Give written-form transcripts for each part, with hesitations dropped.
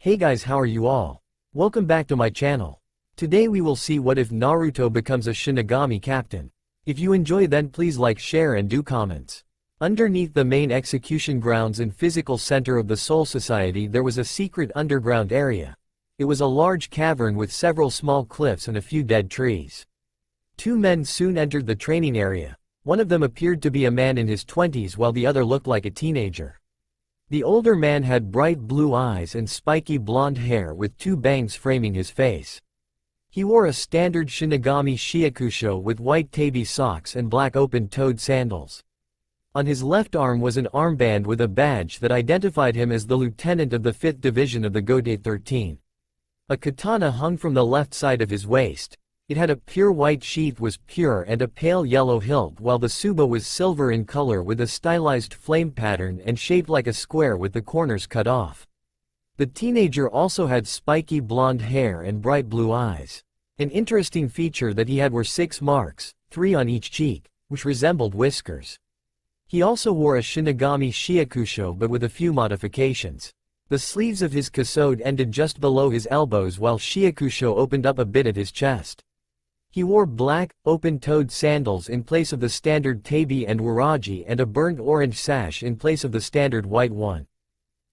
Hey guys, how are you all? Welcome back to my channel. Today we will see what if Naruto becomes a Shinigami Captain. If you enjoy, then please like, share and do comments. Underneath the main execution grounds and physical center of the Soul Society there was a secret underground area. It was a large cavern with several small cliffs and a few dead trees. Two men soon entered the training area. One of them appeared to be a man in his 20s while the other looked like a teenager. The older man had bright blue eyes and spiky blonde hair with two bangs framing his face. He wore a standard Shinigami Shiakusho with white tabi socks and black open-toed sandals. On his left arm was an armband with a badge that identified him as the lieutenant of the 5th Division of the Gode 13. A katana hung from the left side of his waist. It had a pure white sheath, was pure and a pale yellow hilt, while the tsuba was silver in color with a stylized flame pattern and shaped like a square with the corners cut off. The teenager also had spiky blonde hair and bright blue eyes. An interesting feature that he had were 6 marks, 3 on each cheek, which resembled whiskers. He also wore a Shinigami Shiakusho but with a few modifications. The sleeves of his kasode ended just below his elbows while Shiakusho opened up a bit at his chest. He wore black, open-toed sandals in place of the standard tabi and waraji and a burnt orange sash in place of the standard white one.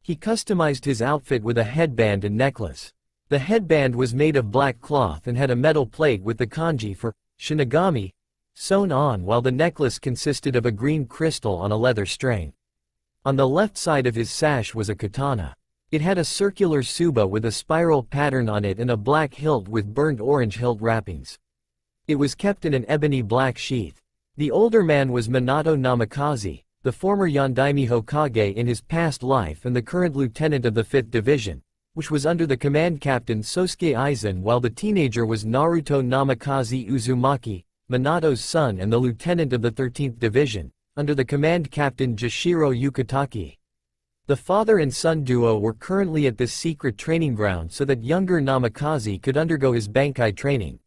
He customized his outfit with a headband and necklace. The headband was made of black cloth and had a metal plate with the kanji for Shinigami sewn on, while the necklace consisted of a green crystal on a leather string. On the left side of his sash was a katana. It had a circular tsuba with a spiral pattern on it and a black hilt with burnt orange hilt wrappings. It was kept in an ebony black sheath. The older man was Minato Namikaze, the former Yondaime Hokage in his past life and the current lieutenant of the 5th Division, which was under the command captain Sosuke Aizen, while the teenager was Naruto Namikaze Uzumaki, Minato's son and the lieutenant of the 13th Division, under the command captain Jashiro Yukitake. The father and son duo were currently at this secret training ground so that younger Namikaze could undergo his Bankai training.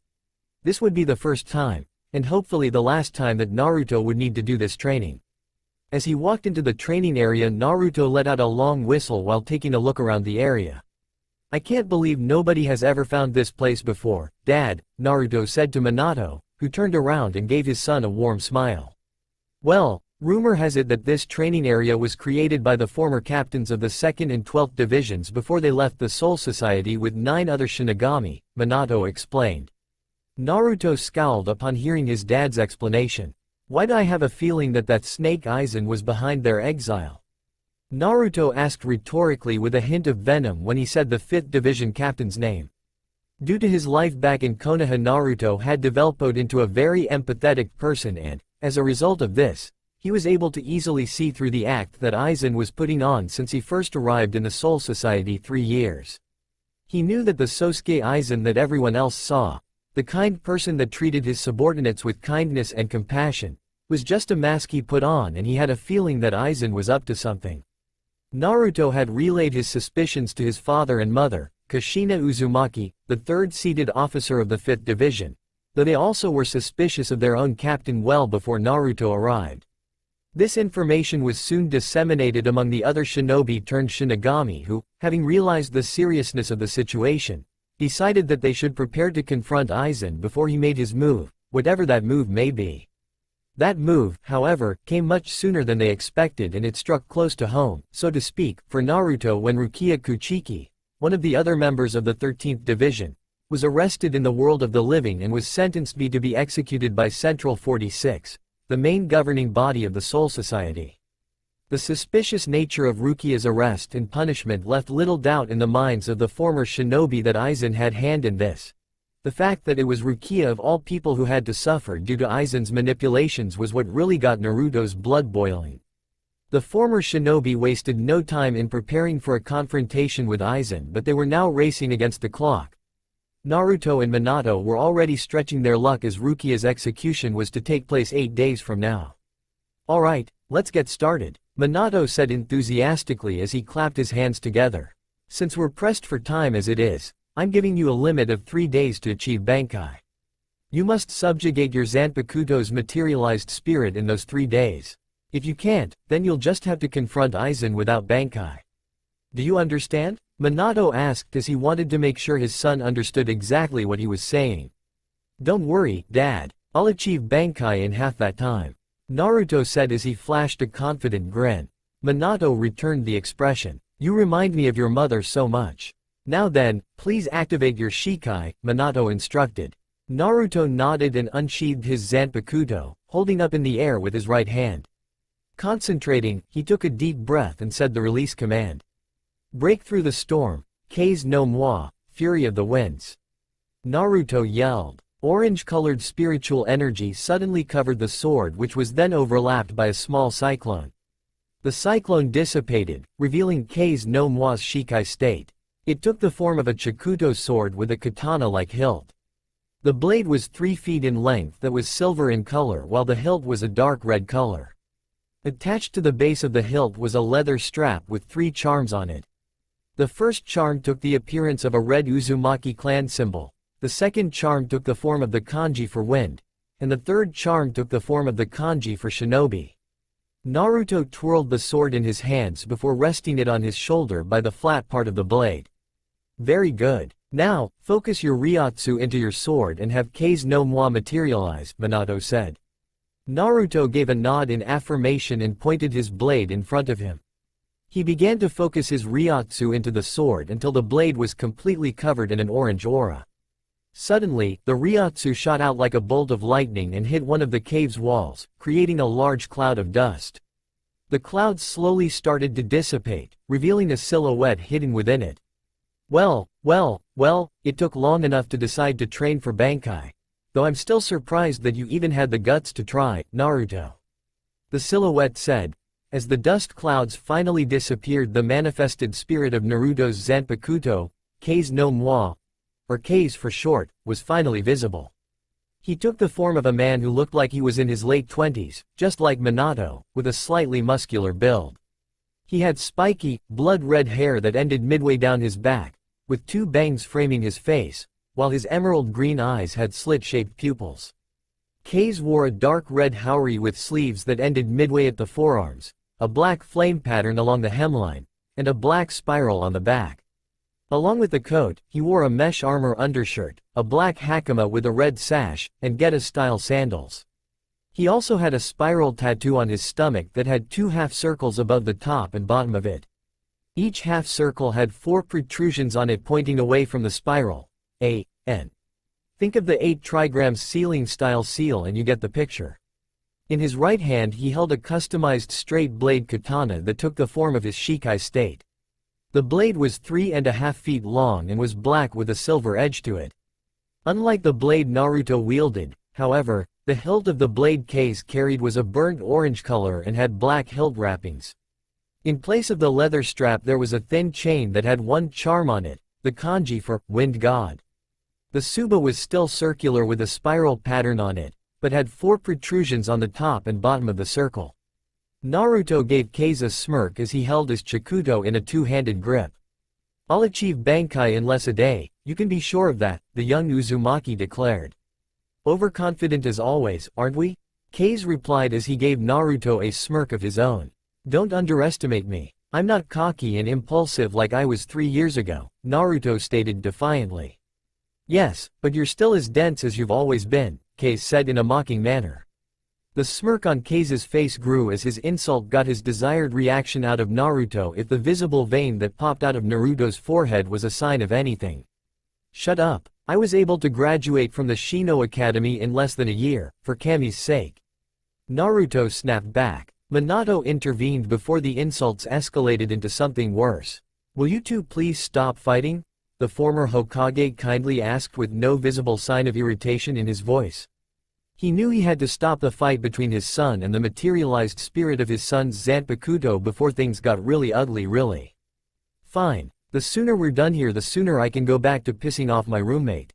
This would be the first time, and hopefully the last time, that Naruto would need to do this training. As he walked into the training area, Naruto let out a long whistle while taking a look around the area. "I can't believe nobody has ever found this place before, Dad," Naruto said to Minato, who turned around and gave his son a warm smile. "Well, rumor has it that this training area was created by the former captains of the 2nd and 12th Divisions before they left the Soul Society with 9 other Shinigami," Minato explained. Naruto scowled upon hearing his dad's explanation. "Why'd I have a feeling that Snake Aizen was behind their exile?" Naruto asked rhetorically with a hint of venom when he said the 5th Division captain's name. Due to his life back in Konoha, Naruto had developed into a very empathetic person and, as a result of this, he was able to easily see through the act that Aizen was putting on since he first arrived in the Soul Society 3 years. He knew that the Sosuke Aizen that everyone else saw, the kind person that treated his subordinates with kindness and compassion, was just a mask he put on, and he had a feeling that Aizen was up to something. Naruto had relayed his suspicions to his father and mother, Kushina Uzumaki, the 3rd seated officer of the 5th Division, though they also were suspicious of their own captain well before Naruto arrived. This information was soon disseminated among the other shinobi turned Shinigami who, having realized the seriousness of the situation, decided that they should prepare to confront Aizen before he made his move, whatever that move may be. That move, however, came much sooner than they expected, and it struck close to home, so to speak, for Naruto when Rukia Kuchiki, one of the other members of the 13th Division, was arrested in the world of the living and was sentenced to be executed by Central 46, the main governing body of the Soul Society. The suspicious nature of Rukia's arrest and punishment left little doubt in the minds of the former shinobi that Aizen had hand in this. The fact that it was Rukia of all people who had to suffer due to Aizen's manipulations was what really got Naruto's blood boiling. The former shinobi wasted no time in preparing for a confrontation with Aizen, but they were now racing against the clock. Naruto and Minato were already stretching their luck as Rukia's execution was to take place 8 days from now. "Alright, let's get started," Minato said enthusiastically as he clapped his hands together. "Since we're pressed for time as it is, I'm giving you a limit of 3 days to achieve Bankai. You must subjugate your Zanpakuto's materialized spirit in those 3 days. If you can't, then you'll just have to confront Aizen without Bankai. Do you understand?" Minato asked as he wanted to make sure his son understood exactly what he was saying. Don't worry, Dad. I'll achieve Bankai in half that time, Naruto said as he flashed a confident grin. Minato returned the expression. You remind me of your mother so much. Now then, please activate your Shikai, Minato instructed. Naruto nodded and unsheathed his Zanpakuto, holding up in the air with his right hand. Concentrating, he took a deep breath and said the release command. Break through the storm, Kase no moi, fury of the winds. Naruto yelled. Orange-colored spiritual energy suddenly covered the sword, which was then overlapped by a small cyclone. The cyclone dissipated, revealing Kase no moi's Shikai state. It took the form of a Chikuto sword with a katana-like hilt. The blade was 3 feet in length that was silver in color, while the hilt was a dark red color. Attached to the base of the hilt was a leather strap with 3 charms on it. The first charm took the appearance of a red Uzumaki clan symbol. The second charm took the form of the kanji for wind, and the third charm took the form of the kanji for shinobi. Naruto twirled the sword in his hands before resting it on his shoulder by the flat part of the blade. Very good. Now, focus your Ryotsu into your sword and have Kase no moi materialize, Minato said. Naruto gave a nod in affirmation and pointed his blade in front of him. He began to focus his Ryotsu into the sword until the blade was completely covered in an orange aura. Suddenly, the Ryotsu shot out like a bolt of lightning and hit one of the cave's walls, creating a large cloud of dust. The cloud slowly started to dissipate, revealing a silhouette hidden within it. Well, it took long enough to decide to train for Bankai. Though I'm still surprised that you even had the guts to try, Naruto. The silhouette said. As the dust clouds finally disappeared, the manifested spirit of Naruto's Zanpakuto, Kase no moi, or Kase for short, was finally visible. He took the form of a man who looked like he was in his late 20s, just like Minato, with a slightly muscular build. He had spiky, blood-red hair that ended midway down his back, with 2 bangs framing his face, while his emerald green eyes had slit-shaped pupils. Kase wore a dark red haori with sleeves that ended midway at the forearms, a black flame pattern along the hemline, and a black spiral on the back. Along with the coat, he wore a mesh armor undershirt, a black hakama with a red sash, and Geta-style sandals. He also had a spiral tattoo on his stomach that had 2 half-circles above the top and bottom of it. Each half-circle had 4 protrusions on it pointing away from the spiral. N. Think of the 8 trigrams ceiling-style seal and you get the picture. In his right hand he held a customized straight blade katana that took the form of his Shikai state. The blade was 3.5 feet long and was black with a silver edge to it. Unlike the blade Naruto wielded, however, the hilt of the blade Kase carried was a burnt orange color and had black hilt wrappings. In place of the leather strap there was a thin chain that had 1 charm on it, the kanji for wind god. The tsuba was still circular with a spiral pattern on it, but had 4 protrusions on the top and bottom of the circle. Naruto gave Kase a smirk as he held his Chikuto in a 2-handed grip. I'll achieve Bankai in less a day, you can be sure of that, the young Uzumaki declared. Overconfident as always, aren't we? Kase replied as he gave Naruto a smirk of his own. Don't underestimate me. I'm not cocky and impulsive like I was 3 years ago, Naruto stated defiantly. Yes, but you're still as dense as you've always been, Kase said in a mocking manner. The smirk on Kase's face grew as his insult got his desired reaction out of Naruto if the visible vein that popped out of Naruto's forehead was a sign of anything. Shut up. I was able to graduate from the Shino Academy in less than a year, for Kami's sake. Naruto snapped back. Minato intervened before the insults escalated into something worse. Will you two please stop fighting? The former Hokage kindly asked with no visible sign of irritation in his voice. He knew he had to stop the fight between his son and the materialized spirit of his son's Zanpakuto before things got really ugly really. Fine. The sooner we're done here the sooner I can go back to pissing off my roommate.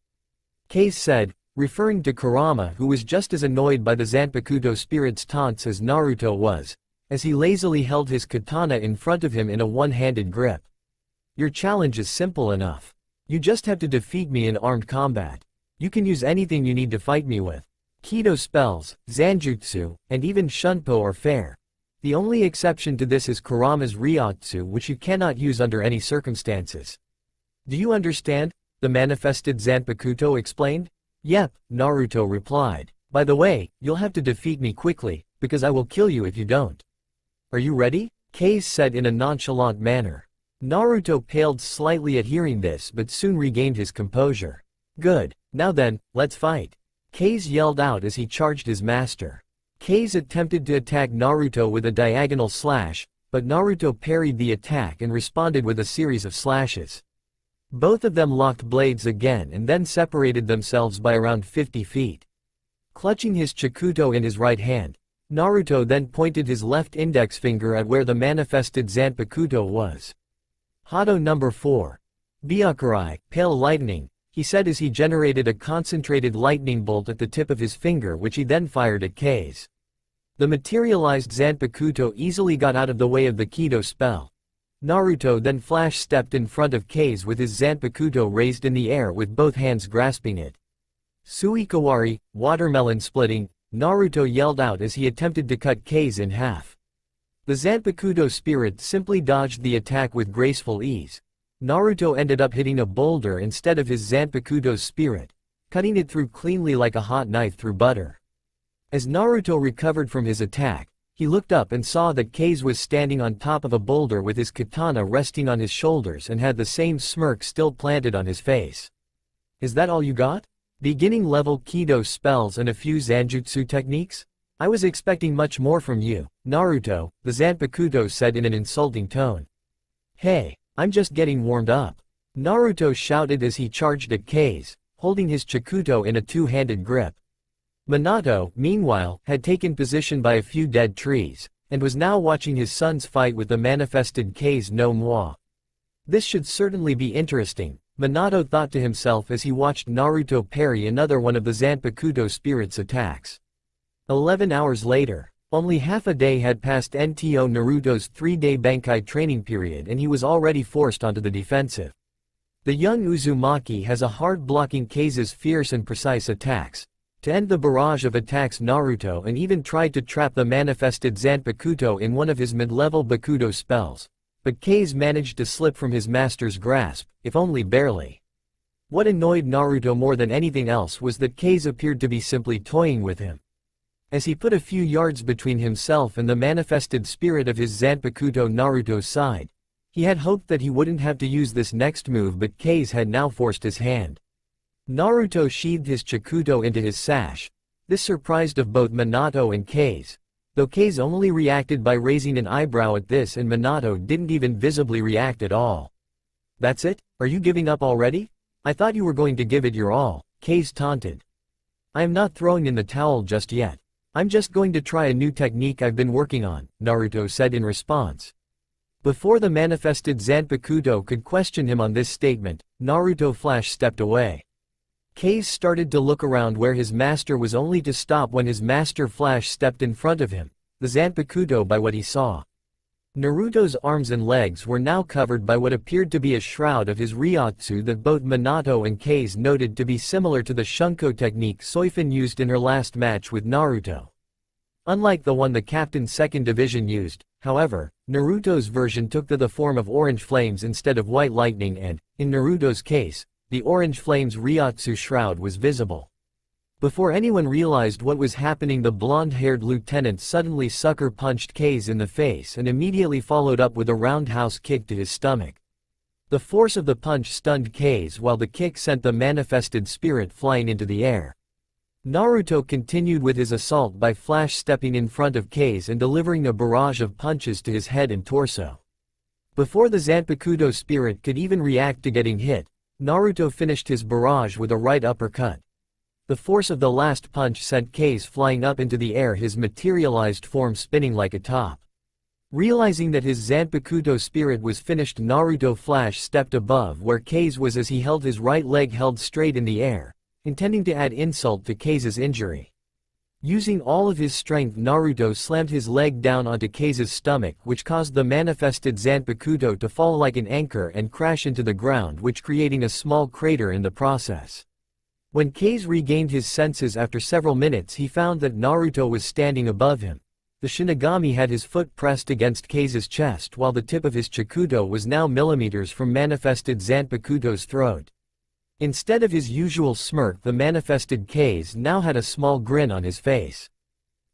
Kase said, referring to Kurama who was just as annoyed by the Zanpakuto spirit's taunts as Naruto was, as he lazily held his katana in front of him in a 1-handed grip. Your challenge is simple enough. You just have to defeat me in armed combat. You can use anything you need to fight me with. Kido spells, Zanjutsu, and even Shunpo are fair. The only exception to this is Kurama's Ryotsu which you cannot use under any circumstances. Do you understand? The manifested Zanpakuto explained. Yep, Naruto replied. By the way, you'll have to defeat me quickly, because I will kill you if you don't. Are you ready? Kase said in a nonchalant manner. Naruto paled slightly at hearing this but soon regained his composure. Good, now then, let's fight. Kase yelled out as he charged his master. Kase attempted to attack Naruto with a diagonal slash, but Naruto parried the attack and responded with a series of slashes. Both of them locked blades again and then separated themselves by around 50 feet. Clutching his Chikuto in his right hand, Naruto then pointed his left index finger at where the manifested Zanpakuto was. Hado number 4. Byakurai, pale lightning, he said as he generated a concentrated lightning bolt at the tip of his finger which he then fired at Kase. The materialized Zanpakuto easily got out of the way of the Kido spell. Naruto then flash-stepped in front of Kase with his Zanpakuto raised in the air with both hands grasping it. Suikawari, watermelon splitting, Naruto yelled out as he attempted to cut Kase in half. The Zanpakuto spirit simply dodged the attack with graceful ease. Naruto ended up hitting a boulder instead of his Zanpakuto's spirit, cutting it through cleanly like a hot knife through butter. As Naruto recovered from his attack, he looked up and saw that Kase was standing on top of a boulder with his katana resting on his shoulders and had the same smirk still planted on his face. Is that all you got? Beginning level Kido spells and a few Zanjutsu techniques? I was expecting much more from you, Naruto, the Zanpakuto said in an insulting tone. Hey, I'm just getting warmed up. Naruto shouted as he charged at Kase, holding his Chikuto in a two-handed grip. Minato, meanwhile, had taken position by a few dead trees, and was now watching his sons fight with the manifested Kase no Moi. This should certainly be interesting, Minato thought to himself as he watched Naruto parry another one of the Zanpakuto spirit's attacks. 11 hours later, only half a day had passed NTO Naruto's 3-day Bankai training period and he was already forced onto the defensive. The young Uzumaki has a hard blocking Kase's fierce and precise attacks. To end the barrage of attacks, Naruto and even tried to trap the manifested Zanpakuto in one of his mid-level Bakudo spells. But Kase managed to slip from his master's grasp, if only barely. What annoyed Naruto more than anything else was that Kase appeared to be simply toying with him. As he put a few yards between himself and the manifested spirit of his Zanpakuto Naruto's side, he had hoped that he wouldn't have to use this next move, but Kase had now forced his hand. Naruto sheathed his Chikuto into his sash. This surprised of both Minato and Kase, though Kase only reacted by raising an eyebrow at this and Minato didn't even visibly react at all. That's it? Are you giving up already? I thought you were going to give it your all, Kase taunted. I am not throwing in the towel just yet. I'm just going to try a new technique I've been working on, Naruto said in response. Before the manifested Zanpakuto could question him on this statement, Naruto flash-stepped away. Kase started to look around where his master was only to stop when his master flash-stepped in front of him, the Zanpakuto by what he saw. Naruto's arms and legs were now covered by what appeared to be a shroud of his Ryotsu that both Minato and Kase noted to be similar to the Shunko technique Soifin used in her last match with Naruto. Unlike the one the Captain 2nd Division used, however, Naruto's version took the form of orange flames instead of white lightning and, in Naruto's case, the orange flame's Ryotsu shroud was visible. Before anyone realized what was happening, the blonde-haired lieutenant suddenly sucker-punched Kase in the face and immediately followed up with a roundhouse kick to his stomach. The force of the punch stunned Kase while the kick sent the manifested spirit flying into the air. Naruto continued with his assault by flash-stepping in front of Kase and delivering a barrage of punches to his head and torso. Before the Zanpakuto spirit could even react to getting hit, Naruto finished his barrage with a right uppercut. The force of the last punch sent Kase flying up into the air, his materialized form spinning like a top. Realizing that his Zanpakuto spirit was finished, Naruto flash-stepped above where Kase was as he held his right leg held straight in the air, intending to add insult to Kase's injury. Using all of his strength, Naruto slammed his leg down onto Kase's stomach, which caused the manifested Zanpakuto to fall like an anchor and crash into the ground, which creating a small crater in the process. When Kase regained his senses after several minutes, he found that Naruto was standing above him. the Shinigami had his foot pressed against Kei's chest while the tip of his Chikuto was now millimeters from manifested Zanpakuto's throat. Instead of his usual smirk, the manifested Kei's now had a small grin on his face.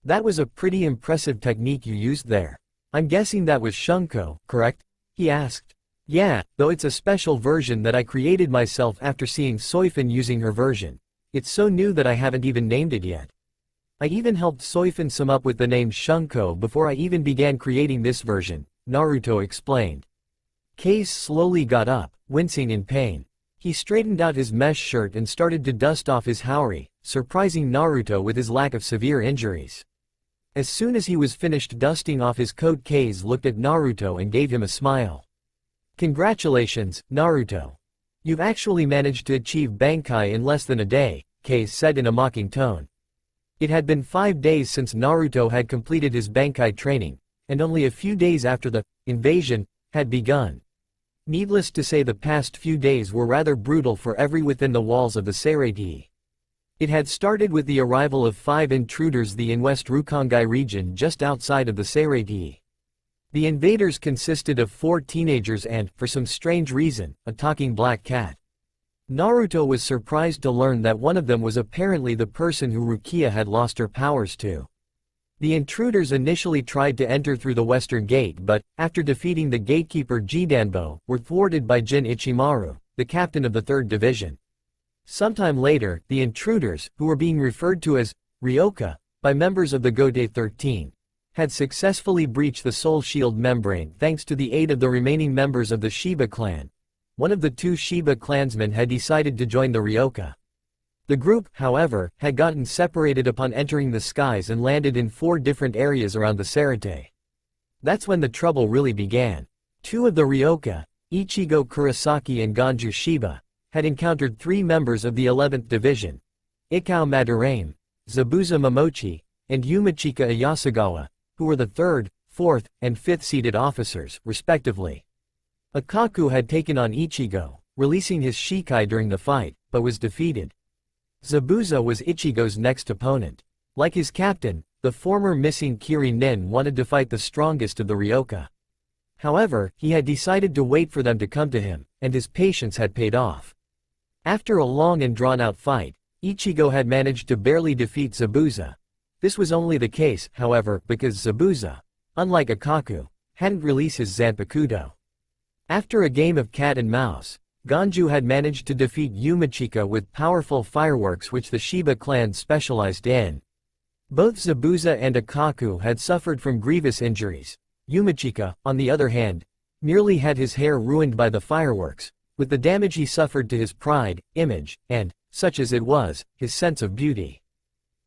"That was a pretty impressive technique you used there. I'm guessing that was Shunko, correct?" he asked. "Yeah, though it's a special version that I created myself after seeing Soifin using her version. It's so new that I haven't even named it yet. I even helped Soifin sum up with the name Shunko before I even began creating this version," Naruto explained. Kei slowly got up, wincing in pain. He straightened out his mesh shirt and started to dust off his haori, surprising Naruto with his lack of severe injuries. As soon as he was finished dusting off his coat, Kei looked at Naruto and gave him a smile. "Congratulations, Naruto. You've actually managed to achieve Bankai in less than a day," Kei said in a mocking tone. It had been 5 days since Naruto had completed his Bankai training, and only a few days after the invasion had begun. Needless to say, the past few days were rather brutal for everyone within the walls of the Seireitei. It had started with the arrival of 5 intruders in West Rukongai region just outside of the Seireitei. The invaders consisted of 4 teenagers and, for some strange reason, a talking black cat. Naruto was surprised to learn that one of them was apparently the person who Rukia had lost her powers to. The intruders initially tried to enter through the western gate but, after defeating the gatekeeper Jidanbo, were thwarted by Jin Ichimaru, the captain of the 3rd Division. Sometime later, the intruders, who were being referred to as Ryoka by members of the Gote 13, had successfully breached the Soul Shield membrane thanks to the aid of the remaining members of the Shiba clan. One of the 2 Shiba clansmen had decided to join the Ryoka. The group, however, had gotten separated upon entering the skies and landed in 4 different areas around the Seireitei. That's when the trouble really began. 2 of the Ryoka, Ichigo Kurosaki and Ganju Shiba, had encountered 3 members of the 11th Division, Ikao Madarame, Zabuza Momochi, and Yumachika Ayasagawa, who were the 3rd, 4th, and 5th seated officers, respectively. Akaku had taken on Ichigo, releasing his Shikai during the fight, but was defeated. Zabuza was Ichigo's next opponent. Like his captain, the former missing Kiri Nin wanted to fight the strongest of the Ryoka. However, he had decided to wait for them to come to him, and his patience had paid off. After a long and drawn-out fight, Ichigo had managed to barely defeat Zabuza. This was only the case, however, because Zabuza, unlike Akaku, hadn't released his Zanpakuto. After a game of cat and mouse, Ganju had managed to defeat Yumachika with powerful fireworks which the Shiba clan specialized in. Both Zabuza and Akaku had suffered from grievous injuries. Yumachika, on the other hand, merely had his hair ruined by the fireworks, with the damage he suffered to his pride, image, and, such as it was, his sense of beauty.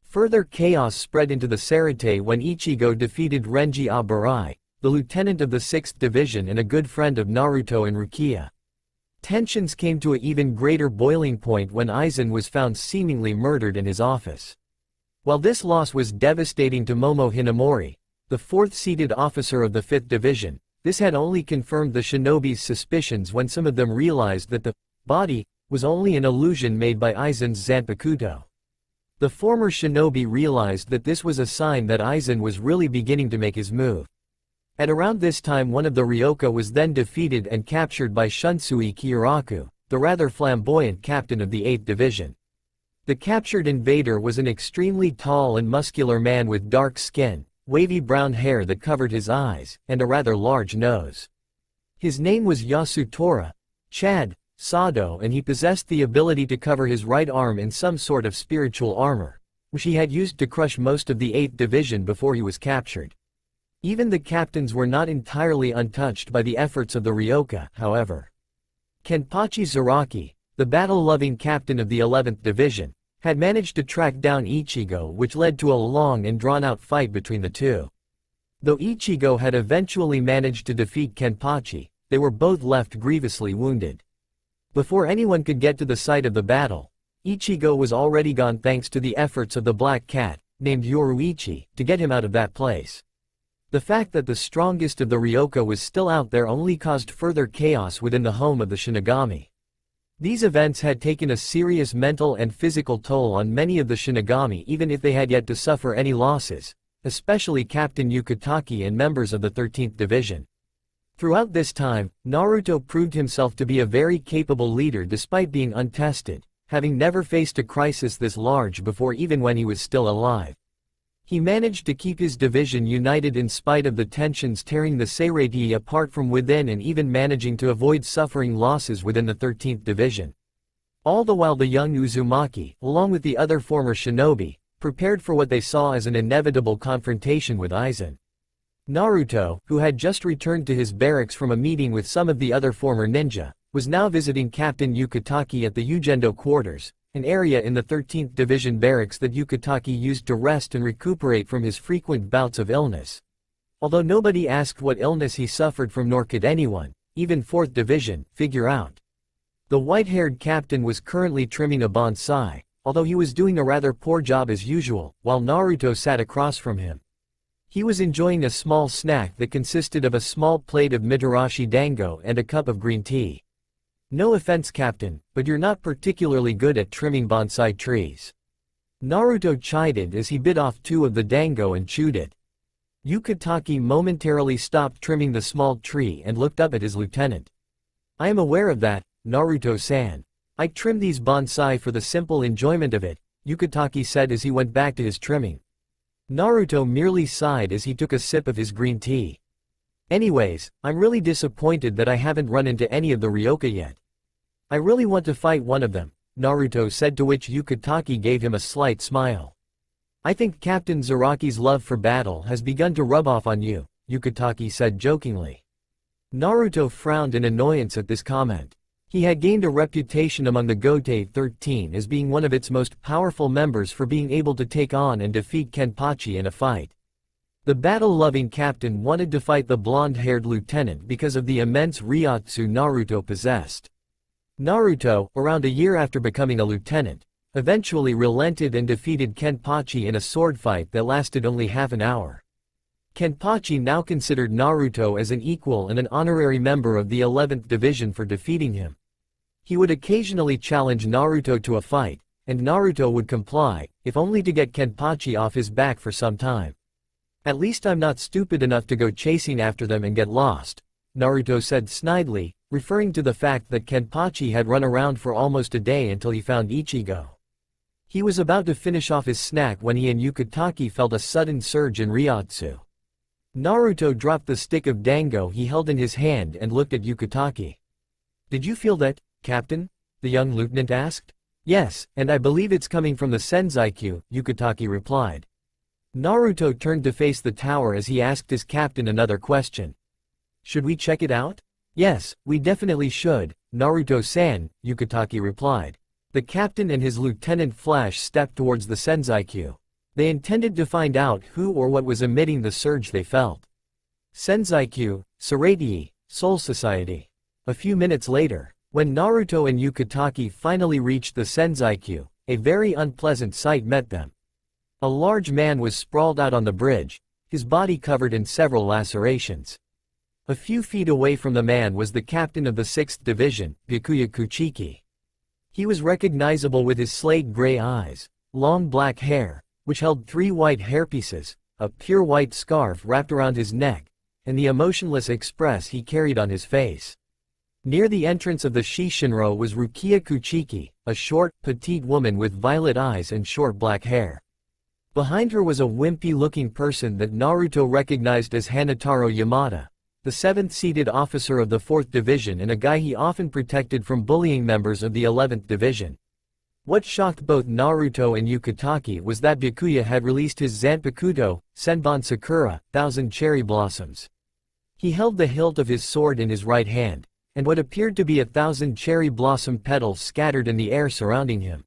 Further chaos spread into the Seireitei when Ichigo defeated Renji Abarai, the lieutenant of the 6th Division and a good friend of Naruto and Rukia. Tensions came to an even greater boiling point when Aizen was found seemingly murdered in his office. While this loss was devastating to Momo Hinamori, the 4th-seated officer of the 5th Division, this had only confirmed the shinobi's suspicions when some of them realized that the body was only an illusion made by Aizen's Zanpakuto. The former shinobi realized that this was a sign that Aizen was really beginning to make his move. At around this time, one of the Ryoka was then defeated and captured by Shunsui Kyoraku, the rather flamboyant captain of the 8th Division. The captured invader was an extremely tall and muscular man with dark skin, wavy brown hair that covered his eyes, and a rather large nose. His name was Yasutora Chad Sado, and he possessed the ability to cover his right arm in some sort of spiritual armor, which he had used to crush most of the 8th Division before he was captured. Even the captains were not entirely untouched by the efforts of the Ryoka, however. Kenpachi Zaraki, the battle-loving captain of the 11th Division, had managed to track down Ichigo, which led to a long and drawn-out fight between the two. Though Ichigo had eventually managed to defeat Kenpachi, they were both left grievously wounded. Before anyone could get to the site of the battle, Ichigo was already gone thanks to the efforts of the Black Cat, named Yoruichi, to get him out of that place. The fact that the strongest of the Ryoka was still out there only caused further chaos within the home of the Shinigami. These events had taken a serious mental and physical toll on many of the Shinigami, even if they had yet to suffer any losses, especially Captain Yukitake and members of the 13th Division. Throughout this time, Naruto proved himself to be a very capable leader despite being untested, having never faced a crisis this large before even when he was still alive. He managed to keep his division united in spite of the tensions tearing the Seireitei apart from within and even managing to avoid suffering losses within the 13th Division. All the while the young Uzumaki, along with the other former shinobi, prepared for what they saw as an inevitable confrontation with Aizen. Naruto, who had just returned to his barracks from a meeting with some of the other former ninja, was now visiting Captain Yukitake at the Ujendo quarters, an area in the 13th Division barracks that Yukitake used to rest and recuperate from his frequent bouts of illness. Although nobody asked what illness he suffered from, nor could anyone, even 4th Division, figure out. The white-haired captain was currently trimming a bonsai, although he was doing a rather poor job as usual, while Naruto sat across from him. He was enjoying a small snack that consisted of a small plate of mitarashi dango and a cup of green tea. "No offense, Captain, but you're not particularly good at trimming bonsai trees." Naruto chided as he bit off 2 of the dango and chewed it. Yukitake momentarily stopped trimming the small tree and looked up at his lieutenant. "I am aware of that, Naruto-san. I trim these bonsai for the simple enjoyment of it," Yukitake said as he went back to his trimming. Naruto merely sighed as he took a sip of his green tea. "Anyways, I'm really disappointed that I haven't run into any of the Ryoka yet. I really want to fight one of them," Naruto said, to which Yukitake gave him a slight smile. "I think Captain Zaraki's love for battle has begun to rub off on you," Yukitake said jokingly. Naruto frowned in annoyance at this comment. He had gained a reputation among the Gotei 13 as being one of its most powerful members for being able to take on and defeat Kenpachi in a fight. The battle-loving captain wanted to fight the blonde-haired lieutenant because of the immense ryotsu Naruto possessed. Naruto, around a year after becoming a lieutenant, eventually relented and defeated Kenpachi in a sword fight that lasted only half an hour. Kenpachi now considered Naruto as an equal and an honorary member of the 11th Division for defeating him. He would occasionally challenge Naruto to a fight, and Naruto would comply, if only to get Kenpachi off his back for some time. "At least I'm not stupid enough to go chasing after them and get lost," Naruto said snidely, referring to the fact that Kenpachi had run around for almost a day until he found Ichigo. He was about to finish off his snack when he and Yukitake felt a sudden surge in ryotsu. Naruto dropped the stick of dango he held in his hand and looked at Yukitake. "Did you feel that, Captain?" the young lieutenant asked. "Yes, and I believe it's coming from the Senzaiku," Yukitake replied. Naruto turned to face the tower as he asked his captain another question. "Should we check it out?" "Yes, we definitely should, Naruto-san," Yukitake replied. The captain and his lieutenant Flash stepped towards the Senzaiku. They intended to find out who or what was emitting the surge they felt. Senzaiku, Seireitei, Soul Society. A few minutes later, when Naruto and Yukitake finally reached the Senzaiku, a very unpleasant sight met them. A large man was sprawled out on the bridge, his body covered in several lacerations. A few feet away from the man was the captain of the 6th Division, Byakuya Kuchiki. He was recognizable with his slate-gray eyes, long black hair, which held 3 white hairpieces, a pure white scarf wrapped around his neck, and the emotionless express he carried on his face. Near the entrance of the Shishinro was Rukia Kuchiki, a short, petite woman with violet eyes and short black hair. Behind her was a wimpy-looking person that Naruto recognized as Hanataro Yamada, the 7th-seated officer of the 4th Division and a guy he often protected from bullying members of the 11th Division. What shocked both Naruto and Yukitake was that Byakuya had released his Zanpakuto, Senbon Sakura, 1000 cherry blossoms. He held the hilt of his sword in his right hand, and what appeared to be 1,000 cherry blossom petals scattered in the air surrounding him.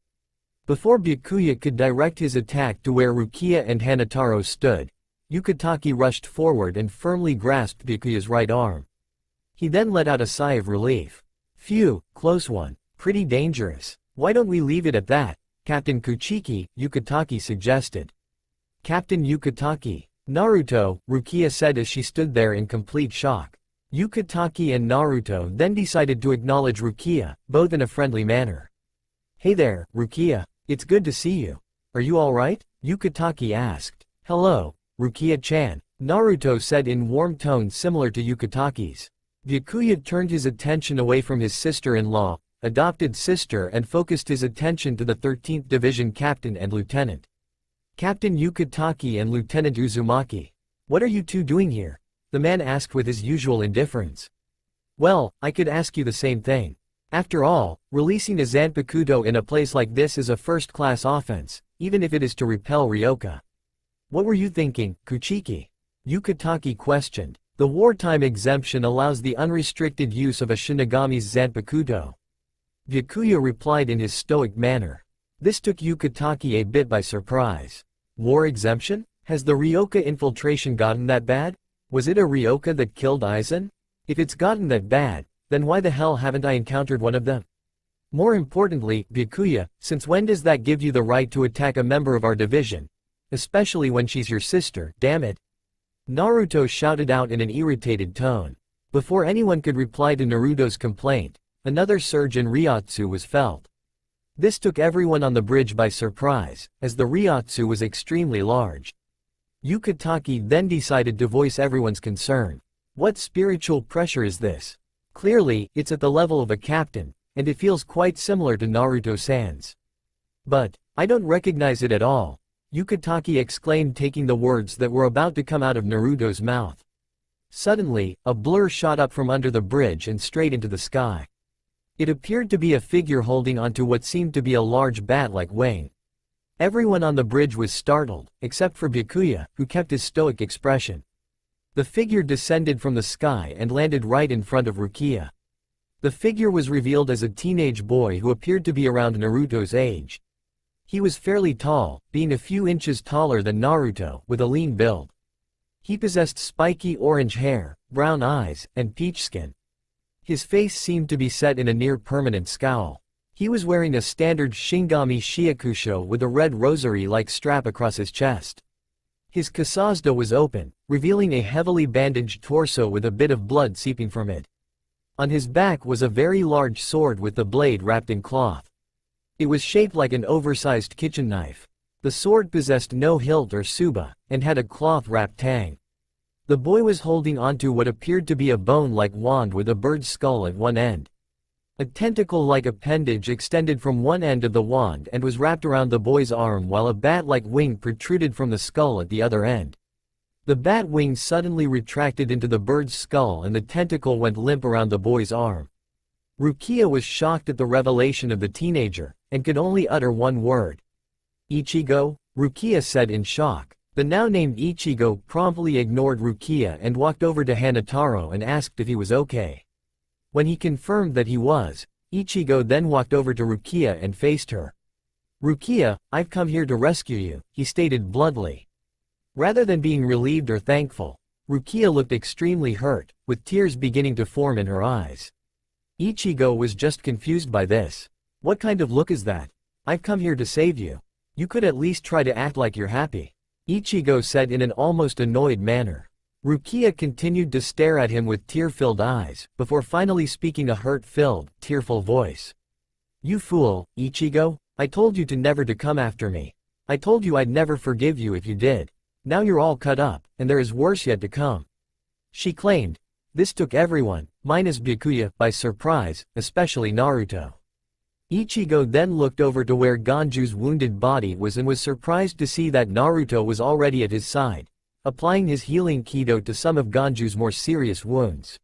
Before Byakuya could direct his attack to where Rukia and Hanataro stood, Yukitake rushed forward and firmly grasped Byakuya's right arm. He then let out a sigh of relief. "Phew, close one. Pretty dangerous. Why don't we leave it at that, Captain Kuchiki?" Yukitake suggested. "Captain Yukitake, Naruto," Rukia said as she stood there in complete shock. Yukitake and Naruto then decided to acknowledge Rukia, both in a friendly manner. "Hey there, Rukia, it's good to see you. Are you alright?" Yukitake asked. "Hello, Rukia-chan, Naruto said in warm tone similar to Yukitaki's. Byakuya turned his attention away from his sister-in-law, adopted sister and focused his attention to the 13th Division Captain and Lieutenant. Captain Yukitaki and Lieutenant Uzumaki. What are you two doing here? The man asked with his usual indifference. Well, I could ask you the same thing. After all, releasing a Zanpakuto in a place like this is a first-class offense, even if it is to repel Ryoka. What were you thinking, Kuchiki? Yukitaki questioned. The wartime exemption allows the unrestricted use of a Shinigami's Zanpakuto. Byakuya replied in his stoic manner. This took Yukitaki a bit by surprise. War exemption? Has the Ryoka infiltration gotten that bad? Was it a Ryoka that killed Aizen? If it's gotten that bad, then why the hell haven't I encountered one of them? More importantly, Byakuya, since when does that give you the right to attack a member of our division? Especially when she's your sister, damn it. Naruto shouted out in an irritated tone. Before anyone could reply to Naruto's complaint, another surge in Ryotsu was felt. This took everyone on the bridge by surprise, as the Ryotsu was extremely large. Yukitaki then decided to voice everyone's concern. What spiritual pressure is this? Clearly, it's at the level of a captain, and it feels quite similar to Naruto-san's. But, I don't recognize it at all, Yukitaki exclaimed, taking the words that were about to come out of Naruto's mouth. Suddenly, a blur shot up from under the bridge and straight into the sky. It appeared to be a figure holding onto what seemed to be a large bat-like wing. Everyone on the bridge was startled, except for Byakuya, who kept his stoic expression. The figure descended from the sky and landed right in front of Rukia. The figure was revealed as a teenage boy who appeared to be around Naruto's age. He was fairly tall, being a few inches taller than Naruto, with a lean build. He possessed spiky orange hair, brown eyes, and peach skin. His face seemed to be set in a near-permanent scowl. He was wearing a standard Shinigami Shiakusho with a red rosary-like strap across his chest. His kasazda was open, revealing a heavily bandaged torso with a bit of blood seeping from it. On his back was a very large sword with the blade wrapped in cloth. It was shaped like an oversized kitchen knife. The sword possessed no hilt or tsuba, and had a cloth-wrapped tang. The boy was holding onto what appeared to be a bone-like wand with a bird's skull at one end. A tentacle-like appendage extended from one end of the wand and was wrapped around the boy's arm, while a bat-like wing protruded from the skull at the other end. The bat wing suddenly retracted into the bird's skull and the tentacle went limp around the boy's arm. Rukia was shocked at the revelation of the teenager, and could only utter one word. Ichigo? Rukia said in shock. The now-named Ichigo promptly ignored Rukia and walked over to Hanataro and asked if he was okay. When he confirmed that he was, Ichigo then walked over to Rukia and faced her. Rukia, I've come here to rescue you, he stated bluntly. Rather than being relieved or thankful, Rukia looked extremely hurt, with tears beginning to form in her eyes. Ichigo was just confused by this. What kind of look is that? I've come here to save you. You could at least try to act like you're happy, Ichigo said in an almost annoyed manner. Rukia continued to stare at him with tear-filled eyes, before finally speaking a hurt-filled, tearful voice. You fool, Ichigo, I told you to never to come after me. I told you I'd never forgive you if you did. Now you're all cut up, and there is worse yet to come. She claimed. This took everyone, minus Byakuya, by surprise, especially Naruto. Ichigo then looked over to where Ganju's wounded body was and was surprised to see that Naruto was already at his side, applying his healing Kido to some of Ganju's more serious wounds.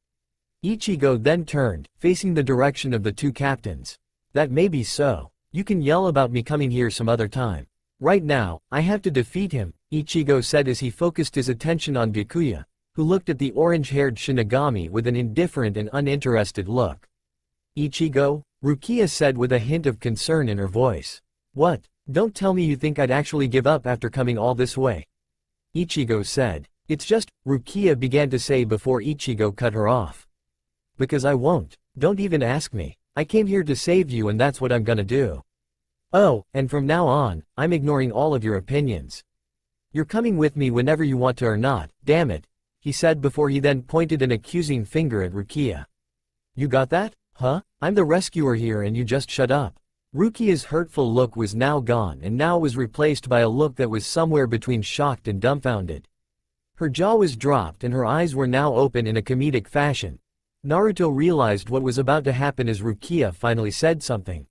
Ichigo then turned, facing the direction of the two captains. That may be so. You can yell about me coming here some other time. Right now, I have to defeat him, Ichigo said as he focused his attention on Byakuya, who looked at the orange-haired Shinigami with an indifferent and uninterested look. Ichigo? Rukia said with a hint of concern in her voice. What? Don't tell me you think I'd actually give up after coming all this way. Ichigo said. It's just, Rukia began to say before Ichigo cut her off. Because I won't. Don't even ask me. I came here to save you and that's what I'm gonna do. Oh, and from now on, I'm ignoring all of your opinions. You're coming with me whenever you want to or not, damn it, he said before he then pointed an accusing finger at Rukia. You got that? Huh? I'm the rescuer here and you just shut up. Rukia's hurtful look was now gone and now was replaced by a look that was somewhere between shocked and dumbfounded. Her jaw was dropped and her eyes were now open in a comedic fashion. Naruto realized what was about to happen as Rukia finally said something.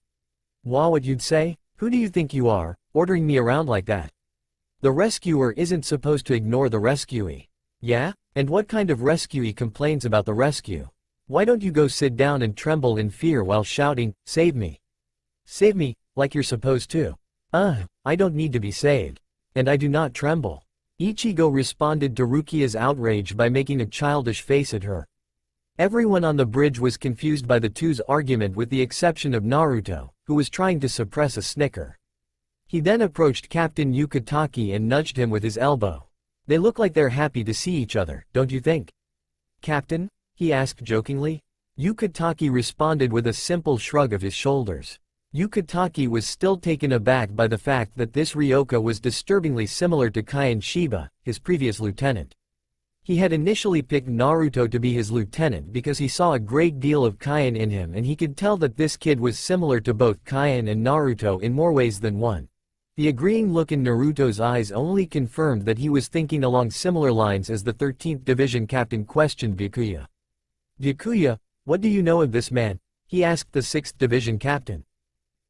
What you'd say? Who do you think you are, ordering me around like that? The rescuer isn't supposed to ignore the rescuee. Yeah? And what kind of rescuee complains about the rescue? Why don't you go sit down and tremble in fear while shouting, "Save me! Save me," like you're supposed to? I don't need to be saved. And I do not tremble. Ichigo responded to Rukia's outrage by making a childish face at her. Everyone on the bridge was confused by the two's argument with the exception of Naruto, who was trying to suppress a snicker. He then approached Captain Yukitake and nudged him with his elbow. They look like they're happy to see each other, don't you think? Captain? He asked jokingly. Yukitake responded with a simple shrug of his shoulders. Yukitake was still taken aback by the fact that this Ryoka was disturbingly similar to Kaien Shiba, his previous lieutenant. He had initially picked Naruto to be his lieutenant because he saw a great deal of Kaien in him and he could tell that this kid was similar to both Kaien and Naruto in more ways than one. The agreeing look in Naruto's eyes only confirmed that he was thinking along similar lines as the 13th Division captain questioned Byakuya. Byakuya, what do you know of this man? He asked the 6th Division captain.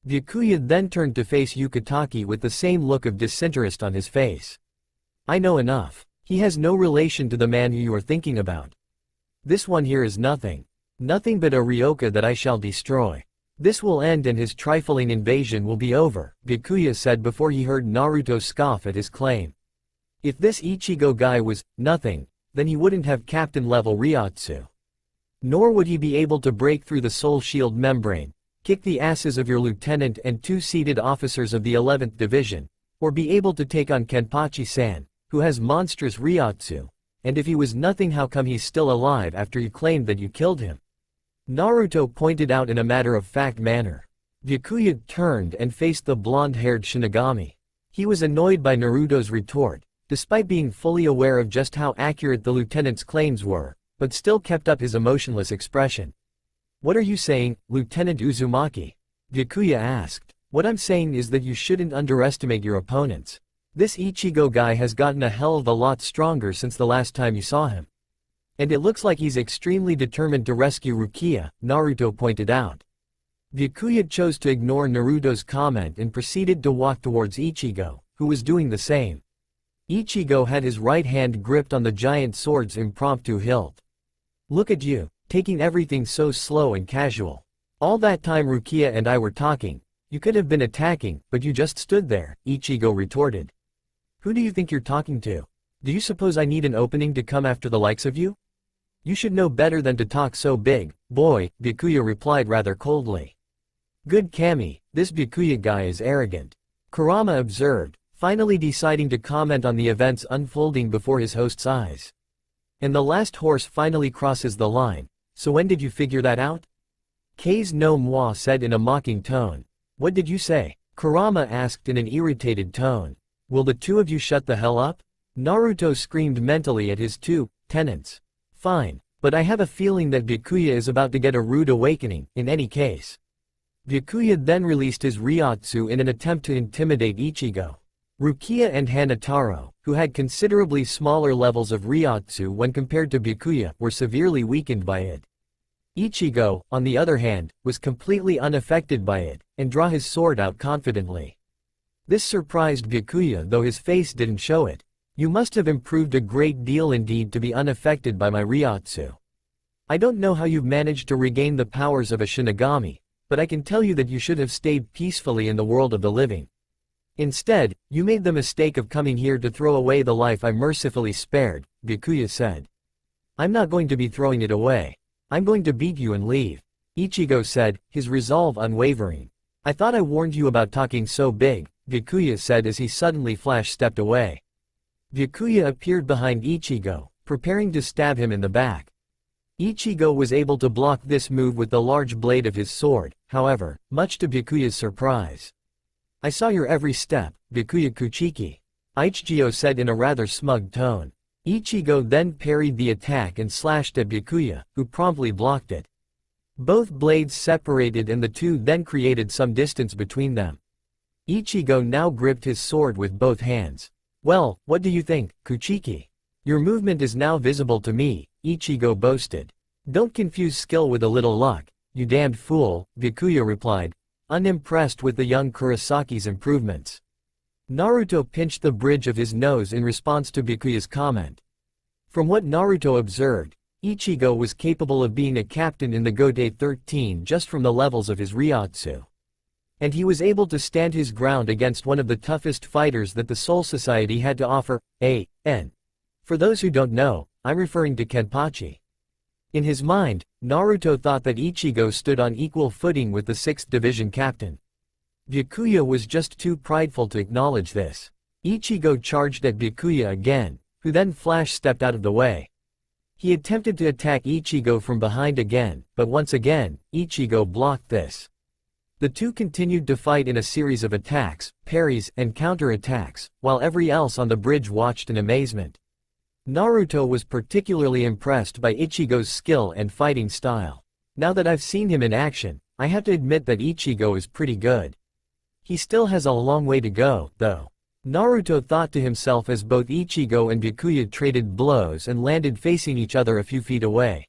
Byakuya then turned to face Yukitake with the same look of disinterest on his face. I know enough. He has no relation to the man who you are thinking about. This one here is nothing. Nothing but a Ryoka that I shall destroy. This will end and his trifling invasion will be over, Byakuya said before he heard Naruto scoff at his claim. If this Ichigo guy was nothing, then he wouldn't have captain-level Ryotsu. Nor would he be able to break through the soul shield membrane, kick the asses of your lieutenant and 2 seated officers of the 11th Division, or be able to take on Kenpachi-san, who has monstrous Ryotsu, and if he was nothing, how come he's still alive after you claimed that you killed him? Naruto pointed out in a matter-of-fact manner. Byakuya turned and faced the blonde-haired Shinigami. He was annoyed by Naruto's retort, despite being fully aware of just how accurate the lieutenant's claims were, but still kept up his emotionless expression. What are you saying, Lieutenant Uzumaki? Byakuya asked. What I'm saying is that you shouldn't underestimate your opponents. This Ichigo guy has gotten a hell of a lot stronger since the last time you saw him. And it looks like he's extremely determined to rescue Rukia, Naruto pointed out. Byakuya chose to ignore Naruto's comment and proceeded to walk towards Ichigo, who was doing the same. Ichigo had his right hand gripped on the giant sword's impromptu hilt. Look at you, taking everything so slow and casual. All that time Rukia and I were talking, you could have been attacking, but you just stood there, Ichigo retorted. Who do you think you're talking to? Do you suppose I need an opening to come after the likes of you? You should know better than to talk so big, boy, Byakuya replied rather coldly. Good Kami, this Byakuya guy is arrogant. Kurama observed, finally deciding to comment on the events unfolding before his host's eyes. And the last horse finally crosses the line, so when did you figure that out? Kei's no moi said in a mocking tone. What did you say? Kurama asked in an irritated tone. Will the two of you shut the hell up? Naruto screamed mentally at his 2 tenants. Fine, but I have a feeling that Byakuya is about to get a rude awakening, in any case. Byakuya then released his Ryotsu in an attempt to intimidate Ichigo. Rukia and Hanataro, who had considerably smaller levels of Ryotsu when compared to Byakuya, were severely weakened by it. Ichigo, on the other hand, was completely unaffected by it, and drew his sword out confidently. This surprised Byakuya, though his face didn't show it. You must have improved a great deal indeed to be unaffected by my Ryotsu. I don't know how you've managed to regain the powers of a Shinigami, but I can tell you that you should have stayed peacefully in the world of the living. Instead, you made the mistake of coming here to throw away the life I mercifully spared, Byakuya said. I'm not going to be throwing it away. I'm going to beat you and leave, Ichigo said, his resolve unwavering. I thought I warned you about talking so big, Byakuya said as he suddenly flash-stepped away. Byakuya appeared behind Ichigo, preparing to stab him in the back. Ichigo was able to block this move with the large blade of his sword, however, much to Byakuya's surprise. I saw your every step, Byakuya Kuchiki, Ichigo said in a rather smug tone. Ichigo then parried the attack and slashed at Byakuya, who promptly blocked it. Both blades separated and the two then created some distance between them. Ichigo now gripped his sword with both hands. Well, what do you think, Kuchiki? Your movement is now visible to me, Ichigo boasted. Don't confuse skill with a little luck, you damned fool, Byakuya replied, unimpressed with the young Kurosaki's improvements. Naruto pinched the bridge of his nose in response to Byakuya's comment. From what Naruto observed, Ichigo was capable of being a captain in the Gode 13 just from the levels of his Ryotsu. And he was able to stand his ground against one of the toughest fighters that the Soul Society had to offer, A.N. For those who don't know, I'm referring to Kenpachi. In his mind, Naruto thought that Ichigo stood on equal footing with the 6th Division captain. Byakuya was just too prideful to acknowledge this. Ichigo charged at Byakuya again, who then flash-stepped out of the way. He attempted to attack Ichigo from behind again, but once again, Ichigo blocked this. The two continued to fight in a series of attacks, parries, and counter-attacks, while everyone else on the bridge watched in amazement. Naruto was particularly impressed by Ichigo's skill and fighting style. Now that I've seen him in action, I have to admit that Ichigo is pretty good. He still has a long way to go, though. Naruto thought to himself as both Ichigo and Byakuya traded blows and landed facing each other a few feet away.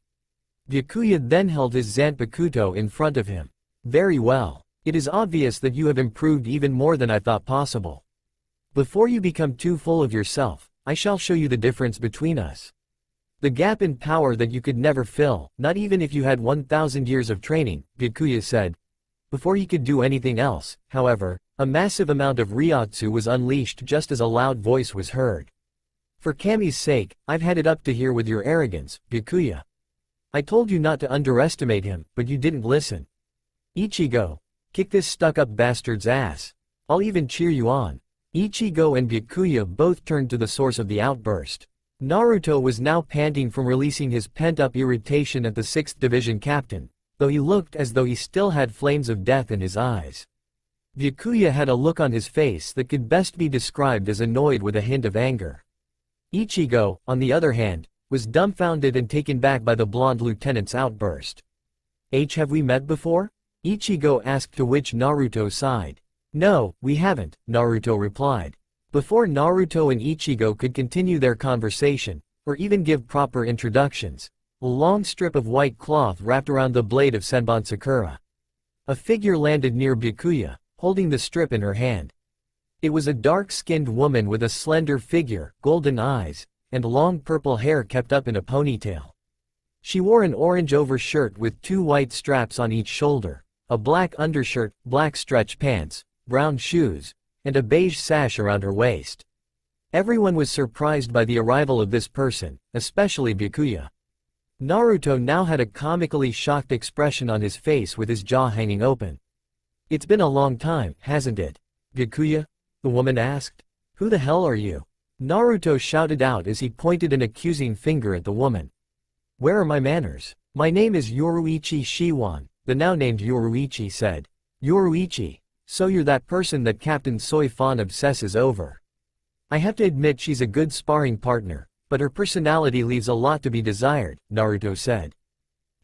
Byakuya then held his Zanpakuto in front of him. Very well. It is obvious that you have improved even more than I thought possible. Before you become too full of yourself, I shall show you the difference between us. The gap in power that you could never fill, not even if you had 1,000 years of training, Byakuya said. Before he could do anything else, however, a massive amount of Ryotsu was unleashed just as a loud voice was heard. For Kami's sake, I've had it up to here with your arrogance, Byakuya. I told you not to underestimate him, but you didn't listen. Ichigo, kick this stuck-up bastard's ass. I'll even cheer you on. Ichigo and Byakuya both turned to the source of the outburst. Naruto was now panting from releasing his pent-up irritation at the 6th Division captain, though he looked as though he still had flames of death in his eyes. Byakuya had a look on his face that could best be described as annoyed with a hint of anger. Ichigo, on the other hand, was dumbfounded and taken back by the blonde lieutenant's outburst. Have we met before? Ichigo asked, to which Naruto sighed. No, we haven't, Naruto replied. Before Naruto and Ichigo could continue their conversation, or even give proper introductions, a long strip of white cloth wrapped around the blade of Senbon Sakura. A figure landed near Byakuya, holding the strip in her hand. It was a dark-skinned woman with a slender figure, golden eyes, and long purple hair kept up in a ponytail. She wore an orange overshirt with 2 white straps on each shoulder, a black undershirt, black stretch pants, brown shoes, and a beige sash around her waist. Everyone was surprised by the arrival of this person, especially Byakuya. Naruto now had a comically shocked expression on his face with his jaw hanging open. It's been a long time, hasn't it? Byakuya? The woman asked. Who the hell are you? Naruto shouted out as he pointed an accusing finger at the woman. Where are my manners? My name is Yoruichi Shiwan, the now named Yoruichi said. Yoruichi, so you're that person that Captain Soifon obsesses over. I have to admit she's a good sparring partner, but her personality leaves a lot to be desired, Naruto said.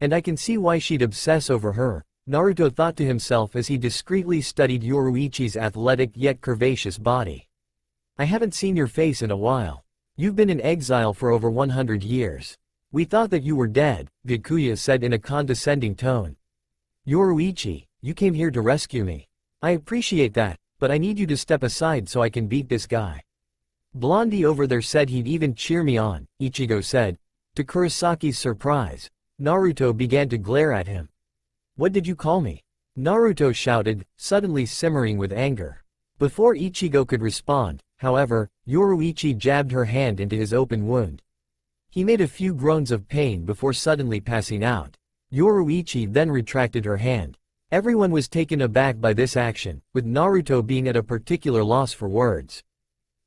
And I can see why she'd obsess over her, Naruto thought to himself as he discreetly studied Yoruichi's athletic yet curvaceous body. I haven't seen your face in a while. You've been in exile for over 100 years. We thought that you were dead, Byakuya said in a condescending tone. Yoruichi, you came here to rescue me. I appreciate that, but I need you to step aside so I can beat this guy. Blondie over there said he'd even cheer me on, Ichigo said. To Kurosaki's surprise, Naruto began to glare at him. What did you call me? Naruto shouted, suddenly simmering with anger. Before Ichigo could respond, however, Yoruichi jabbed her hand into his open wound. He made a few groans of pain before suddenly passing out. Yoruichi then retracted her hand. Everyone was taken aback by this action, with Naruto being at a particular loss for words.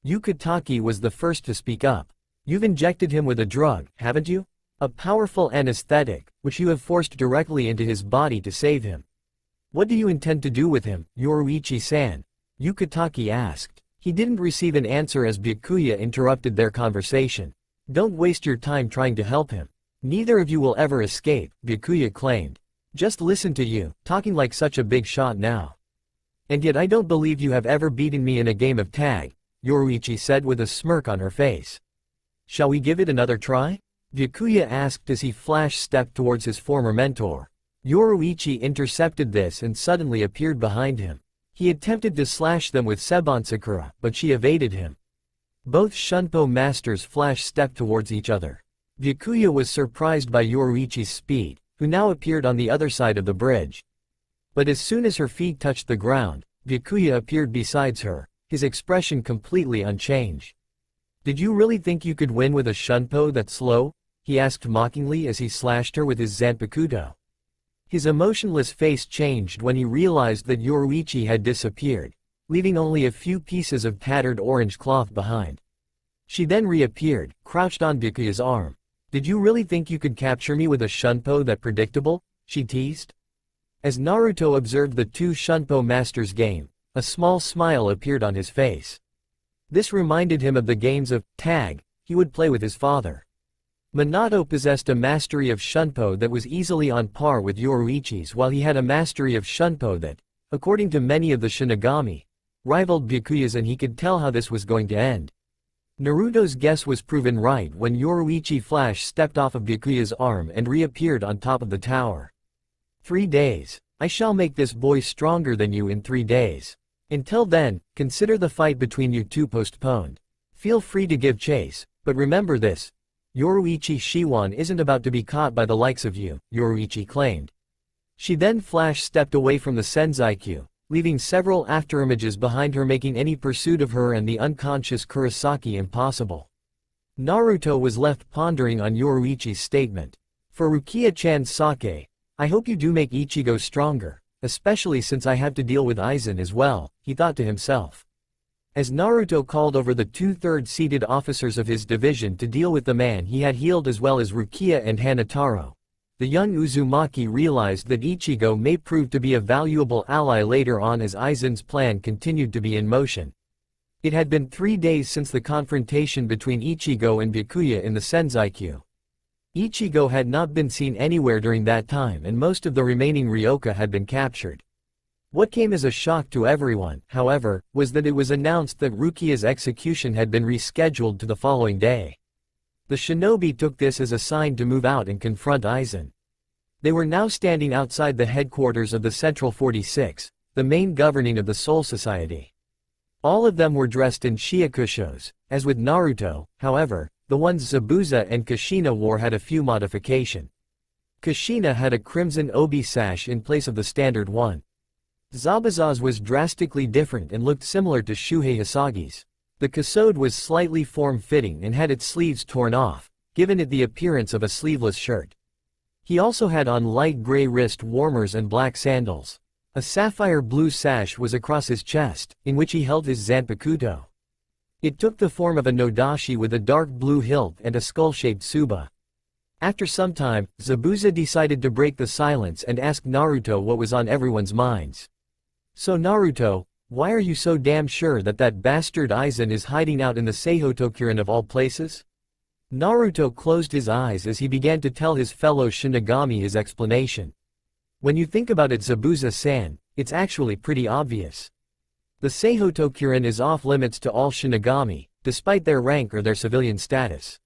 Yukitake was the first to speak up. You've injected him with a drug, haven't you? A powerful anesthetic, which you have forced directly into his body to save him. What do you intend to do with him, Yoruichi-san? Yukitake asked. He didn't receive an answer as Byakuya interrupted their conversation. Don't waste your time trying to help him. Neither of you will ever escape, Byakuya claimed. Just listen to you, talking like such a big shot now. And yet I don't believe you have ever beaten me in a game of tag, Yoruichi said with a smirk on her face. shall we give it another try? Byakuya asked as he flash-stepped towards his former mentor. Yoruichi intercepted this and suddenly appeared behind him. He attempted to slash them with Sebansakura, but she evaded him. Both Shunpo masters flash-stepped towards each other. Byakuya was surprised by Yoruichi's speed, who now appeared on the other side of the bridge. But as soon as her feet touched the ground, Byakuya appeared besides her, his expression completely unchanged. "Did you really think you could win with a Shunpo that slow?" he asked mockingly as he slashed her with his Zanpakuto. His emotionless face changed when he realized that Yoruichi had disappeared, leaving only a few pieces of tattered orange cloth behind. She then reappeared, crouched on Byakuya's arm. "Did you really think you could capture me with a Shunpo that predictable?" she teased. As Naruto observed the two Shunpo masters' game, a small smile appeared on his face. This reminded him of the games of tag he would play with his father. Minato possessed a mastery of Shunpo that was easily on par with Yoruichi's, while he had a mastery of Shunpo that, according to many of the Shinigami, rivaled Byakuya's, and he could tell how this was going to end. Naruto's guess was proven right when Yoruichi stepped off of Byakuya's arm and reappeared on top of the tower. 3 days. I shall make this boy stronger than you in 3 days. Until then, consider the fight between you two postponed. Feel free to give chase, but remember this. Yoruichi Shiwan isn't about to be caught by the likes of you, Yoruichi claimed. She then stepped away from the Senzaikyu, leaving several afterimages behind her, making any pursuit of her and the unconscious Kurosaki impossible. Naruto was left pondering on Yoruichi's statement. For Rukia-chan's sake, I hope you do make Ichigo stronger, especially since I have to deal with Aizen as well, he thought to himself. As Naruto called over the 2/3 seated officers of his division to deal with the man he had healed as well as Rukia and Hanataro, the young Uzumaki realized that Ichigo may prove to be a valuable ally later on as Aizen's plan continued to be in motion. It had been 3 days since the confrontation between Ichigo and Byakuya in the Senzaikyu. Ichigo had not been seen anywhere during that time, and most of the remaining Ryoka had been captured. What came as a shock to everyone, however, was that it was announced that Rukia's execution had been rescheduled to the following day. The shinobi took this as a sign to move out and confront Aizen. They were now standing outside the headquarters of the Central 46, the main governing of the Soul Society. All of them were dressed in shiakushos. As with Naruto, however, the ones Zabuza and Kushina wore had a few modification. Kushina had a crimson obi sash in place of the standard one. Zabuza's was drastically different and looked similar to Shuhei Hasagi's. The kasode was slightly form-fitting and had its sleeves torn off, giving it the appearance of a sleeveless shirt. He also had on light gray wrist warmers and black sandals. A sapphire blue sash was across his chest, in which he held his Zanpakuto. It took the form of a nodashi with a dark blue hilt and a skull-shaped tsuba. After some time, Zabuza decided to break the silence and ask Naruto what was on everyone's minds. "So Naruto, why are you so damn sure that that bastard Aizen is hiding out in the Seihotokuren of all places?" Naruto closed his eyes as he began to tell his fellow Shinigami his explanation. When you think about it, Zabuza-san, it's actually pretty obvious. The Seihotokuren is off-limits to all Shinigami, despite their rank or their civilian status.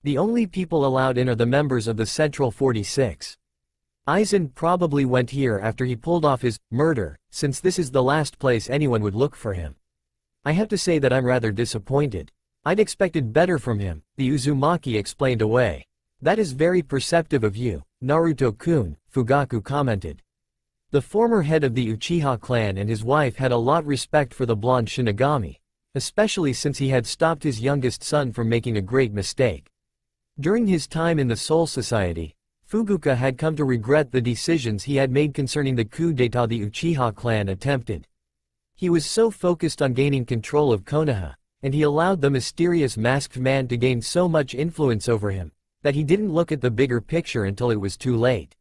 The only people allowed in are the members of the Central 46. Aizen probably went here after he pulled off his murder, since this is the last place anyone would look for him. I have to say that I'm rather disappointed. I'd expected better from him, the Uzumaki explained away. That is very perceptive of you, Naruto-kun, Fugaku commented. The former head of the Uchiha clan and his wife had a lot respect for the blonde Shinigami, especially since he had stopped his youngest son from making a great mistake. During his time in the Soul Society, Fugaku had come to regret the decisions he had made concerning the coup d'état the Uchiha clan attempted. He was so focused on gaining control of Konoha, and he allowed the mysterious masked man to gain so much influence over him, that he didn't look at the bigger picture until it was too late.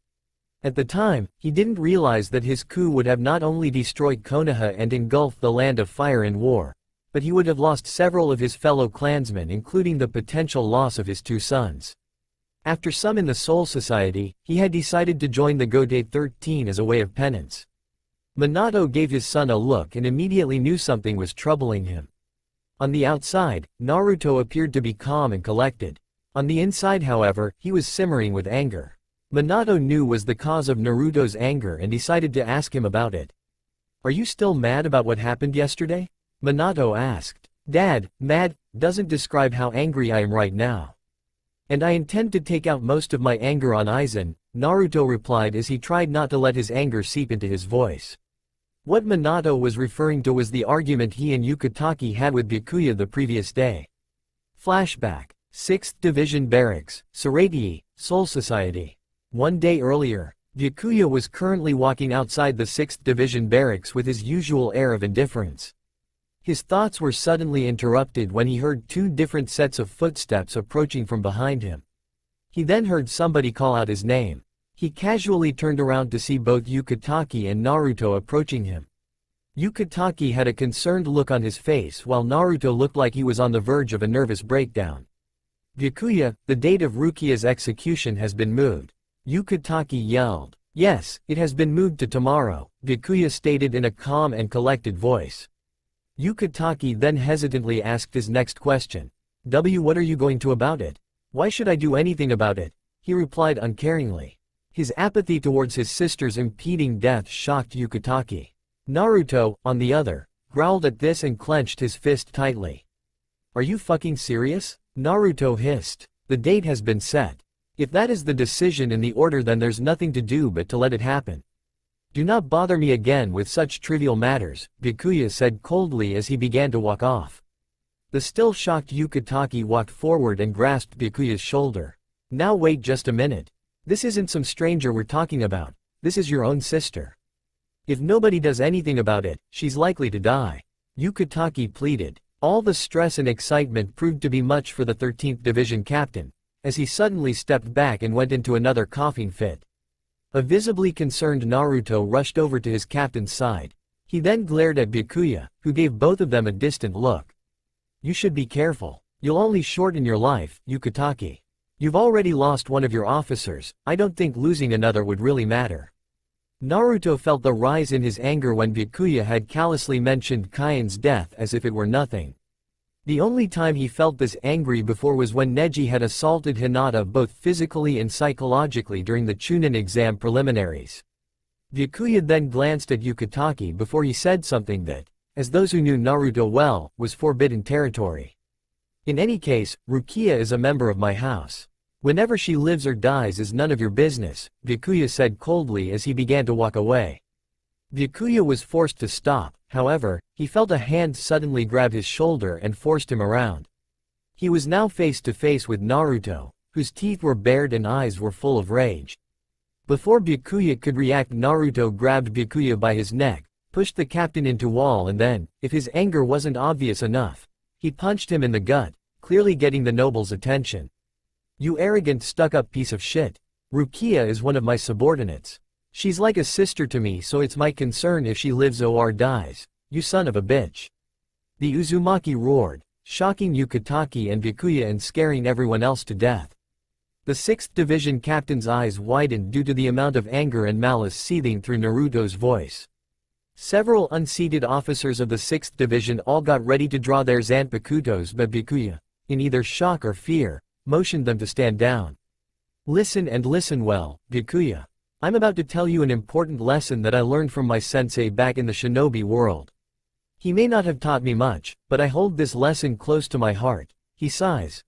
At the time, he didn't realize that his coup would have not only destroyed Konoha and engulfed the land of fire and war, but he would have lost several of his fellow clansmen, including the potential loss of his 2 sons. After some in the Soul Society, he had decided to join the Gotei 13 as a way of penance. Minato gave his son a look and immediately knew something was troubling him. On the outside, Naruto appeared to be calm and collected. On the inside however, he was simmering with anger. Minato knew was the cause of Naruto's anger and decided to ask him about it. "Are you still mad about what happened yesterday?" Minato asked. "Dad, mad doesn't describe how angry I am right now. And I intend to take out most of my anger on Aizen," Naruto replied as he tried not to let his anger seep into his voice. What Minato was referring to was the argument he and Yukitake had with Byakuya the previous day. Flashback. 6th Division Barracks, Saratii, Soul Society. One day earlier, Byakuya was currently walking outside the 6th Division Barracks with his usual air of indifference. His thoughts were suddenly interrupted when he heard two different sets of footsteps approaching from behind him. He then heard somebody call out his name. He casually turned around to see both Yukitake and Naruto approaching him. Yukitake had a concerned look on his face while Naruto looked like he was on the verge of a nervous breakdown. "Byakuya, the date of Rukia's execution has been moved," Yukitake yelled. "Yes, it has been moved to tomorrow," Byakuya stated in a calm and collected voice. Yukitake then hesitantly asked his next question. What are you going to about it?" "Why should I do anything about it?" he replied uncaringly. His apathy towards his sister's impending death shocked Yukitake. Naruto, on the other, growled at this and clenched his fist tightly. "Are you fucking serious?" Naruto hissed. "The date has been set. If that is the decision and the order, then there's nothing to do but to let it happen. Do not bother me again with such trivial matters," Byakuya said coldly as he began to walk off. The still shocked Yukitake walked forward and grasped Byakuya's shoulder. "Now wait just a minute. This isn't some stranger we're talking about, this is your own sister. If nobody does anything about it, she's likely to die," Yukitake pleaded. All the stress and excitement proved to be much for the 13th Division captain, as he suddenly stepped back and went into another coughing fit. A visibly concerned Naruto rushed over to his captain's side. He then glared at Byakuya, who gave both of them a distant look. "You should be careful. You'll only shorten your life, Yukitake. You've already lost one of your officers, I don't think losing another would really matter." Naruto felt the rise in his anger when Byakuya had callously mentioned Kaien's death as if it were nothing. The only time he felt this angry before was when Neji had assaulted Hinata both physically and psychologically during the Chunin exam preliminaries. Byakuya then glanced at Yukitake before he said something that, as those who knew Naruto well, was forbidden territory. "In any case, Rukia is a member of my house. Whenever she lives or dies is none of your business," Byakuya said coldly as he began to walk away. Byakuya was forced to stop, however, he felt a hand suddenly grab his shoulder and forced him around. He was now face to face with Naruto, whose teeth were bared and eyes were full of rage. Before Byakuya could react, Naruto grabbed Byakuya by his neck, pushed the captain into wall and then, if his anger wasn't obvious enough, he punched him in the gut, clearly getting the noble's attention. "You arrogant stuck-up piece of shit. Rukia is one of my subordinates. She's like a sister to me, so it's my concern if she lives or dies, you son of a bitch." The Uzumaki roared, shocking Yukitake and Byakuya and scaring everyone else to death. The 6th Division captain's eyes widened due to the amount of anger and malice seething through Naruto's voice. Several unseated officers of the 6th Division all got ready to draw their Zanpakutos, but Byakuya, in either shock or fear, motioned them to stand down. "Listen and listen well, Byakuya. I'm about to tell you an important lesson that I learned from my sensei back in the shinobi world. He may not have taught me much, but I hold this lesson close to my heart," he sighs.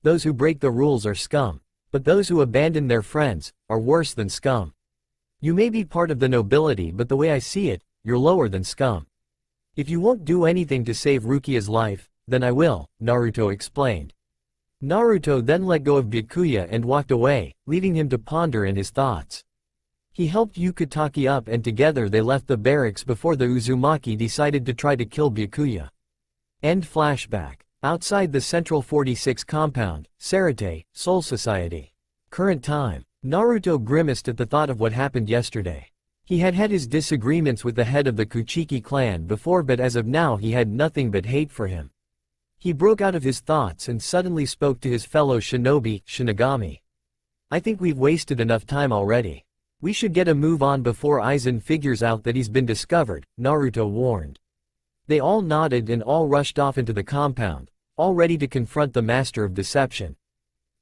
"Those who break the rules are scum, but those who abandon their friends are worse than scum. You may be part of the nobility, but the way I see it, you're lower than scum. If you won't do anything to save Rukia's life, then I will," Naruto explained. Naruto then let go of Byakuya and walked away, leaving him to ponder in his thoughts. He helped Yukitake up and together they left the barracks before the Uzumaki decided to try to kill Byakuya. End flashback. Outside the Central 46 compound, Saratii, Soul Society. Current time. Naruto grimaced at the thought of what happened yesterday. He had had his disagreements with the head of the Kuchiki clan before, but as of now he had nothing but hate for him. He broke out of his thoughts and suddenly spoke to his fellow shinobi, Shinigami. "I think we've wasted enough time already. We should get a move on before Aizen figures out that he's been discovered," Naruto warned. They all nodded and all rushed off into the compound, all ready to confront the master of deception.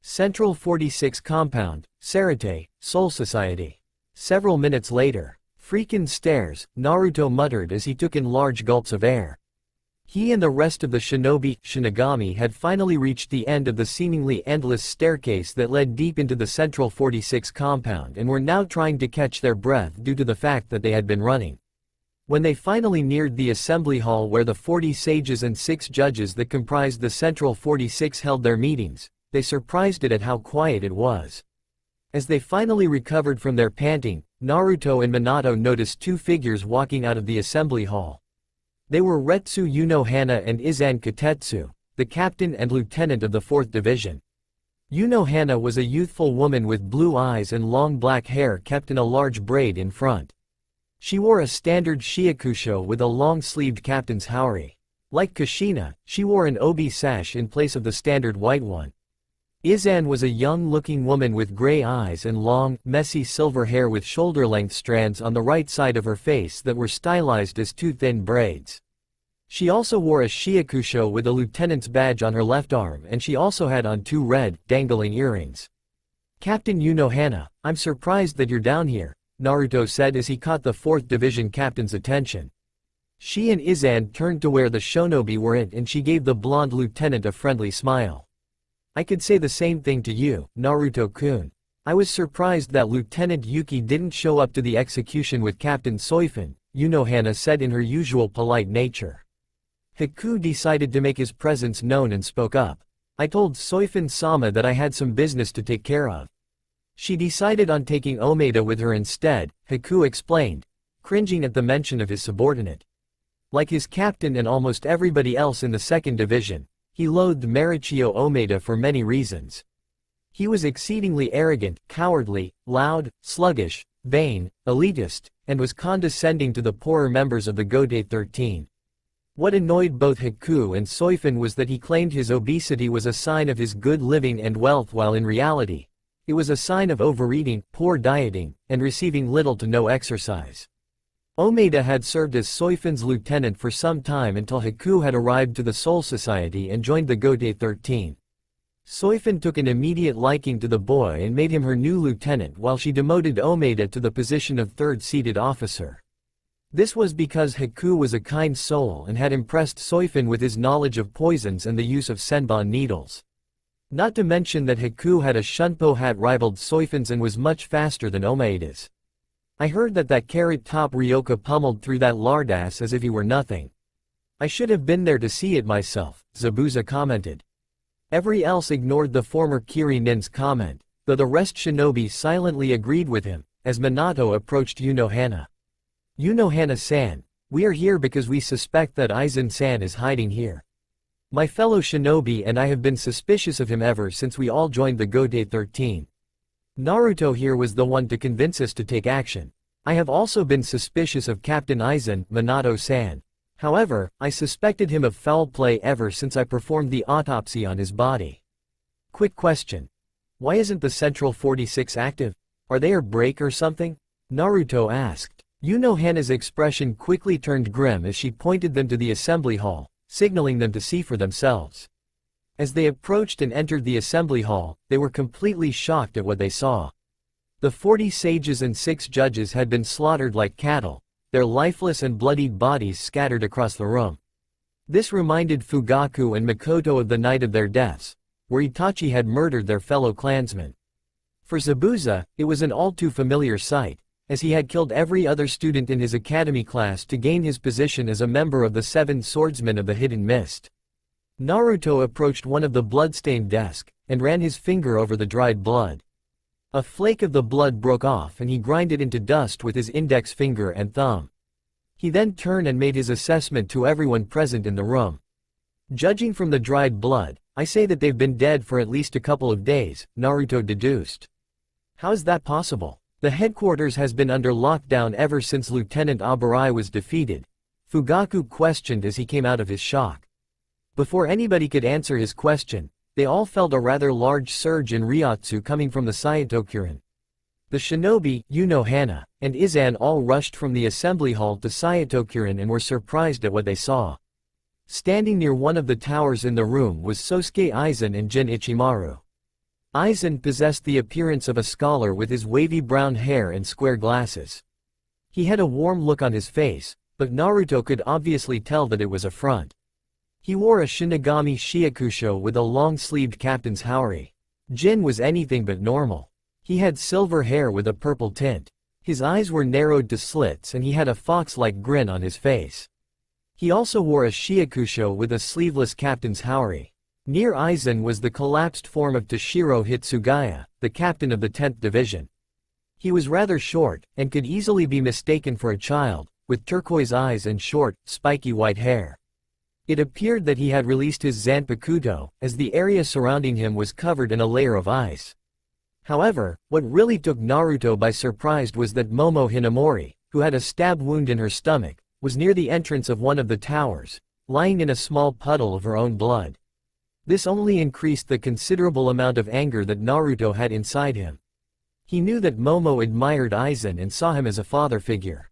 Central 46 Compound, Sarate, Soul Society. Several minutes later. Freakin' stairs, Naruto muttered as he took in large gulps of air. He and the rest of the Shinigami had finally reached the end of the seemingly endless staircase that led deep into the Central 46 compound and were now trying to catch their breath due to the fact that they had been running. When they finally neared the assembly hall where the 40 sages and 6 judges that comprised the Central 46 held their meetings, they surprised it at how quiet it was. As they finally recovered from their panting, Naruto and Minato noticed 2 figures walking out of the assembly hall. They were Retsu Unohana and Izan Katetsu, the captain and lieutenant of the 4th Division. Unohana was a youthful woman with blue eyes and long black hair kept in a large braid in front. She wore a standard shiakusho with a long-sleeved captain's haori. Like Kushina, she wore an obi sash in place of the standard white one. Izan was a young-looking woman with gray eyes and long, messy silver hair with shoulder-length strands on the right side of her face that were stylized as 2 thin braids. She also wore a shiakusho with a lieutenant's badge on her left arm, and she also had on 2 red, dangling earrings. "Captain Unohana, I'm surprised that you're down here," Naruto said as he caught the 4th Division captain's attention. She and Izan turned to where the shinobi were at and she gave the blonde lieutenant a friendly smile. "I could say the same thing to you, Naruto-kun. I was surprised that Lieutenant Yuki didn't show up to the execution with Captain Soifun," Unohana said in her usual polite nature. Haku decided to make his presence known and spoke up. "I told Soifun-sama that I had some business to take care of. She decided on taking Omeda with her instead," Haku explained, cringing at the mention of his subordinate. Like his captain and almost everybody else in the 2nd Division, he loathed Marichio Omeda for many reasons. He was exceedingly arrogant, cowardly, loud, sluggish, vain, elitist, and was condescending to the poorer members of the Gode 13. What annoyed both Haku and Soifun was that he claimed his obesity was a sign of his good living and wealth while in reality, it was a sign of overeating, poor dieting, and receiving little to no exercise. Omeda had served as Soifun's lieutenant for some time until Haku had arrived to the Soul Society and joined the Gode 13. Soifun took an immediate liking to the boy and made him her new lieutenant while she demoted Omeda to the position of 3rd seated officer. This was because Haku was a kind soul and had impressed Soifun with his knowledge of poisons and the use of senbon needles. Not to mention that Haku had a shunpo hat rivaled Soifun's and was much faster than Omeda's. "I heard that carrot-top Ryoka pummeled through that lardass as if he were nothing. I should have been there to see it myself," Zabuza commented. Everyone else ignored the former Kiri-nin's comment, though the rest shinobi silently agreed with him, as Minato approached Unohana. "Unohana-san, we are here because we suspect that Aizen-san is hiding here. My fellow shinobi and I have been suspicious of him ever since we all joined the Gode 13. Naruto here was the one to convince us to take action. I have also been suspicious of Captain Aizen, Minato-san. However, I suspected him of foul play ever since I performed the autopsy on his body." Quick question. Why isn't the Central 46 active? Are they a break or something? Naruto asked. Unohana's expression quickly turned grim as she pointed them to the assembly hall, signaling them to see for themselves. As they approached and entered the assembly hall, they were completely shocked at what they saw. The 40 sages and 6 judges had been slaughtered like cattle, their lifeless and bloodied bodies scattered across the room. This reminded Fugaku and Makoto of the night of their deaths, where Itachi had murdered their fellow clansmen. For Zabuza, it was an all too familiar sight, as he had killed every other student in his academy class to gain his position as a member of the 7 swordsmen of the Hidden Mist. Naruto approached one of the bloodstained desks, and ran his finger over the dried blood. A flake of the blood broke off and he ground it into dust with his index finger and thumb. He then turned and made his assessment to everyone present in the room. "Judging from the dried blood, I say that they've been dead for at least a couple of days," Naruto deduced. "How is that possible? The headquarters has been under lockdown ever since Lieutenant Abarai was defeated," Fugaku questioned as he came out of his shock. Before anybody could answer his question, they all felt a rather large surge in Ryotsu coming from the Saitokurin. The shinobi, Hana, and Izan all rushed from the assembly hall to Sayatokurin and were surprised at what they saw. Standing near one of the towers in the room was Sosuke Aizen and Jin Ichimaru. Aizen possessed the appearance of a scholar with his wavy brown hair and square glasses. He had a warm look on his face, but Naruto could obviously tell that it was a front. He wore a Shinigami Shiakusho with a long-sleeved captain's haori. Jin was anything but normal. He had silver hair with a purple tint. His eyes were narrowed to slits and he had a fox-like grin on his face. He also wore a Shiakusho with a sleeveless captain's haori. Near Aizen was the collapsed form of Toshiro Hitsugaya, the captain of the 10th Division. He was rather short, and could easily be mistaken for a child, with turquoise eyes and short, spiky white hair. It appeared that he had released his Zanpakuto, as the area surrounding him was covered in a layer of ice. However, what really took Naruto by surprise was that Momo Hinamori, who had a stab wound in her stomach, was near the entrance of one of the towers, lying in a small puddle of her own blood. This only increased the considerable amount of anger that Naruto had inside him. He knew that Momo admired Aizen and saw him as a father figure.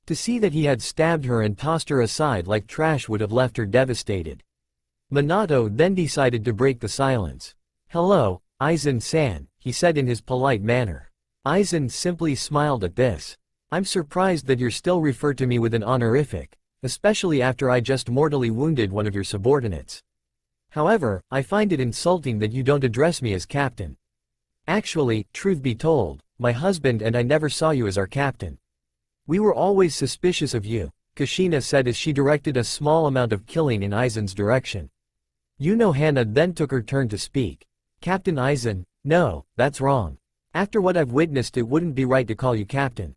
To see that he had stabbed her and tossed her aside like trash would have left her devastated. Minato then decided to break the silence. "Hello, Aizen-san," he said in his polite manner. Aizen simply smiled at this. "I'm surprised that you're still referred to me with an honorific, especially after I just mortally wounded one of your subordinates. However, I find it insulting that you don't address me as captain. Actually, truth be told, my husband and I never saw you as our captain. We were always suspicious of you," Kushina said as she directed a small amount of killing in Aizen's direction. Hana then took her turn to speak. "Captain Aizen, no, that's wrong. After what I've witnessed, it wouldn't be right to call you captain.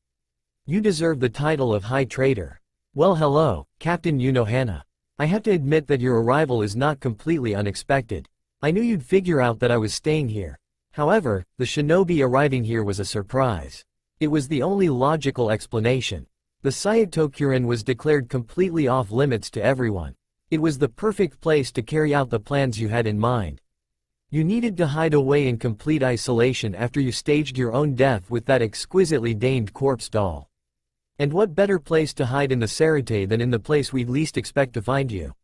You deserve the title of High Trader." "Well, hello, Captain Hana. I have to admit that your arrival is not completely unexpected. I knew you'd figure out that I was staying here. However, the shinobi arriving here was a surprise. It was the only logical explanation. The Sayatokurin was declared completely off limits to everyone. It was the perfect place to carry out the plans you had in mind. You needed to hide away in complete isolation after you staged your own death with that exquisitely deigned corpse doll. And what better place to hide in the Sarate than in the place we'd least expect to find you?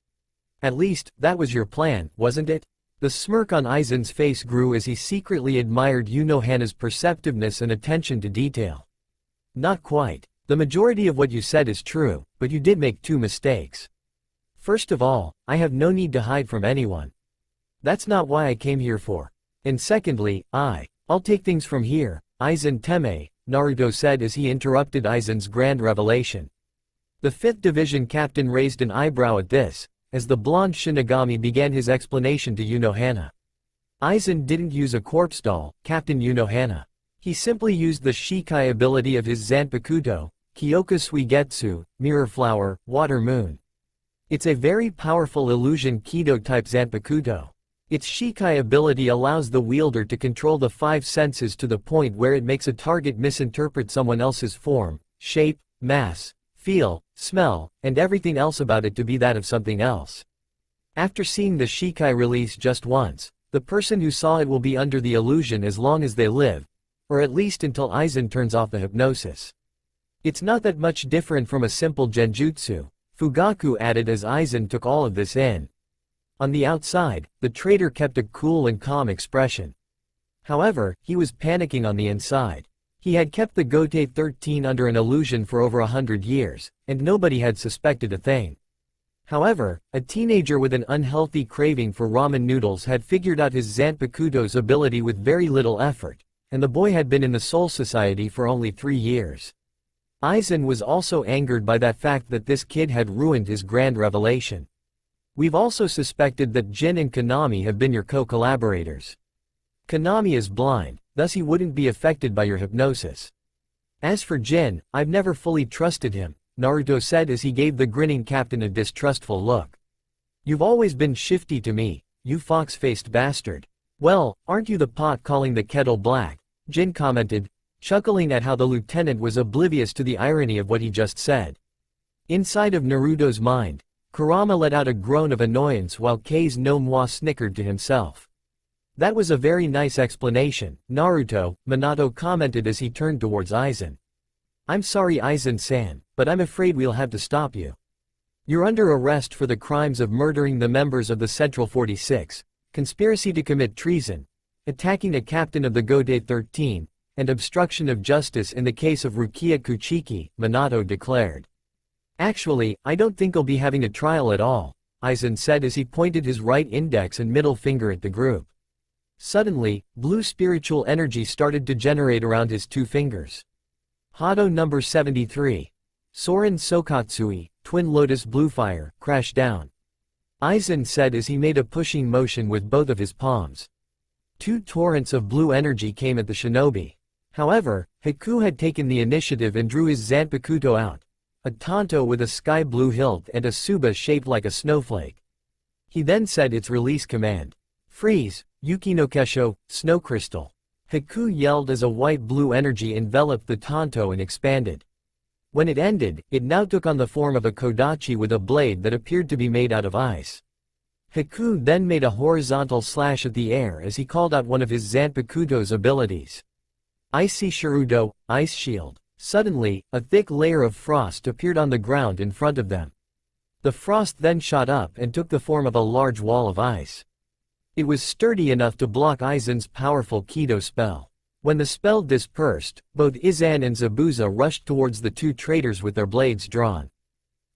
At least, that was your plan, wasn't it?" The smirk on Aizen's face grew as he secretly admired Hana's perceptiveness and attention to detail. "Not quite. The majority of what you said is true, but you did make two mistakes. First of all, I have no need to hide from anyone. That's not why I came here for. And secondly, I'll take things from here, Aizen Teme," Naruto said as he interrupted Aizen's grand revelation. The 5th Division captain raised an eyebrow at this, as the blonde Shinigami began his explanation to Hana. "Aizen didn't use a corpse doll, Captain Hana. He simply used the Shikai ability of his Zanpakuto, Kyoka Suigetsu, Mirror Flower, Water Moon. It's a very powerful illusion Kido-type Zanpakuto. Its Shikai ability allows the wielder to control the 5 senses to the point where it makes a target misinterpret someone else's form, shape, mass, feel, smell, and everything else about it to be that of something else. After seeing the Shikai release just once, the person who saw it will be under the illusion as long as they live, or at least until Aizen turns off the hypnosis. It's not that much different from a simple genjutsu," Fugaku added as Aizen took all of this in. On the outside, the trader kept a cool and calm expression. However, he was panicking on the inside. He had kept the Gote 13 under an illusion for over 100 years, and nobody had suspected a thing. However, a teenager with an unhealthy craving for ramen noodles had figured out his Zanpakuto's ability with very little effort, and the boy had been in the Soul Society for only 3 years. Aizen was also angered by that fact that this kid had ruined his grand revelation. "We've also suspected that Jin and Konami have been your co-collaborators. Konami is blind, thus he wouldn't be affected by your hypnosis. As for Jin, I've never fully trusted him," Naruto said as he gave the grinning captain a distrustful look. "You've always been shifty to me, you fox-faced bastard." "Well, aren't you the pot calling the kettle black?" Jin commented, chuckling at how the lieutenant was oblivious to the irony of what he just said. Inside of Naruto's mind, Kurama let out a groan of annoyance while Kei's no moi snickered to himself. That was a very nice explanation, Naruto, Minato commented as he turned towards Aizen. I'm sorry Aizen-san, but I'm afraid we'll have to stop you. You're under arrest for the crimes of murdering the members of the Central 46, conspiracy to commit treason, attacking a captain of the Gode 13, and obstruction of justice in the case of Rukia Kuchiki, Minato declared. Actually, I don't think I'll be having a trial at all, Aizen said as he pointed his right index and middle finger at the group. Suddenly, blue spiritual energy started to generate around his two fingers. Hado number 73. Soren Sokatsui, Twin Lotus Bluefire, crashed down. Aizen said as he made a pushing motion with both of his palms. Two torrents of blue energy came at the shinobi. However, Haku had taken the initiative and drew his Zanpakuto out, a tanto with a sky blue hilt and a tsuba shaped like a snowflake. He then said its release command. Freeze, Yuki no Kesho, Snow Crystal. Haku yelled as a white-blue energy enveloped the tanto and expanded. When it ended, it now took on the form of a kodachi with a blade that appeared to be made out of ice. Haku then made a horizontal slash at the air as he called out one of his Zanpakuto's abilities. Icy Shirudo, Ice Shield. Suddenly, a thick layer of frost appeared on the ground in front of them. The frost then shot up and took the form of a large wall of ice. It was sturdy enough to block Aizen's powerful Kido spell. When the spell dispersed, both Izan and Zabuza rushed towards the two traitors with their blades drawn.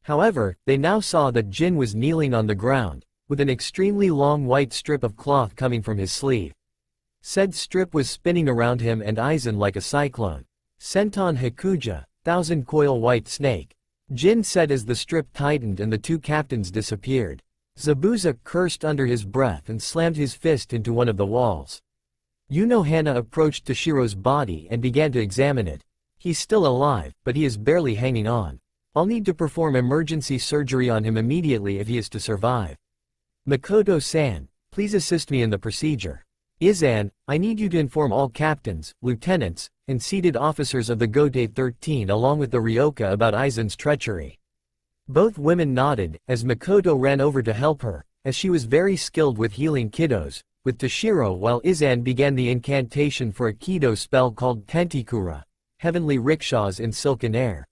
However, they now saw that Jin was kneeling on the ground, with an extremely long white strip of cloth coming from his sleeve. Said strip was spinning around him and Aizen like a cyclone. Senton Hakuja, thousand coil white snake. Jin said as the strip tightened and the two captains disappeared. Zabuza cursed under his breath and slammed his fist into one of the walls. Unohana approached Toshiro's body and began to examine it. He's still alive, but he is barely hanging on. I'll need to perform emergency surgery on him immediately if he is to survive. Makoto-san, please assist me in the procedure. Izan, I need you to inform all captains, lieutenants, and seated officers of the Gode 13 along with the Ryoka about Aizen's treachery. Both women nodded, as Makoto ran over to help her, as she was very skilled with healing kiddos, with Toshiro while Izan began the incantation for a kido spell called Tentikura, heavenly rickshaws in silken air.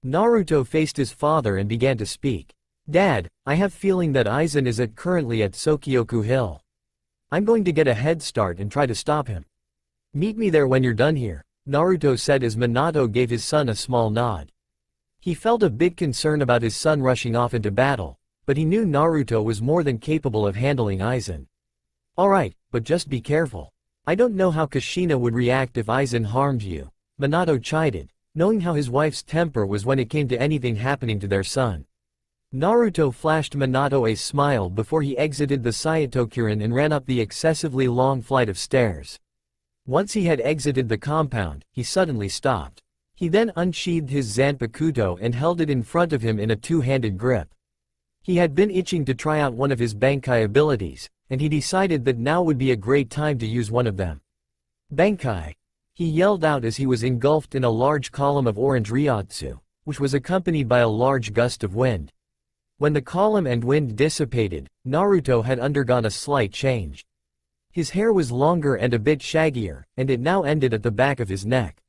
Naruto faced his father and began to speak. Dad, I have feeling that Aizen is currently at Sokyoku Hill. I'm going to get a head start and try to stop him. Meet me there when you're done here, Naruto said as Minato gave his son a small nod. He felt a bit concerned about his son rushing off into battle, but he knew Naruto was more than capable of handling Aizen. Alright, but just be careful. I don't know how Kushina would react if Aizen harmed you, Minato chided, knowing how his wife's temper was when it came to anything happening to their son. Naruto flashed Minato a smile before he exited the Sayatokurin and ran up the excessively long flight of stairs. Once he had exited the compound, he suddenly stopped. He then unsheathed his Zanpakuto and held it in front of him in a two-handed grip. He had been itching to try out one of his Bankai abilities, and he decided that now would be a great time to use one of them. Bankai! He yelled out as he was engulfed in a large column of orange Ryotsu, which was accompanied by a large gust of wind. When the column and wind dissipated, Naruto had undergone a slight change. His hair was longer and a bit shaggier, and it now ended at the back of his neck.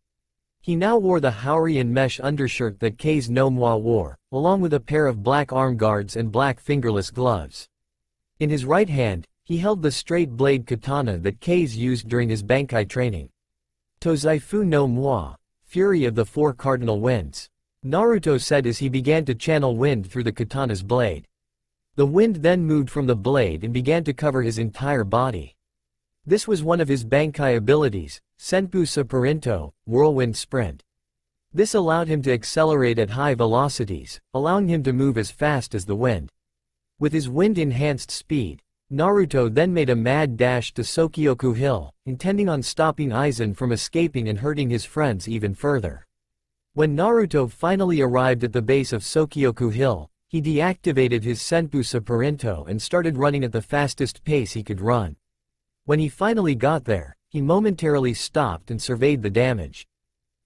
He now wore the Haorian mesh undershirt that Kei's no Moi wore, along with a pair of black arm guards and black fingerless gloves. In his right hand, he held the straight blade katana that Kei's used during his Bankai training. Tozaifu no Moi, Fury of the Four Cardinal Winds, Naruto said as he began to channel wind through the katana's blade. The wind then moved from the blade and began to cover his entire body. This was one of his Bankai abilities, Senpu Saperinto, Whirlwind Sprint. This allowed him to accelerate at high velocities, allowing him to move as fast as the wind. With his wind-enhanced speed, Naruto then made a mad dash to Sokyoku Hill, intending on stopping Aizen from escaping and hurting his friends even further. When Naruto finally arrived at the base of Sokyoku Hill, he deactivated his Senpu Saperinto and started running at the fastest pace he could run. When he finally got there, he momentarily stopped and surveyed the damage.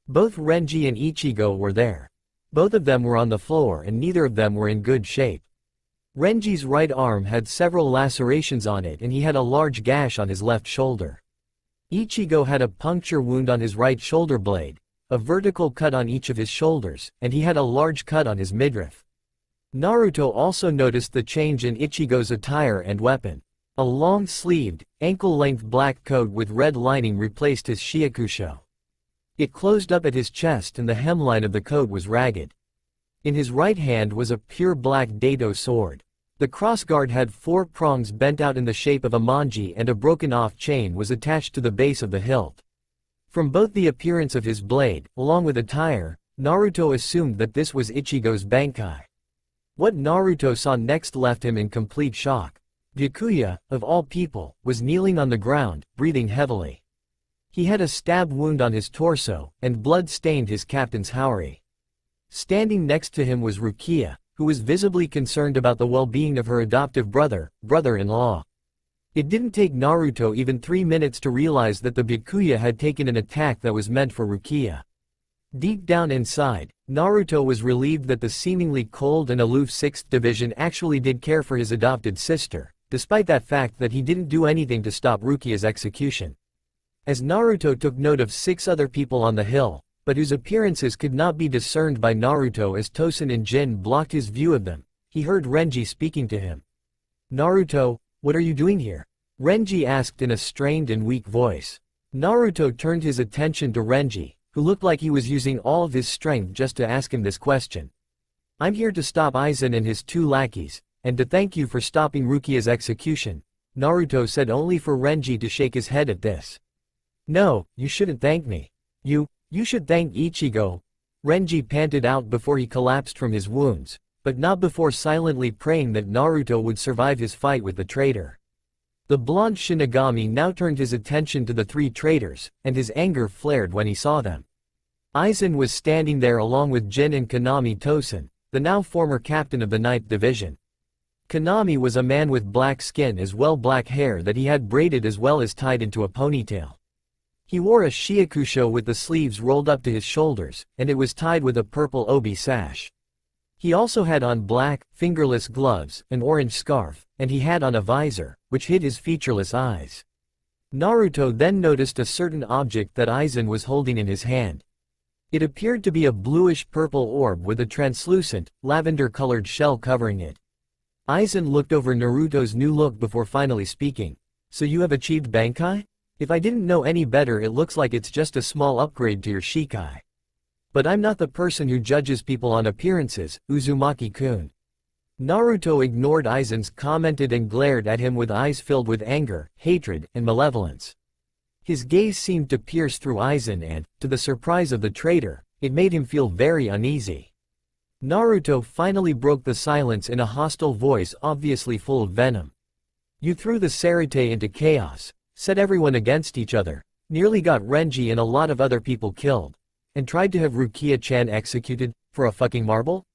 Both Renji and Ichigo were there. Both of them were on the floor and neither of them were in good shape. Renji's right arm had several lacerations on it and he had a large gash on his left shoulder. Ichigo had a puncture wound on his right shoulder blade, a vertical cut on each of his shoulders, and he had a large cut on his midriff. Naruto also noticed the change in Ichigo's attire and weapon. A long-sleeved, ankle-length black coat with red lining replaced his shiakusho. It closed up at his chest and the hemline of the coat was ragged. In his right hand was a pure black dado sword. The crossguard had 4 prongs bent out in the shape of a manji and a broken-off chain was attached to the base of the hilt. From both the appearance of his blade, along with attire, Naruto assumed that this was Ichigo's Bankai. What Naruto saw next left him in complete shock. Byakuya, of all people, was kneeling on the ground, breathing heavily. He had a stab wound on his torso, and blood stained his captain's haori. Standing next to him was Rukia, who was visibly concerned about the well-being of her adoptive brother-in-law. It didn't take Naruto even 3 minutes to realize that the Byakuya had taken an attack that was meant for Rukia. Deep down inside, Naruto was relieved that the seemingly cold and aloof 6th Division actually did care for his adopted sister, despite that fact that he didn't do anything to stop Rukia's execution. As Naruto took note of 6 other people on the hill, but whose appearances could not be discerned by Naruto as Tosen and Jin blocked his view of them, he heard Renji speaking to him. "Naruto, what are you doing here?" Renji asked in a strained and weak voice. Naruto turned his attention to Renji, who looked like he was using all of his strength just to ask him this question. "I'm here to stop Aizen and his 2 lackeys, and to thank you for stopping Rukia's execution," Naruto said, only for Renji to shake his head at this. "No, you shouldn't thank me. You should thank Ichigo," Renji panted out before he collapsed from his wounds, but not before silently praying that Naruto would survive his fight with the traitor. The blonde Shinigami now turned his attention to the 3 traitors, and his anger flared when he saw them. Aizen was standing there along with Jin and Kanami Tosen, the now former captain of the 9th Division. Kanami was a man with black skin as well black hair that he had braided as well as tied into a ponytail. He wore a shiakusho with the sleeves rolled up to his shoulders, and it was tied with a purple obi sash. He also had on black, fingerless gloves, an orange scarf, and he had on a visor, which hid his featureless eyes. Naruto then noticed a certain object that Aizen was holding in his hand. It appeared to be a bluish-purple orb with a translucent, lavender-colored shell covering it. Aizen looked over Naruto's new look before finally speaking. "So you have achieved Bankai? If I didn't know any better, it looks like it's just a small upgrade to your Shikai. But I'm not the person who judges people on appearances, Uzumaki-kun." Naruto ignored Aizen's comment and glared at him with eyes filled with anger, hatred, and malevolence. His gaze seemed to pierce through Aizen and, to the surprise of the traitor, it made him feel very uneasy. Naruto finally broke the silence in a hostile voice obviously full of venom. "You threw the Sarate into chaos, set everyone against each other, nearly got Renji and a lot of other people killed, and tried to have Rukia-chan executed, for a fucking marble?"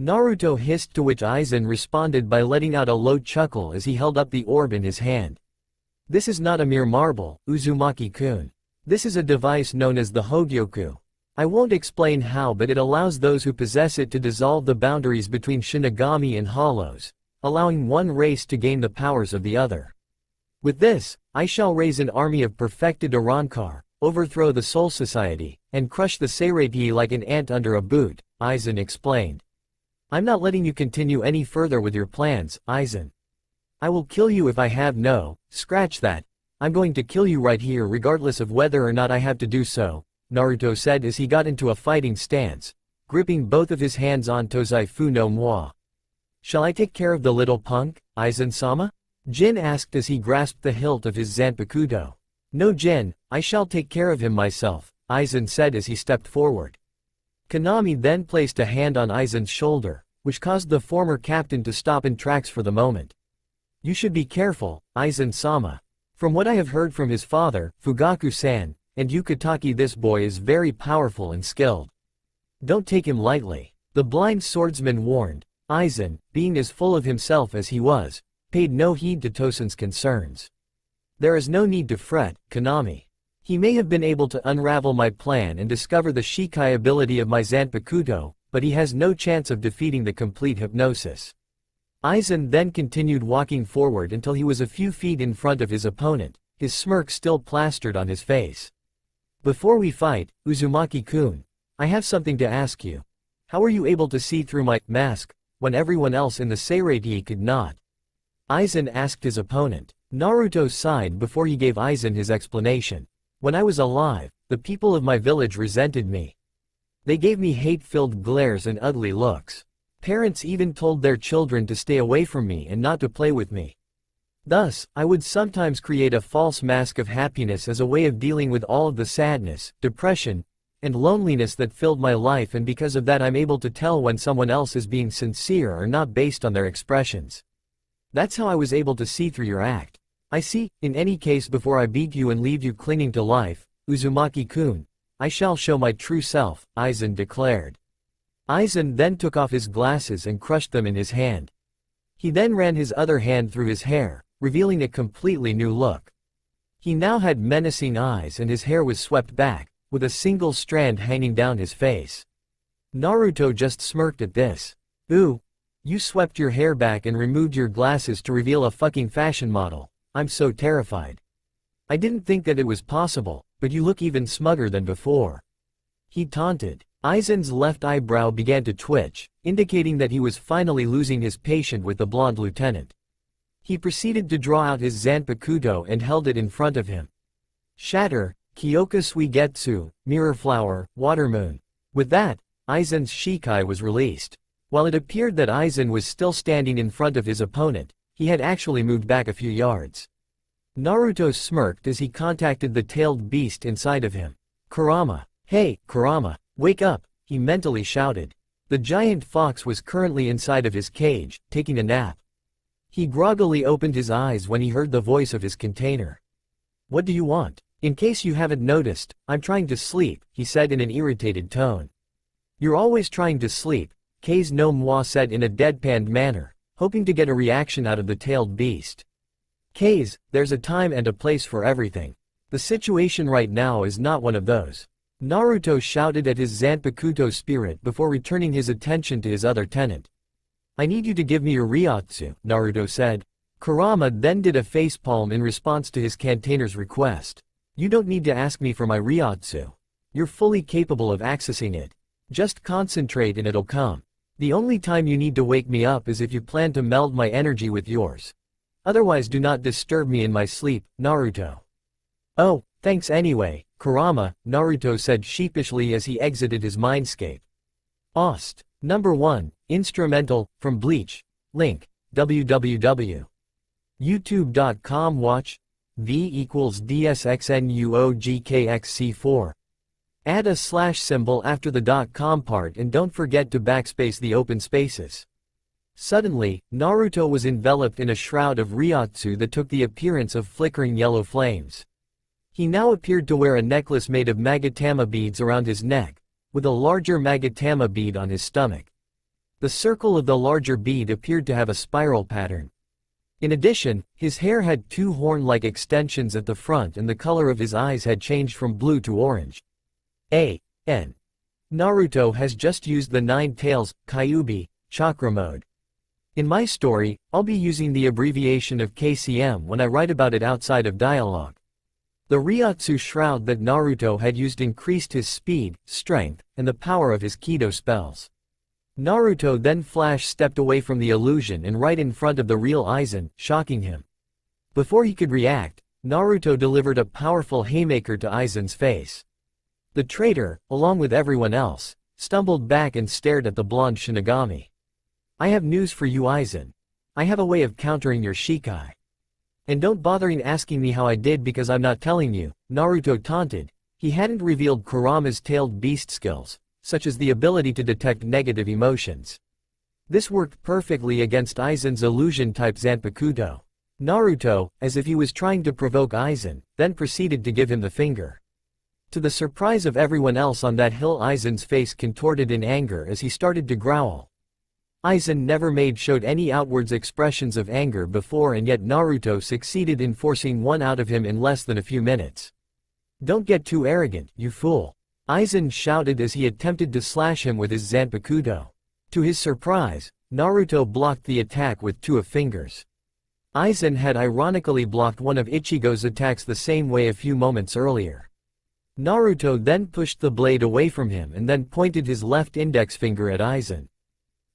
Naruto hissed, to which Aizen responded by letting out a low chuckle as he held up the orb in his hand. "This is not a mere marble, Uzumaki-kun. This is a device known as the Hogyoku. I won't explain how, but it allows those who possess it to dissolve the boundaries between Shinigami and Hollows, allowing one race to gain the powers of the other. With this, I shall raise an army of perfected Arrancar, overthrow the Soul Society, and crush the Seireipii like an ant under a boot," Aizen explained. "I'm not letting you continue any further with your plans, Aizen. I will kill you if I have no, scratch that, I'm going to kill you right here regardless of whether or not I have to do so," Naruto said as he got into a fighting stance, gripping both of his hands on Tozaifu no Moi. "Shall I take care of the little punk, Aizen-sama?" Jin asked as he grasped the hilt of his Zanpakuto. "No Jin, I shall take care of him myself," Aizen said as he stepped forward. Kanami then placed a hand on Aizen's shoulder, which caused the former captain to stop in tracks for the moment. "You should be careful, Aizen-sama. From what I have heard from his father, Fugaku-san, and Yukitaki, this boy is very powerful and skilled. Don't take him lightly," the blind swordsman warned. Aizen, being as full of himself as he was, paid no heed to Tosen's concerns. "There is no need to fret, Kanami. He may have been able to unravel my plan and discover the Shikai ability of my Zanpakuto, but he has no chance of defeating the complete hypnosis. Aizen then continued walking forward until he was a few feet in front of his opponent, his smirk still plastered on his face. Before we fight, Uzumaki-kun, I have something to ask you. How were you able to see through my mask when everyone else in the Seireitei could not? Aizen asked his opponent. Naruto sighed before he gave Aizen his explanation. When I was alive, the people of my village resented me. They gave me hate-filled glares and ugly looks. Parents even told their children to stay away from me and not to play with me. Thus, I would sometimes create a false mask of happiness as a way of dealing with all of the sadness, depression, and loneliness that filled my life, and because of that I'm able to tell when someone else is being sincere or not based on their expressions. That's how I was able to see through your act. I see. In any case, before I beat you and leave you clinging to life, Uzumaki-kun, I shall show my true self, Aizen declared. Aizen then took off his glasses and crushed them in his hand. He then ran his other hand through his hair, revealing a completely new look. He now had menacing eyes and his hair was swept back, with a single strand hanging down his face. Naruto just smirked at this. Ooh, you swept your hair back and removed your glasses to reveal a fucking fashion model. I'm so terrified. I didn't think that it was possible, but you look even smugger than before. He taunted. Aizen's left eyebrow began to twitch, indicating that he was finally losing his patience with the blonde lieutenant. He proceeded to draw out his Zanpakuto and held it in front of him. Shatter, Kyoka Suigetsu, Mirror Flower, Water Moon. With that, Aizen's Shikai was released. While it appeared that Aizen was still standing in front of his opponent, he had actually moved back a few yards. Naruto smirked as he contacted the tailed beast inside of him. Kurama. Hey, Kurama, wake up, he mentally shouted. The giant fox was currently inside of his cage, taking a nap. He groggily opened his eyes when he heard the voice of his container. What do you want? In case you haven't noticed, I'm trying to sleep, he said in an irritated tone. You're always trying to sleep, Kei's no moi said in a deadpanned manner, hoping to get a reaction out of the tailed beast. Kei's, there's a time and a place for everything. The situation right now is not one of those. Naruto shouted at his Zanpakuto spirit before returning his attention to his other tenant. I need you to give me your Ryotsu, Naruto said. Kurama then did a facepalm in response to his container's request. You don't need to ask me for my Ryotsu. You're fully capable of accessing it. Just concentrate and it'll come. The only time you need to wake me up is if you plan to meld my energy with yours. Otherwise do not disturb me in my sleep, Naruto. Oh, thanks anyway, Kurama, Naruto said sheepishly as he exited his mindscape. Ost. Number 1, Instrumental, from Bleach. Link, www.youtube.com watch, v equals dsxnuogkxc4. Add a slash symbol after the .com part and don't forget to backspace the open spaces. Suddenly, Naruto was enveloped in a shroud of Ryotsu that took the appearance of flickering yellow flames. He now appeared to wear a necklace made of Magatama beads around his neck, with a larger Magatama bead on his stomach. The circle of the larger bead appeared to have a spiral pattern. In addition, his hair had 2 horn-like extensions at the front and the color of his eyes had changed from blue to orange. A.N. Naruto has just used the 9 tails, Kyuubi, chakra mode. In my story, I'll be using the abbreviation of KCM when I write about it outside of dialogue. The Ryotsu shroud that Naruto had used increased his speed, strength, and the power of his Kido spells. Naruto then stepped away from the illusion and right in front of the real Aizen, shocking him. Before he could react, Naruto delivered a powerful haymaker to Aizen's face. The traitor, along with everyone else, stumbled back and stared at the blonde Shinigami. I have news for you, Aizen. I have a way of countering your Shikai. And don't bother asking me how I did because I'm not telling you, Naruto taunted. He hadn't revealed Kurama's tailed beast skills, such as the ability to detect negative emotions. This worked perfectly against Aizen's illusion-type Zanpakuto. Naruto, as if he was trying to provoke Aizen, then proceeded to give him the finger. To the surprise of everyone else on that hill, Aizen's face contorted in anger as he started to growl. Aizen never showed any outwards expressions of anger before, and yet Naruto succeeded in forcing one out of him in less than a few minutes. Don't get too arrogant, you fool, Aizen shouted as he attempted to slash him with his Zanpakuto. To his surprise, Naruto blocked the attack with 2 fingers. Aizen had ironically blocked one of Ichigo's attacks the same way a few moments earlier. Naruto then pushed the blade away from him and then pointed his left index finger at Aizen.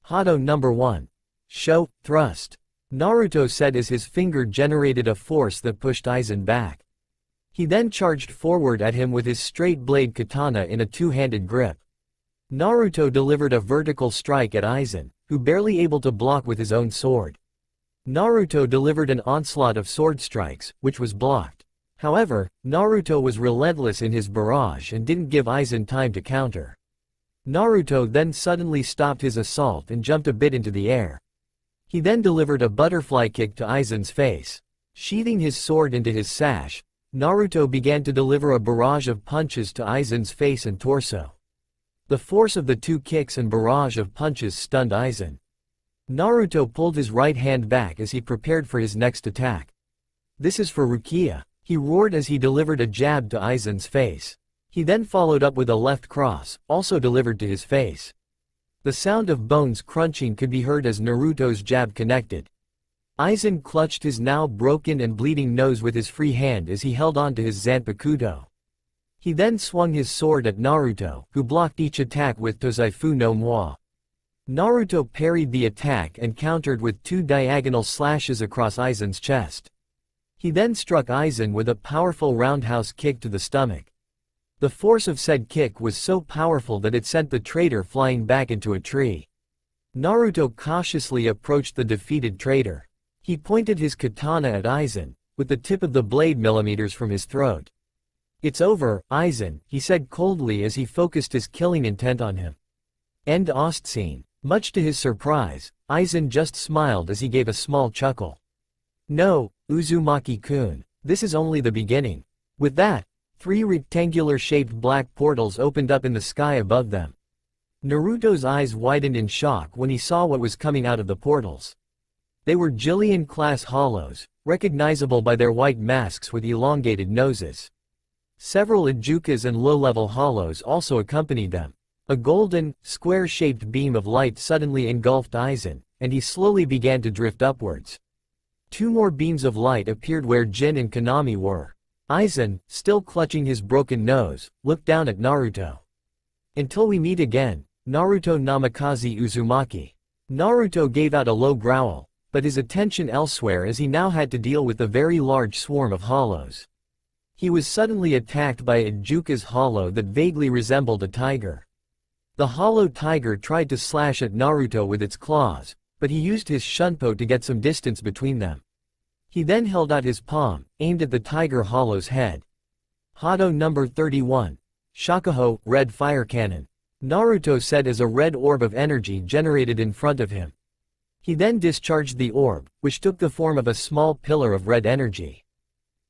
Hado number 1. Show, thrust. Naruto said as his finger generated a force that pushed Aizen back. He then charged forward at him with his straight blade katana in a 2-handed grip. Naruto delivered a vertical strike at Aizen, who barely able to block with his own sword. Naruto delivered an onslaught of sword strikes, which was blocked. However, Naruto was relentless in his barrage and didn't give Aizen time to counter. Naruto then suddenly stopped his assault and jumped a bit into the air. He then delivered a butterfly kick to Aizen's face. Sheathing his sword into his sash, Naruto began to deliver a barrage of punches to Aizen's face and torso. The force of the 2 kicks and barrage of punches stunned Aizen. Naruto pulled his right hand back as he prepared for his next attack. "This is for Rukia," he roared as he delivered a jab to Aizen's face. He then followed up with a left cross, also delivered to his face. The sound of bones crunching could be heard as Naruto's jab connected. Aizen clutched his now broken and bleeding nose with his free hand as he held on to his Zanpakuto. He then swung his sword at Naruto, who blocked each attack with Tozaifu no Moi. Naruto parried the attack and countered with 2 diagonal slashes across Aizen's chest. He then struck Aizen with a powerful roundhouse kick to the stomach. The force of said kick was so powerful that it sent the traitor flying back into a tree. Naruto cautiously approached the defeated traitor. He pointed his katana at Aizen, with the tip of the blade millimeters from his throat. "It's over, Aizen," he said coldly as he focused his killing intent on him. End Ostscene. Much to his surprise, Aizen just smiled as he gave a small chuckle. "No, Uzumaki-kun, this is only the beginning." With that, 3 rectangular-shaped black portals opened up in the sky above them. Naruto's eyes widened in shock when he saw what was coming out of the portals. They were Jillian-class hollows, recognizable by their white masks with elongated noses. Several Ijukas and low-level hollows also accompanied them. A golden, square-shaped beam of light suddenly engulfed Aizen, and he slowly began to drift upwards. 2 more beams of light appeared where Jin and Konami were. Aizen, still clutching his broken nose, looked down at Naruto. "Until we meet again, Naruto Namikaze Uzumaki." Naruto gave out a low growl, but his attention elsewhere as he now had to deal with a very large swarm of hollows. He was suddenly attacked by a Ijuka's hollow that vaguely resembled a tiger. The hollow tiger tried to slash at Naruto with its claws, but he used his shunpo to get some distance between them. He then held out his palm, aimed at the tiger hollow's head. Hado number 31. Shakuho, red fire cannon. Naruto said as a red orb of energy generated in front of him. He then discharged the orb, which took the form of a small pillar of red energy.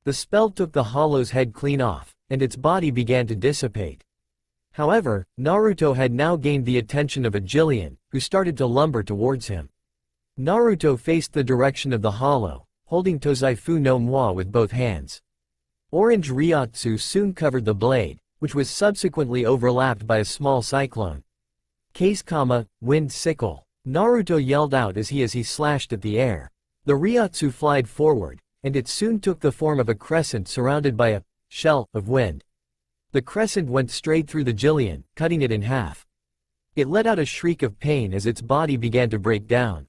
The spell took the hollow's head clean off, and its body began to dissipate. However, Naruto had now gained the attention of a Jillian, who started to lumber towards him. Naruto faced the direction of the hollow, holding Tozaifu no Moi with both hands. Orange Ryotsu soon covered the blade, which was subsequently overlapped by a small cyclone. "Case, wind sickle." Naruto yelled out as he slashed at the air. The Ryotsu flied forward, and it soon took the form of a crescent surrounded by a shell of wind. The crescent went straight through the Jillian, cutting it in half. It let out a shriek of pain as its body began to break down.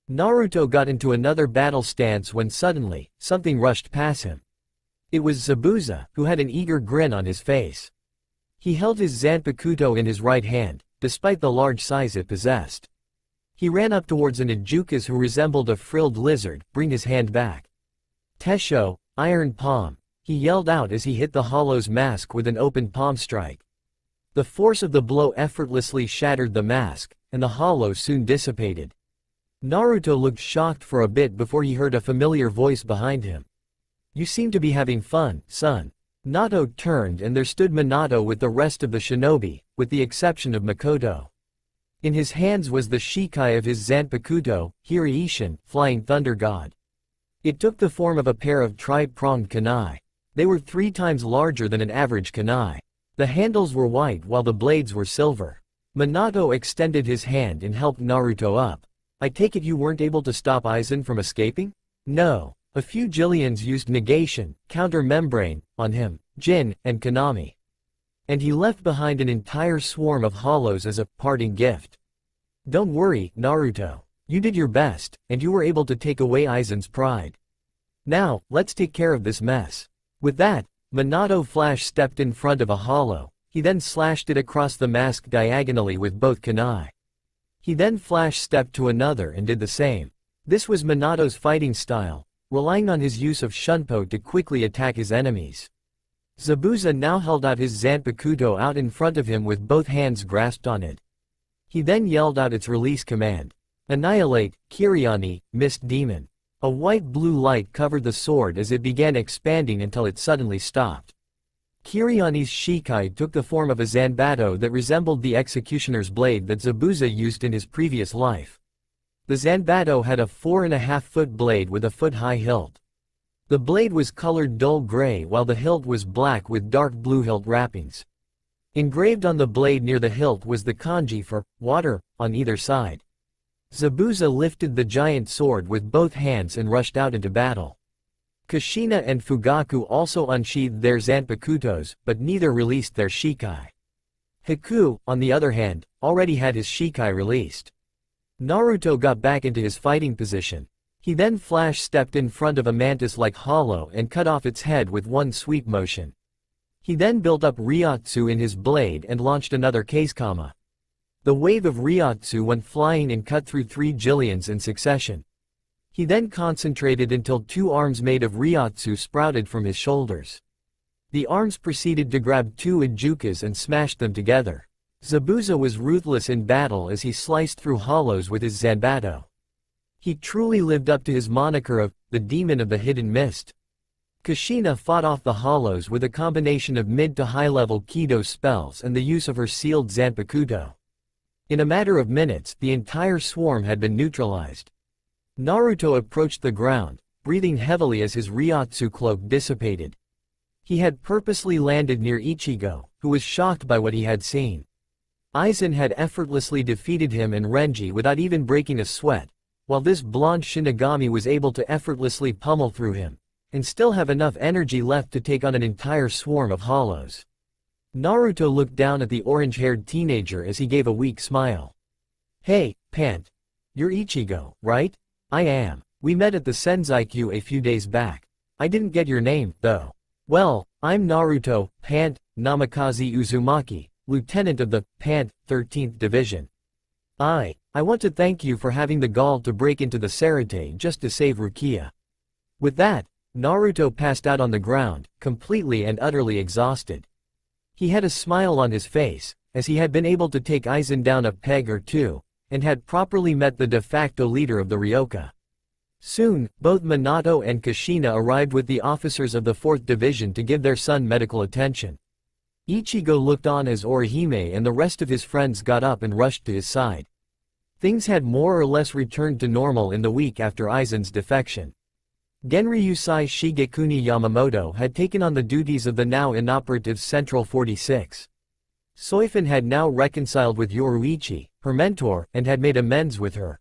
Naruto got into another battle stance when suddenly, something rushed past him. It was Zabuza, who had an eager grin on his face. He held his Zanpakuto in his right hand, despite the large size it possessed. He ran up towards an Ijukas who resembled a frilled lizard, bring his hand back. "Tesho, iron palm," he yelled out as he hit the hollow's mask with an open palm strike. The force of the blow effortlessly shattered the mask, and the hollow soon dissipated. Naruto looked shocked for a bit before he heard a familiar voice behind him. "You seem to be having fun, son." Nato turned and there stood Minato with the rest of the shinobi, with the exception of Makoto. In his hands was the shikai of his Zanpakuto, Hiraishin, Flying Thunder God. It took the form of a pair of tri-pronged kunai. They were 3 times larger than an average kunai. The handles were white while the blades were silver. Minato extended his hand and helped Naruto up. I take it you weren't able to stop Aizen from escaping? No. A few Jillians used negation, counter-membrane, on him, Jin, and Konami. And he left behind an entire swarm of hollows as a parting gift. Don't worry, Naruto. You did your best, and you were able to take away Aizen's pride. Now, let's take care of this mess. With that, Minato Flash stepped in front of a hollow. He then slashed it across the mask diagonally with both kunai. He then Flash stepped to another and did the same. This was Minato's fighting style, relying on his use of Shunpo to quickly attack his enemies. Zabuza now held out his Zanpakuto out in front of him with both hands grasped on it. He then yelled out its release command. Annihilate, Kiriani, Mist Demon. A white-blue light covered the sword as it began expanding until it suddenly stopped. Kiriani's Shikai took the form of a Zanbato that resembled the executioner's blade that Zabuza used in his previous life. The Zanbato had a 4.5-foot blade with a foot-high hilt. The blade was colored dull gray while the hilt was black with dark blue hilt wrappings. Engraved on the blade near the hilt was the kanji for water on either side. Zabuza lifted the giant sword with both hands and rushed out into battle. Kushina and Fugaku also unsheathed their Zanpakutos, but neither released their Shikai. Haku, on the other hand, already had his Shikai released. Naruto got back into his fighting position. He then Flash stepped in front of a mantis-like hollow and cut off its head with one sweep motion. He then built up Ryotsu in his blade and launched another Kazekama. The wave of Ryotsu went flying and cut through 3 Jillians in succession. He then concentrated until 2 arms made of Ryotsu sprouted from his shoulders. The arms proceeded to grab 2 Ijukas and smashed them together. Zabuza was ruthless in battle as he sliced through hollows with his Zanbato. He truly lived up to his moniker of the Demon of the Hidden Mist. Kushina fought off the hollows with a combination of mid to high-level Kido spells and the use of her sealed Zanpakuto. In a matter of minutes, the entire swarm had been neutralized. Naruto approached the ground, breathing heavily as his Ryotsu cloak dissipated. He had purposely landed near Ichigo, who was shocked by what he had seen. Aizen had effortlessly defeated him and Renji without even breaking a sweat, while this blonde Shinigami was able to effortlessly pummel through him, and still have enough energy left to take on an entire swarm of hollows. Naruto looked down at the orange-haired teenager as he gave a weak smile. Hey, Pant. You're Ichigo, right? I am. We met at the Senzaikyu a few days back. I didn't get your name, though. Well, I'm Naruto, Pant, Namikaze Uzumaki, Lieutenant of the Pant 13th Division. I want to thank you for having the gall to break into the Sarate just to save Rukia. With that, Naruto passed out on the ground, completely and utterly exhausted. He had a smile on his face, as he had been able to take Aizen down a peg or two, and had properly met the de facto leader of the Ryoka. Soon, both Minato and Kushina arrived with the officers of the 4th Division to give their son medical attention. Ichigo looked on as Orihime and the rest of his friends got up and rushed to his side. Things had more or less returned to normal in the week after Aizen's defection. Genryusai Shigekuni Yamamoto had taken on the duties of the now inoperative Central 46. Soifun had now reconciled with Yoruichi, her mentor, and had made amends with her.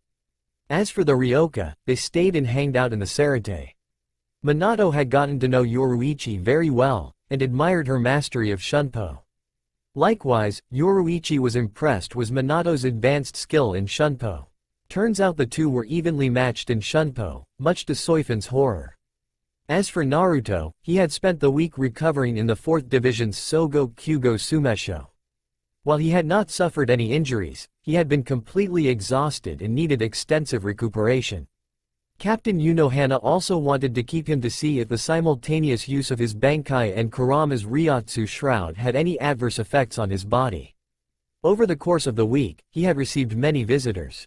As for the Ryoka, they stayed and hanged out in the Sarate. Minato had gotten to know Yoruichi very well, and admired her mastery of Shunpo. Likewise, Yoruichi was impressed with Minato's advanced skill in Shunpo. Turns out the two were evenly matched in Shunpo, much to Soifun's horror. As for Naruto, he had spent the week recovering in the 4th Division's Sogo Kyugo Sumesho. While he had not suffered any injuries, he had been completely exhausted and needed extensive recuperation. Captain Unohana also wanted to keep him to see if the simultaneous use of his Bankai and Kurama's Ryotsu shroud had any adverse effects on his body. Over the course of the week, he had received many visitors.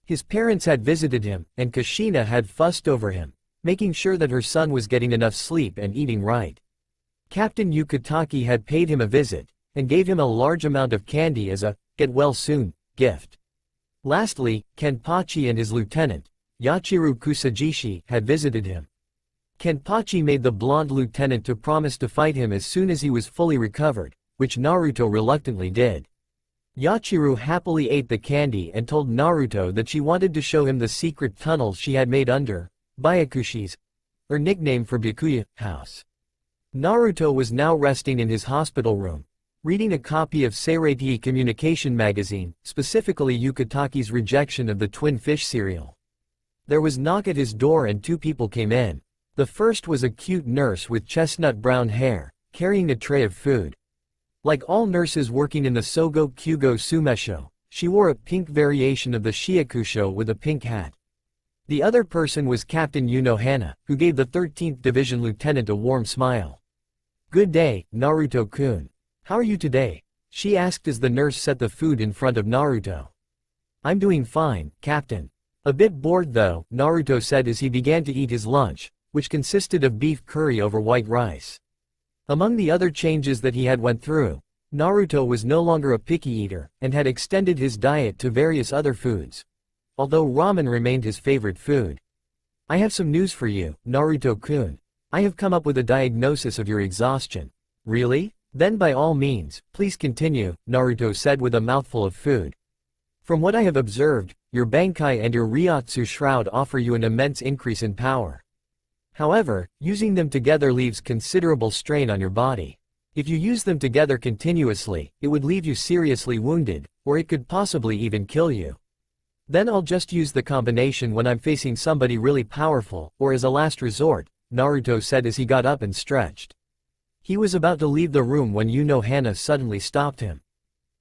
His parents had visited him, and Kushina had fussed over him, making sure that her son was getting enough sleep and eating right. Captain Yukitaki had paid him a visit, and gave him a large amount of candy as a get well soon gift. Lastly, Kenpachi and his lieutenant, Yachiru Kusajishi, had visited him. Kenpachi made the blonde lieutenant to promise to fight him as soon as he was fully recovered, which Naruto reluctantly did. Yachiru happily ate the candy and told Naruto that she wanted to show him the secret tunnels she had made under Byakushi's, her nickname for Byakuya, house. Naruto was now resting in his hospital room, reading a copy of Seireiki Communication magazine, specifically Yukataki's rejection of the Twin Fish cereal. There was a knock at his door and two people came in. The first was a cute nurse with chestnut brown hair, carrying a tray of food. Like all nurses working in the Sogo Kyugo Sumesho, she wore a pink variation of the Shiakusho with a pink hat. The other person was Captain Hana, who gave the 13th Division Lieutenant a warm smile. "Good day, Naruto-kun. How are you today?" she asked as the nurse set the food in front of Naruto. "I'm doing fine, Captain. A bit bored though," Naruto said as he began to eat his lunch, which consisted of beef curry over white rice. Among the other changes that he had went through, Naruto was no longer a picky eater, and had extended his diet to various other foods. Although ramen remained his favorite food. "I have some news for you, Naruto-kun. I have come up with a diagnosis of your exhaustion." "Really? Then by all means, please continue," Naruto said with a mouthful of food. "From what I have observed, your Bankai and your Ryotsu shroud offer you an immense increase in power. However, using them together leaves considerable strain on your body. If you use them together continuously, it would leave you seriously wounded, or it could possibly even kill you. Then I'll just use the combination when I'm facing somebody really powerful, or as a last resort," Naruto said as he got up and stretched. He was about to leave the room when Hana suddenly stopped him.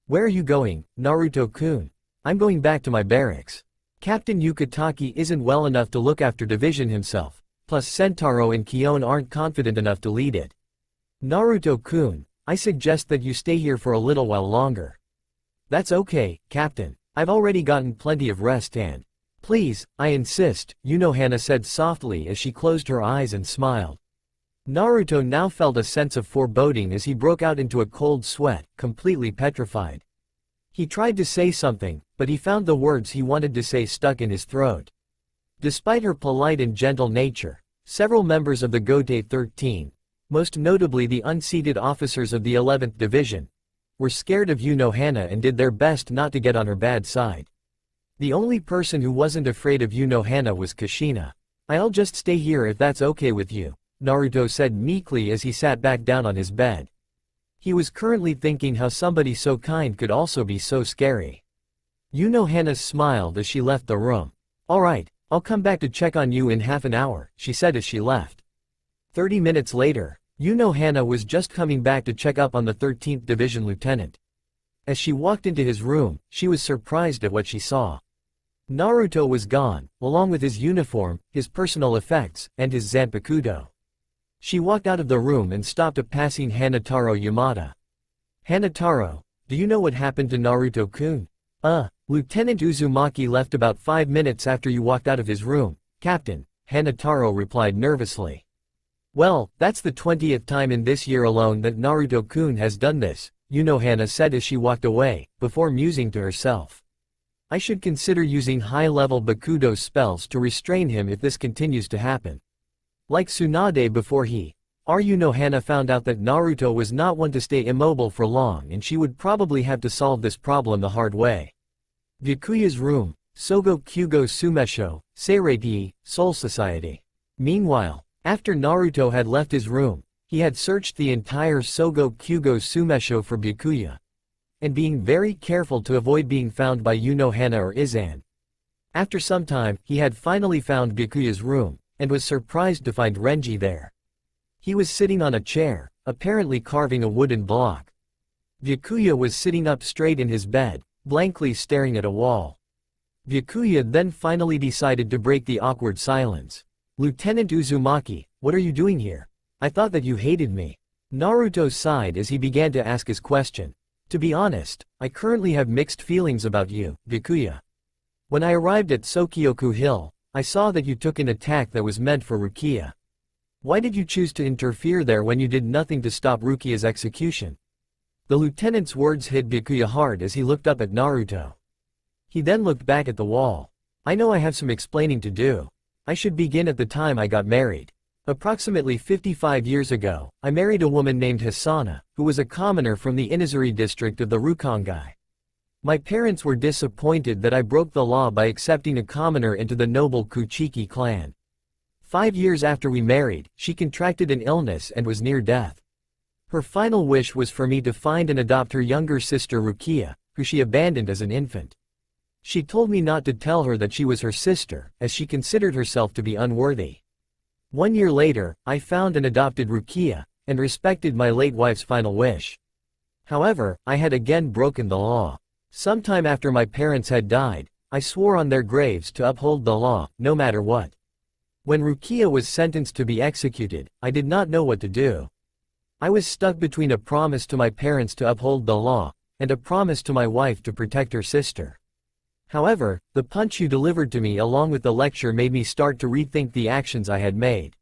"Where are you going, Naruto-kun?" "I'm going back to my barracks. Captain Yukataki isn't well enough to look after division himself. Plus Sentaro and Kion aren't confident enough to lead it. Naruto-kun, I suggest that you stay here for a little while longer." "That's okay, Captain. I've already gotten plenty of rest and—" "Please, I insist," Hana said softly as she closed her eyes and smiled. Naruto now felt a sense of foreboding as he broke out into a cold sweat, completely petrified. He tried to say something, but he found the words he wanted to say stuck in his throat. Despite her polite and gentle nature, several members of the Gote 13, most notably the unseated officers of the 11th Division, were scared of Hana and did their best not to get on her bad side. The only person who wasn't afraid of Hana was Kushina. "I'll just stay here if that's okay with you," Naruto said meekly as he sat back down on his bed. He was currently thinking how somebody so kind could also be so scary. Hana smiled as she left the room. "Alright, I'll come back to check on you in half an hour," she said as she left. 30 minutes later, Hana was just coming back to check up on the 13th Division Lieutenant. As she walked into his room, she was surprised at what she saw. Naruto was gone, along with his uniform, his personal effects, and his Zanpakuto. She walked out of the room and stopped a passing Hanataro Yamada. "Hanataro, do you know what happened to Naruto-kun?" Lieutenant Uzumaki left about 5 minutes after you walked out of his room, Captain," Hanataro replied nervously. "Well, that's the 20th time in this year alone that Naruto-kun has done this," Hana said as she walked away, before musing to herself. "I should consider using high-level Bakudo spells to restrain him if this continues to happen. Like Tsunade before Hana found out that Naruto was not one to stay immobile for long and she would probably have to solve this problem the hard way." Byakuya's room, Sogo Kyugo Sumesho, Seireiki, Soul Society. Meanwhile, after Naruto had left his room, he had searched the entire Sogo Kyugo Sumesho for Byakuya, and being very careful to avoid being found by Hana or Izan. After some time, he had finally found Byakuya's room, and was surprised to find Renji there. He was sitting on a chair, apparently carving a wooden block. Byakuya was sitting up straight in his bed, blankly staring at a wall. Byakuya then finally decided to break the awkward silence. "Lieutenant Uzumaki, what are you doing here? I thought that you hated me." Naruto sighed as he began to ask his question. "To be honest, I currently have mixed feelings about you, Byakuya. When I arrived at Sokyoku Hill, I saw that you took an attack that was meant for Rukia. Why did you choose to interfere there when you did nothing to stop Rukia's execution?" The lieutenant's words hit Byakuya hard as he looked up at Naruto. He then looked back at the wall. "I know I have some explaining to do. I should begin at the time I got married. Approximately 55 years ago, I married a woman named Hisana, who was a commoner from the Inazuri district of the Rukongai. My parents were disappointed that I broke the law by accepting a commoner into the noble Kuchiki clan. 5 years after we married, she contracted an illness and was near death. Her final wish was for me to find and adopt her younger sister Rukia, who she abandoned as an infant. She told me not to tell her that she was her sister, as she considered herself to be unworthy. 1 year later, I found and adopted Rukia, and respected my late wife's final wish. However, I had again broken the law. Sometime after my parents had died, I swore on their graves to uphold the law, no matter what. When Rukia was sentenced to be executed, I did not know what to do. I was stuck between a promise to my parents to uphold the law, and a promise to my wife to protect her sister. However, the punch you delivered to me along with the lecture made me start to rethink the actions I had made.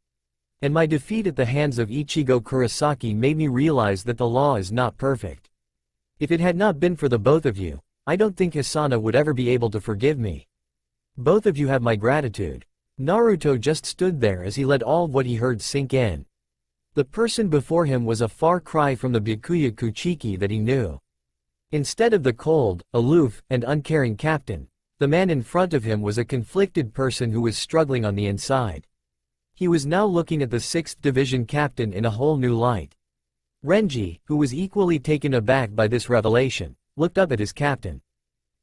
And my defeat at the hands of Ichigo Kurosaki made me realize that the law is not perfect. If it had not been for the both of you, I don't think Hisana would ever be able to forgive me. Both of you have my gratitude. Naruto just stood there as he let all of what he heard sink in. The person before him was a far cry from the Byakuya Kuchiki that he knew. Instead of the cold, aloof, and uncaring captain, the man in front of him was a conflicted person who was struggling on the inside. He was now looking at the 6th Division captain in a whole new light. Renji, who was equally taken aback by this revelation, looked up at his captain.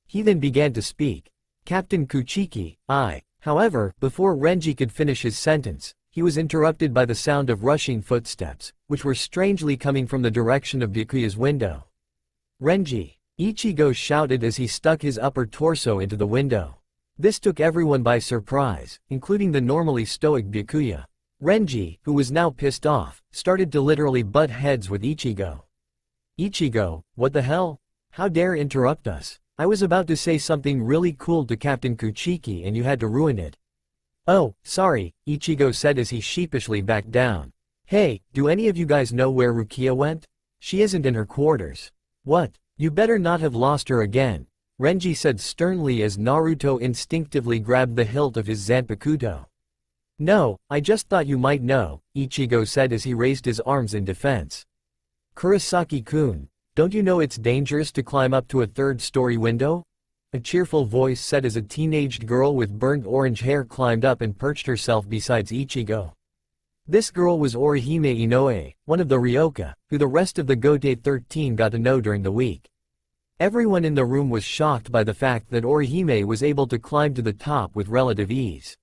He then began to speak. Captain Kuchiki, I. However, before Renji could finish his sentence, he was interrupted by the sound of rushing footsteps, which were strangely coming from the direction of Byakuya's window. Renji! Ichigo shouted as he stuck his upper torso into the window. This took everyone by surprise, including the normally stoic Byakuya. Renji, who was now pissed off, started to literally butt heads with Ichigo. Ichigo, what the hell? How dare interrupt us? I was about to say something really cool to Captain Kuchiki and you had to ruin it. Oh, sorry, Ichigo said as he sheepishly backed down. Hey, do any of you guys know where Rukia went? She isn't in her quarters. What? You better not have lost her again, Renji said sternly as Naruto instinctively grabbed the hilt of his Zanpakuto. No, I just thought you might know, Ichigo said as he raised his arms in defense. Kurosaki-kun, don't you know it's dangerous to climb up to a third-story window? A cheerful voice said as a teenaged girl with burnt orange hair climbed up and perched herself beside Ichigo. This girl was Orihime Inoue, one of the Ryoka, who the rest of the Gote 13 got to know during the week. Everyone in the room was shocked by the fact that Orihime was able to climb to the top with relative ease.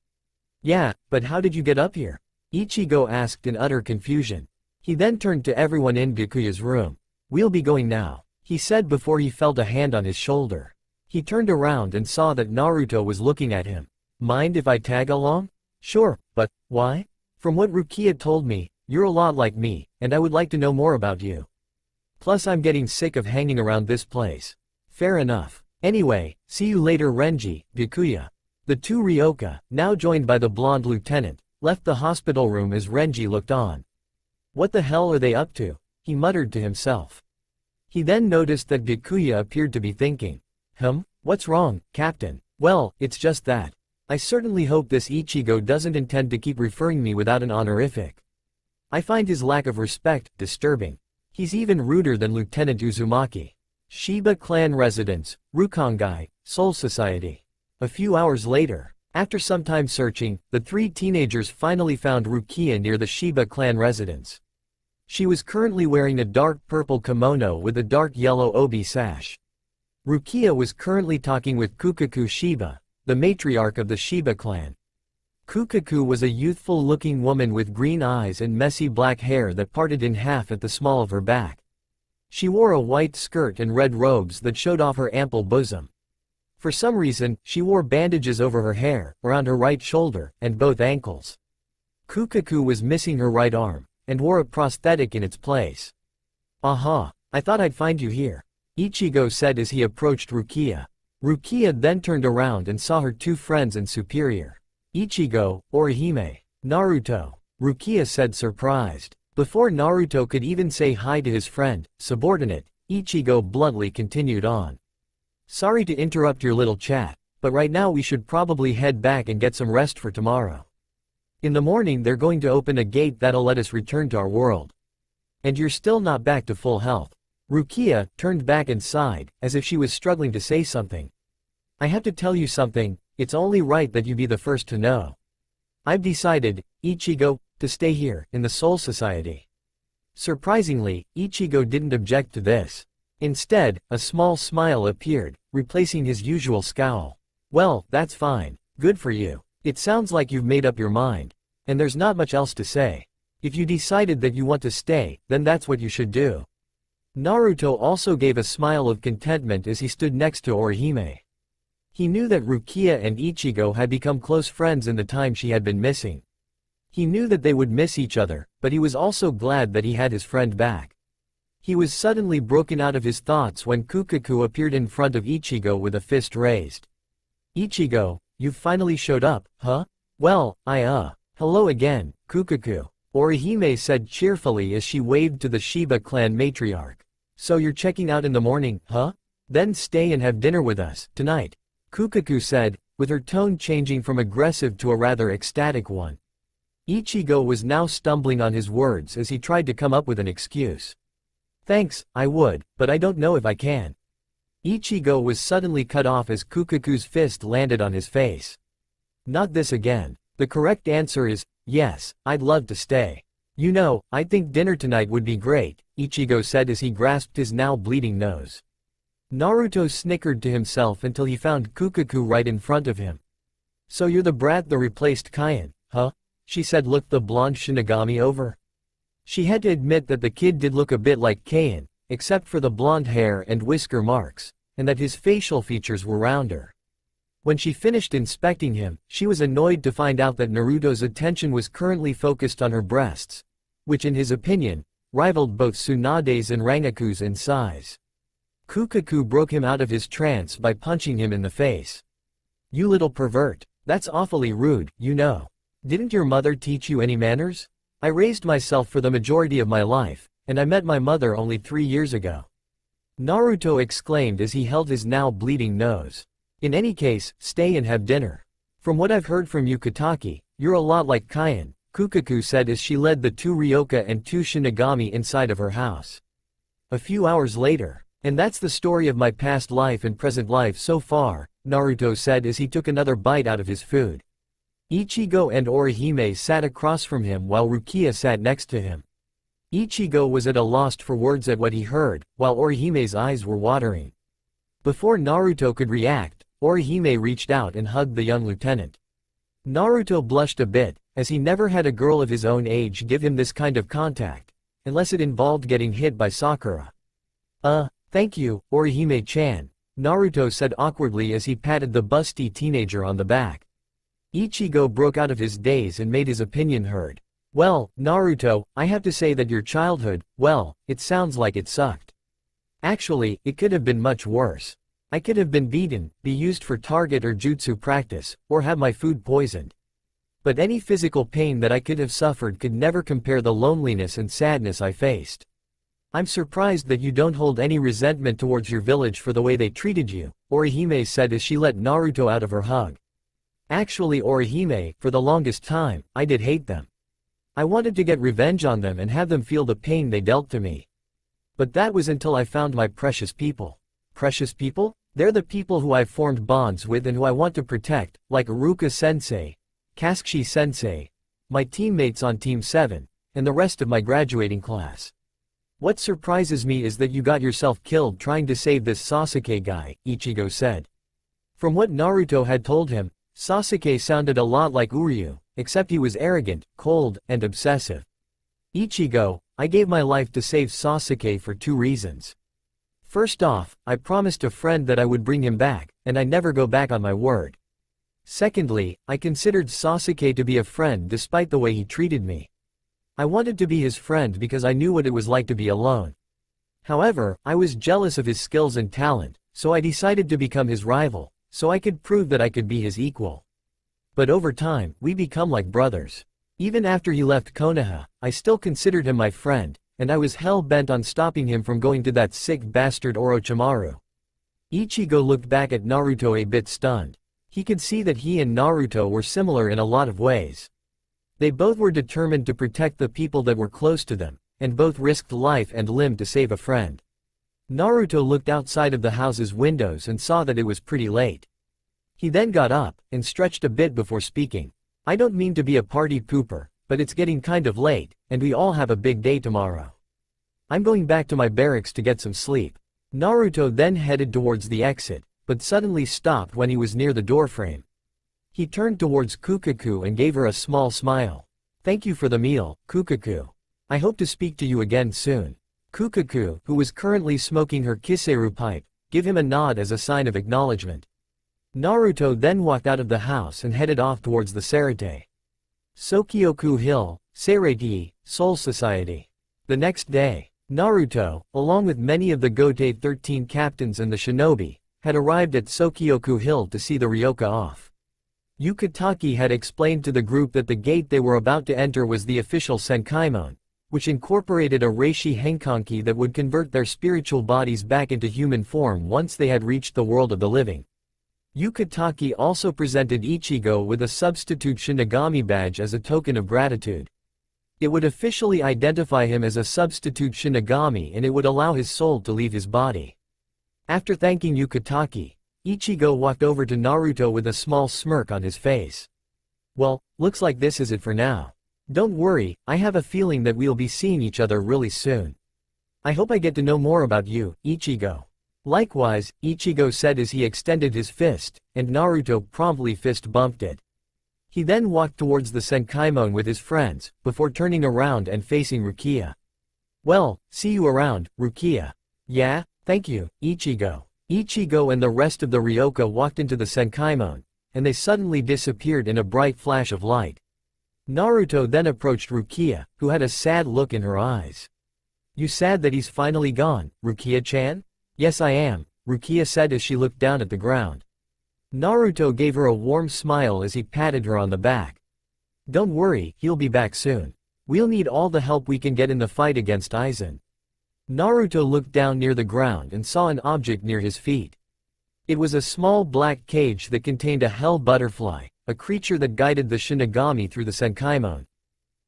Yeah, but how did you get up here? Ichigo asked in utter confusion. He then turned to everyone in Byakuya's room. We'll be going now, he said before he felt a hand on his shoulder. He turned around and saw that Naruto was looking at him. Mind if I tag along? Sure, but why? From what Rukia told me, you're a lot like me, and I would like to know more about you. Plus I'm getting sick of hanging around this place. Fair enough. Anyway, see you later Renji, Byakuya. The two Ryoka, now joined by the blonde lieutenant, left the hospital room as Renji looked on. What the hell are they up to? He muttered to himself. He then noticed that Byakuya appeared to be thinking. What's wrong, Captain? Well, it's just that. I certainly hope this Ichigo doesn't intend to keep referring me without an honorific. I find his lack of respect disturbing. He's even ruder than Lieutenant Uzumaki. Shiba clan residence, Rukongai, Soul Society. A few hours later, after some time searching, the three teenagers finally found Rukia near the Shiba clan residence. She was currently wearing a dark purple kimono with a dark yellow obi sash. Rukia was currently talking with Kukaku Shiba, the matriarch of the Shiba clan. Kukaku was a youthful-looking woman with green eyes and messy black hair that parted in half at the small of her back. She wore a white skirt and red robes that showed off her ample bosom. For some reason, she wore bandages over her hair, around her right shoulder, and both ankles. Kukaku was missing her right arm, and wore a prosthetic in its place. Aha, I thought I'd find you here, Ichigo said as he approached Rukia. Rukia then turned around and saw her two friends and superior. Ichigo, Orihime, Naruto, Rukia said surprised. Before Naruto could even say hi to his friend, subordinate, Ichigo bluntly continued on. Sorry to interrupt your little chat, but right now we should probably head back and get some rest for tomorrow. In the morning they're going to open a gate that'll let us return to our world. And you're still not back to full health. Rukia turned back and sighed, as if she was struggling to say something. I have to tell you something, it's only right that you be the first to know. I've decided, Ichigo, to stay here, in the Soul Society. Surprisingly, Ichigo didn't object to this. Instead, a small smile appeared, replacing his usual scowl. Well, that's fine. Good for you. It sounds like you've made up your mind. And there's not much else to say. If you decided that you want to stay, then that's what you should do. Naruto also gave a smile of contentment as he stood next to Orihime. He knew that Rukia and Ichigo had become close friends in the time she had been missing. He knew that they would miss each other, but he was also glad that he had his friend back. He was suddenly broken out of his thoughts when Kukaku appeared in front of Ichigo with a fist raised. Ichigo, you've finally showed up, huh? Well, hello again, Kukaku, Orihime said cheerfully as she waved to the Shiba clan matriarch. So you're checking out in the morning, huh? Then stay and have dinner with us, tonight, Kukaku said, with her tone changing from aggressive to a rather ecstatic one. Ichigo was now stumbling on his words as he tried to come up with an excuse. Thanks, I would, but I don't know if I can. Ichigo was suddenly cut off as Kukaku's fist landed on his face. Not this again. The correct answer is, yes, I'd love to stay. You know, I think dinner tonight would be great, Ichigo said as he grasped his now bleeding nose. Naruto snickered to himself until he found Kukaku right in front of him. So you're the brat that replaced Kaien, huh? She said, looked the blonde Shinigami over. She had to admit that the kid did look a bit like Kaien, except for the blonde hair and whisker marks, and that his facial features were rounder. When she finished inspecting him, she was annoyed to find out that Naruto's attention was currently focused on her breasts, which in his opinion, rivaled both Tsunade's and Rangaku's in size. Kukaku broke him out of his trance by punching him in the face. You little pervert. That's awfully rude, you know. Didn't your mother teach you any manners? I raised myself for the majority of my life, and I met my mother only 3 years ago. Naruto exclaimed as he held his now bleeding nose. In any case, stay and have dinner. From what I've heard from you Kataki, you're a lot like Kaien, Kukaku said as she led the 2 Ryoka and 2 Shinigami inside of her house. A few hours later. And that's the story of my past life and present life so far, Naruto said as he took another bite out of his food. Ichigo and Orihime sat across from him while Rukia sat next to him. Ichigo was at a loss for words at what he heard, while Orihime's eyes were watering. Before Naruto could react, Orihime reached out and hugged the young lieutenant. Naruto blushed a bit, as he never had a girl of his own age give him this kind of contact, unless it involved getting hit by Sakura. Thank you, Orihime-chan, Naruto said awkwardly as he patted the busty teenager on the back. Ichigo broke out of his daze and made his opinion heard. Well, Naruto, I have to say that your childhood, well, it sounds like it sucked. Actually, it could have been much worse. I could have been beaten, be used for target or jutsu practice, or have my food poisoned. But any physical pain that I could have suffered could never compare the loneliness and sadness I faced. I'm surprised that you don't hold any resentment towards your village for the way they treated you, Orihime said as she let Naruto out of her hug. Actually Orihime, for the longest time, I did hate them. I wanted to get revenge on them and have them feel the pain they dealt to me. But that was until I found my precious people. Precious people? They're the people who I've formed bonds with and who I want to protect, like Iruka-sensei, Kasushi-sensei, my teammates on Team 7, and the rest of my graduating class. What surprises me is that you got yourself killed trying to save this Sasuke guy, Ichigo said. From what Naruto had told him, Sasuke sounded a lot like Uryu, except he was arrogant, cold, and obsessive. Ichigo, I gave my life to save Sasuke for 2 reasons. First off, I promised a friend that I would bring him back, and I never go back on my word. Secondly, I considered Sasuke to be a friend despite the way he treated me. I wanted to be his friend because I knew what it was like to be alone. However, I was jealous of his skills and talent, so I decided to become his rival, so I could prove that I could be his equal. But over time, we become like brothers. Even after he left Konoha, I still considered him my friend, and I was hell-bent on stopping him from going to that sick bastard Orochimaru. Ichigo looked back at Naruto a bit stunned. He could see that he and Naruto were similar in a lot of ways. They both were determined to protect the people that were close to them, and both risked life and limb to save a friend. Naruto looked outside of the house's windows and saw that it was pretty late. He then got up and stretched a bit before speaking. I don't mean to be a party pooper, but it's getting kind of late, and we all have a big day tomorrow. I'm going back to my barracks to get some sleep. Naruto then headed towards the exit, but suddenly stopped when he was near the doorframe. He turned towards Kukaku and gave her a small smile. Thank you for the meal, Kukaku. I hope to speak to you again soon. Kukaku, who was currently smoking her kiseru pipe, gave him a nod as a sign of acknowledgement. Naruto then walked out of the house and headed off towards the Sarate. Sokyoku Hill, Sarate, Soul Society. The next day, Naruto, along with many of the Gote 13 captains and the shinobi, had arrived at Sokyoku Hill to see the Ryoka off. Yukitake had explained to the group that the gate they were about to enter was the official Senkaimon, which incorporated a Reishi Henkanki that would convert their spiritual bodies back into human form once they had reached the world of the living. Yukitake also presented Ichigo with a substitute Shinigami badge as a token of gratitude. It would officially identify him as a substitute Shinigami and it would allow his soul to leave his body. After thanking Yukitake, Ichigo walked over to Naruto with a small smirk on his face. Well, looks like this is it for now. Don't worry, I have a feeling that we'll be seeing each other really soon. I hope I get to know more about you, Ichigo. Likewise, Ichigo said as he extended his fist, and Naruto promptly fist bumped it. He then walked towards the Senkaimon with his friends, before turning around and facing Rukia. Well, see you around, Rukia. Yeah, thank you, Ichigo. Ichigo and the rest of the Ryoka walked into the Senkaimon, and they suddenly disappeared in a bright flash of light. Naruto then approached Rukia, who had a sad look in her eyes. You sad that he's finally gone, Rukia-chan? Yes I am, Rukia said as she looked down at the ground. Naruto gave her a warm smile as he patted her on the back. Don't worry, he'll be back soon. We'll need all the help we can get in the fight against Aizen. Naruto looked down near the ground and saw an object near his feet. It was a small black cage that contained a hell butterfly, a creature that guided the Shinigami through the Senkaimon.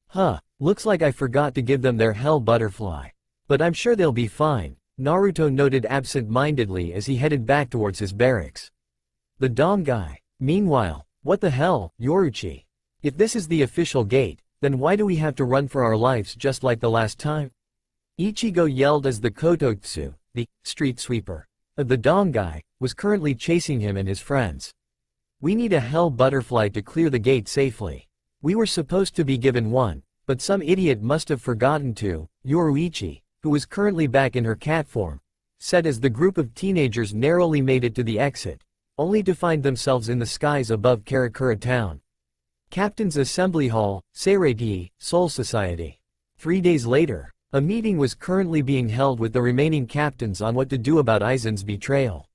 Huh, looks like I forgot to give them their hell butterfly. But I'm sure they'll be fine, Naruto noted absent-mindedly as he headed back towards his barracks. The Dom guy. Meanwhile, what the hell, Yoruchi? If this is the official gate, then why do we have to run for our lives just like the last time? Ichigo yelled as the Kototsu, the street sweeper, of the Dom guy, was currently chasing him and his friends. We need a hell butterfly to clear the gate safely. We were supposed to be given one, but some idiot must have forgotten to, Yoruichi, who was currently back in her cat form, said as the group of teenagers narrowly made it to the exit, only to find themselves in the skies above Karakura town. Captain's Assembly Hall, Sarate, Soul Society. 3 days later, a meeting was currently being held with the remaining captains on what to do about Aizen's betrayal.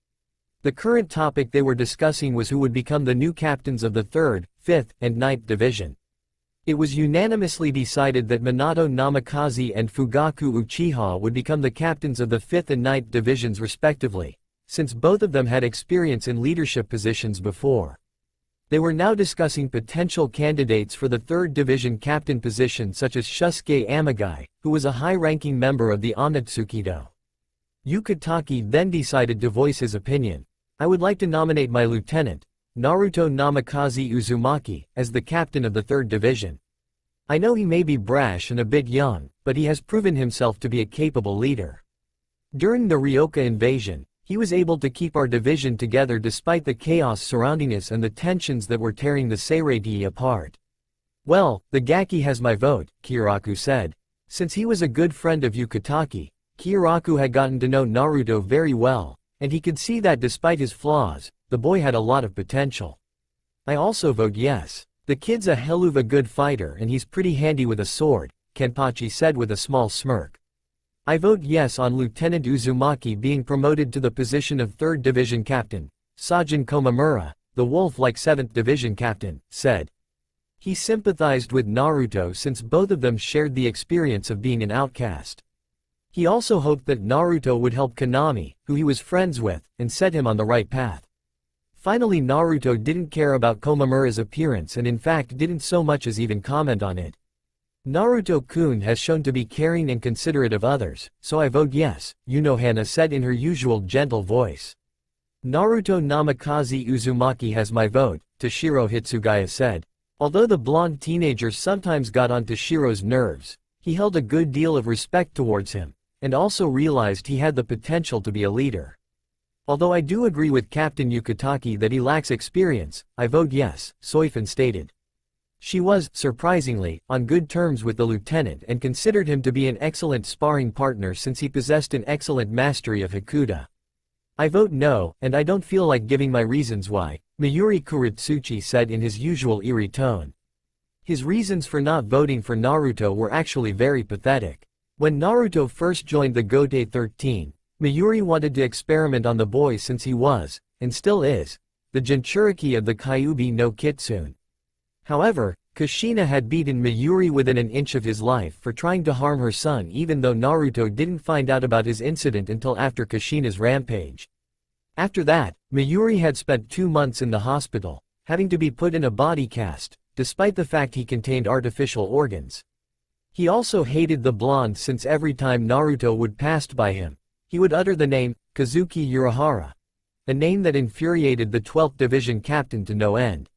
The current topic they were discussing was who would become the new captains of the 3rd, 5th, and 9th Division. It was unanimously decided that Minato Namikaze and Fugaku Uchiha would become the captains of the 5th and 9th Divisions respectively, since both of them had experience in leadership positions before. They were now discussing potential candidates for the 3rd Division captain position such as Shusuke Amagai, who was a high-ranking member of the Onitsukido. Yukitake then decided to voice his opinion. I would like to nominate my lieutenant, Naruto Namikaze Uzumaki, as the captain of the 3rd Division. I know he may be brash and a bit young, but he has proven himself to be a capable leader. During the Ryoka invasion, he was able to keep our division together despite the chaos surrounding us and the tensions that were tearing the Sarate apart. Well, the Gaki has my vote, Kiraku said. Since he was a good friend of Yukitake, Kiraku had gotten to know Naruto very well, and he could see that despite his flaws, the boy had a lot of potential. I also vote yes. The kid's a hell of a good fighter and he's pretty handy with a sword, Kenpachi said with a small smirk. I vote yes on Lieutenant Uzumaki being promoted to the position of 3rd Division Captain, Sajin Komamura, the wolf-like 7th Division Captain, said. He sympathized with Naruto since both of them shared the experience of being an outcast. He also hoped that Naruto would help Konami, who he was friends with, and set him on the right path. Finally, Naruto didn't care about Komamura's appearance and in fact didn't so much as even comment on it. Naruto-kun has shown to be caring and considerate of others, so I vote yes, Yunohana said in her usual gentle voice. Naruto Namikaze Uzumaki has my vote, Toshiro Hitsugaya said. Although the blonde teenager sometimes got on Toshiro's nerves, he held a good deal of respect towards him, and also realized he had the potential to be a leader. Although I do agree with Captain Yukitake that he lacks experience, I vote yes, Soifun stated. She was, surprisingly, on good terms with the lieutenant and considered him to be an excellent sparring partner since he possessed an excellent mastery of Hakuda. I vote no, and I don't feel like giving my reasons why, Mayuri Kuritsuchi said in his usual eerie tone. His reasons for not voting for Naruto were actually very pathetic. When Naruto first joined the Gotei 13, Mayuri wanted to experiment on the boy since he was, and still is, the Jinchuriki of the Kyuubi no Kitsune. However, Kushina had beaten Mayuri within an inch of his life for trying to harm her son even though Naruto didn't find out about his incident until after Kushina's rampage. After that, Mayuri had spent 2 months in the hospital, having to be put in a body cast, despite the fact he contained artificial organs. He also hated the blonde since every time Naruto would pass by him, he would utter the name, Kazuki Urahara, a name that infuriated the 12th Division captain to no end.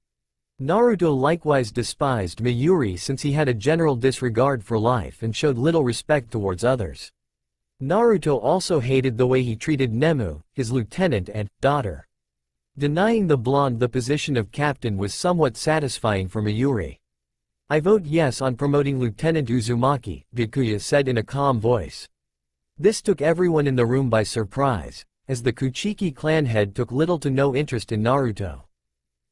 Naruto likewise despised Mayuri since he had a general disregard for life and showed little respect towards others. Naruto also hated the way he treated Nemu, his lieutenant and daughter. Denying the blonde the position of captain was somewhat satisfying for Mayuri. I vote yes on promoting Lieutenant Uzumaki, Byakuya said in a calm voice. This took everyone in the room by surprise, as the Kuchiki clan head took little to no interest in Naruto.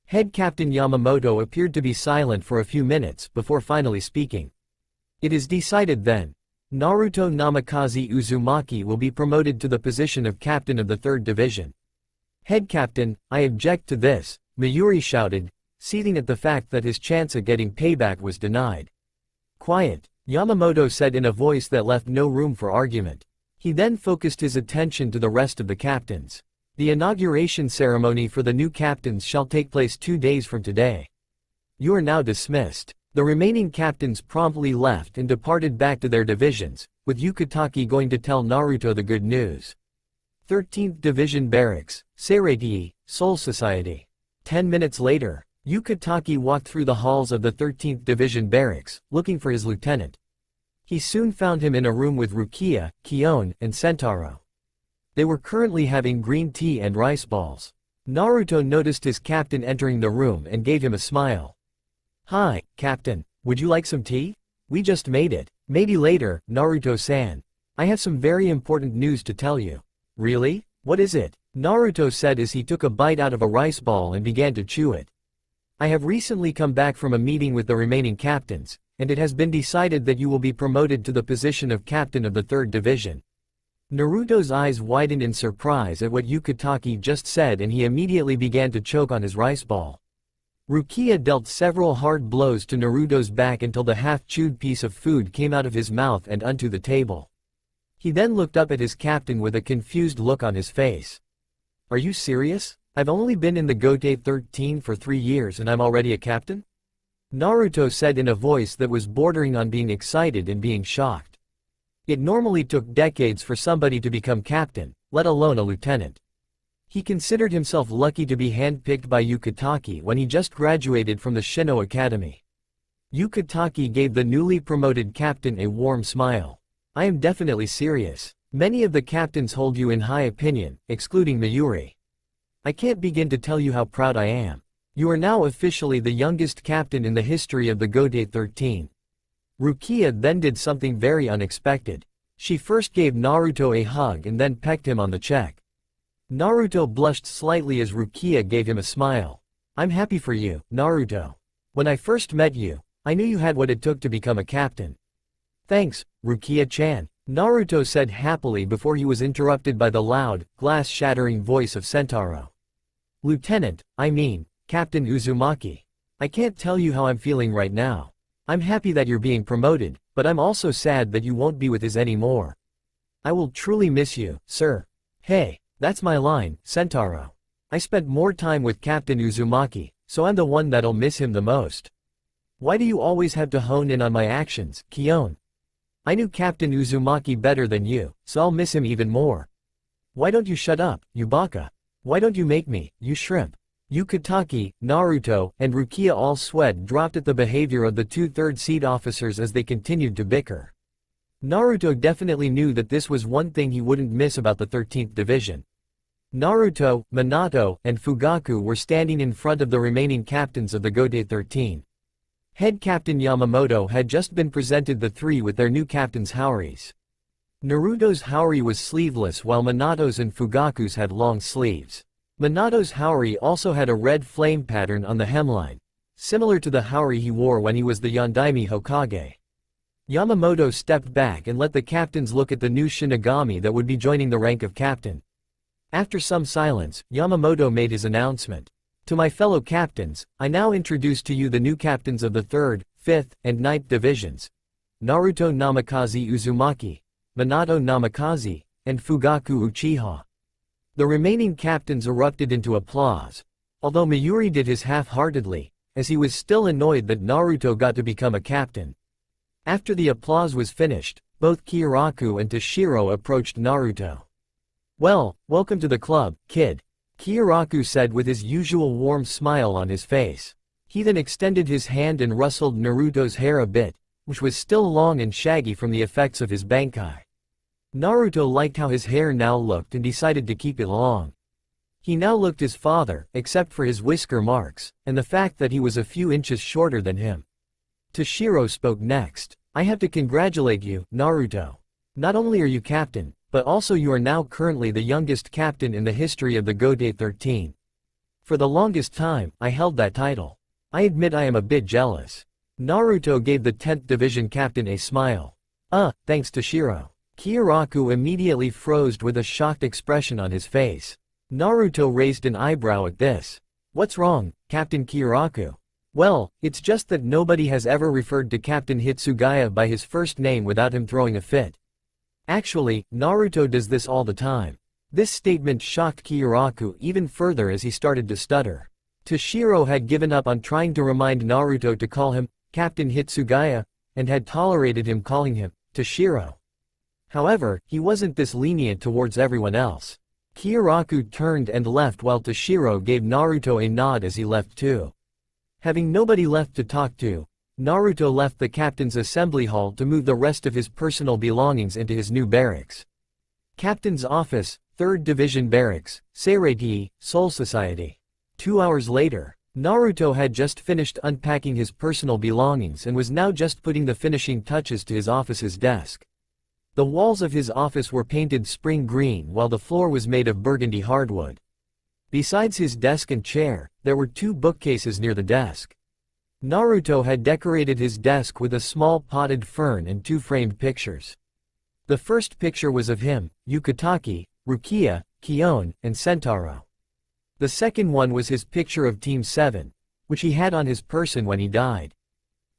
Head Captain Yamamoto appeared to be silent for a few minutes before finally speaking. It is decided then. Naruto Namikaze Uzumaki will be promoted to the position of captain of the 3rd Division. Head Captain, I object to this, Mayuri shouted, seething at the fact that his chance at getting payback was denied. Quiet, Yamamoto said in a voice that left no room for argument. He then focused his attention to the rest of the captains. The inauguration ceremony for the new captains shall take place 2 days from today. You are now dismissed. The remaining captains promptly left and departed back to their divisions, with Yukitake going to tell Naruto the good news. 13th Division Barracks, Seireitei, Soul Society. 10 minutes later, Yukitake walked through the halls of the 13th Division Barracks, looking for his lieutenant. He soon found him in a room with Rukia, Kion, and Sentaro. They were currently having green tea and rice balls. Naruto noticed his captain entering the room and gave him a smile. Hi, Captain, would you like some tea? We just made it. Maybe later, Naruto-san. I have some very important news to tell you. Really? What is it? Naruto said as he took a bite out of a rice ball and began to chew it. I have recently come back from a meeting with the remaining captains, and it has been decided that you will be promoted to the position of captain of the 3rd Division. Naruto's eyes widened in surprise at what Yukitake just said and he immediately began to choke on his rice ball. Rukia dealt several hard blows to Naruto's back until the half-chewed piece of food came out of his mouth and onto the table. He then looked up at his captain with a confused look on his face. Are you serious? I've only been in the Gotei 13 for 3 years and I'm already a captain? Naruto said in a voice that was bordering on being excited and being shocked. It normally took decades for somebody to become captain, let alone a lieutenant. He considered himself lucky to be handpicked by Yukitake when he just graduated from the Shino Academy. Yukitake gave the newly promoted captain a warm smile. I am definitely serious. Many of the captains hold you in high opinion, excluding Mayuri. I can't begin to tell you how proud I am. You are now officially the youngest captain in the history of the Gotei 13. Rukia then did something very unexpected. She first gave Naruto a hug and then pecked him on the cheek. Naruto blushed slightly as Rukia gave him a smile. I'm happy for you, Naruto. When I first met you, I knew you had what it took to become a captain. Thanks, Rukia-chan, Naruto said happily before he was interrupted by the loud, glass-shattering voice of Sentaro. Lieutenant, I mean, Captain Uzumaki. I can't tell you how I'm feeling right now. I'm happy that you're being promoted, but I'm also sad that you won't be with us anymore. I will truly miss you, sir. Hey, that's my line, Sentaro. I spent more time with Captain Uzumaki, so I'm the one that'll miss him the most. Why do you always have to hone in on my actions, Kion? I knew Captain Uzumaki better than you, so I'll miss him even more. Why don't you shut up, you baka? Why don't you make me, you shrimp? Yukitake, Naruto, and Rukia all sweat dropped at the behavior of the two third-seat officers as they continued to bicker. Naruto definitely knew that this was one thing he wouldn't miss about the 13th Division. Naruto, Minato, and Fugaku were standing in front of the remaining captains of the Gode 13. Head Captain Yamamoto had just been presented the three with their new captain's houris. Naruto's hauri was sleeveless while Minato's and Fugaku's had long sleeves. Minato's hauri also had a red flame pattern on the hemline, similar to the hauri he wore when he was the Yondaime Hokage. Yamamoto stepped back and let the captains look at the new Shinigami that would be joining the rank of captain. After some silence, Yamamoto made his announcement. To my fellow captains, I now introduce to you the new captains of the 3rd, 5th, and 9th divisions. Naruto Namikaze Uzumaki, Minato Namikaze, and Fugaku Uchiha. The remaining captains erupted into applause, although Mayuri did his half-heartedly, as he was still annoyed that Naruto got to become a captain. After the applause was finished, both Kyoraku and Toshiro approached Naruto. Well, welcome to the club, kid. Kyoraku said with his usual warm smile on his face. He then extended his hand and rustled Naruto's hair a bit, which was still long and shaggy from the effects of his Bankai. Naruto liked how his hair now looked and decided to keep it long. He now looked his father, except for his whisker marks, and the fact that he was a few inches shorter than him. Toshiro spoke next. I have to congratulate you, Naruto. Not only are you captain, but also you are now currently the youngest captain in the history of the Gode 13. For the longest time, I held that title. I admit I am a bit jealous. Naruto gave the 10th division captain a smile. Thanks Toshiro. Kyoraku immediately froze with a shocked expression on his face. Naruto raised an eyebrow at this. What's wrong, Captain Kyoraku? Well, it's just that nobody has ever referred to Captain Hitsugaya by his first name without him throwing a fit. Actually, Naruto does this all the time. This statement shocked Kyoraku even further as he started to stutter. Toshiro had given up on trying to remind Naruto to call him Captain Hitsugaya, and had tolerated him calling him Toshiro. However, he wasn't this lenient towards everyone else. Kyoraku turned and left while Toshiro gave Naruto a nod as he left too. Having nobody left to talk to, Naruto left the captain's assembly hall to move the rest of his personal belongings into his new barracks. Captain's office, 3rd Division Barracks, Seirei, Soul Society. 2 hours later, Naruto had just finished unpacking his personal belongings and was now just putting the finishing touches to his office's desk. The walls of his office were painted spring green while the floor was made of burgundy hardwood. Besides his desk and chair, there were 2 bookcases near the desk. Naruto had decorated his desk with a small potted fern and 2 framed pictures. The first picture was of him, Yukitake, Rukia, Kion, and Sentaro. The second one was his picture of Team 7, which he had on his person when he died.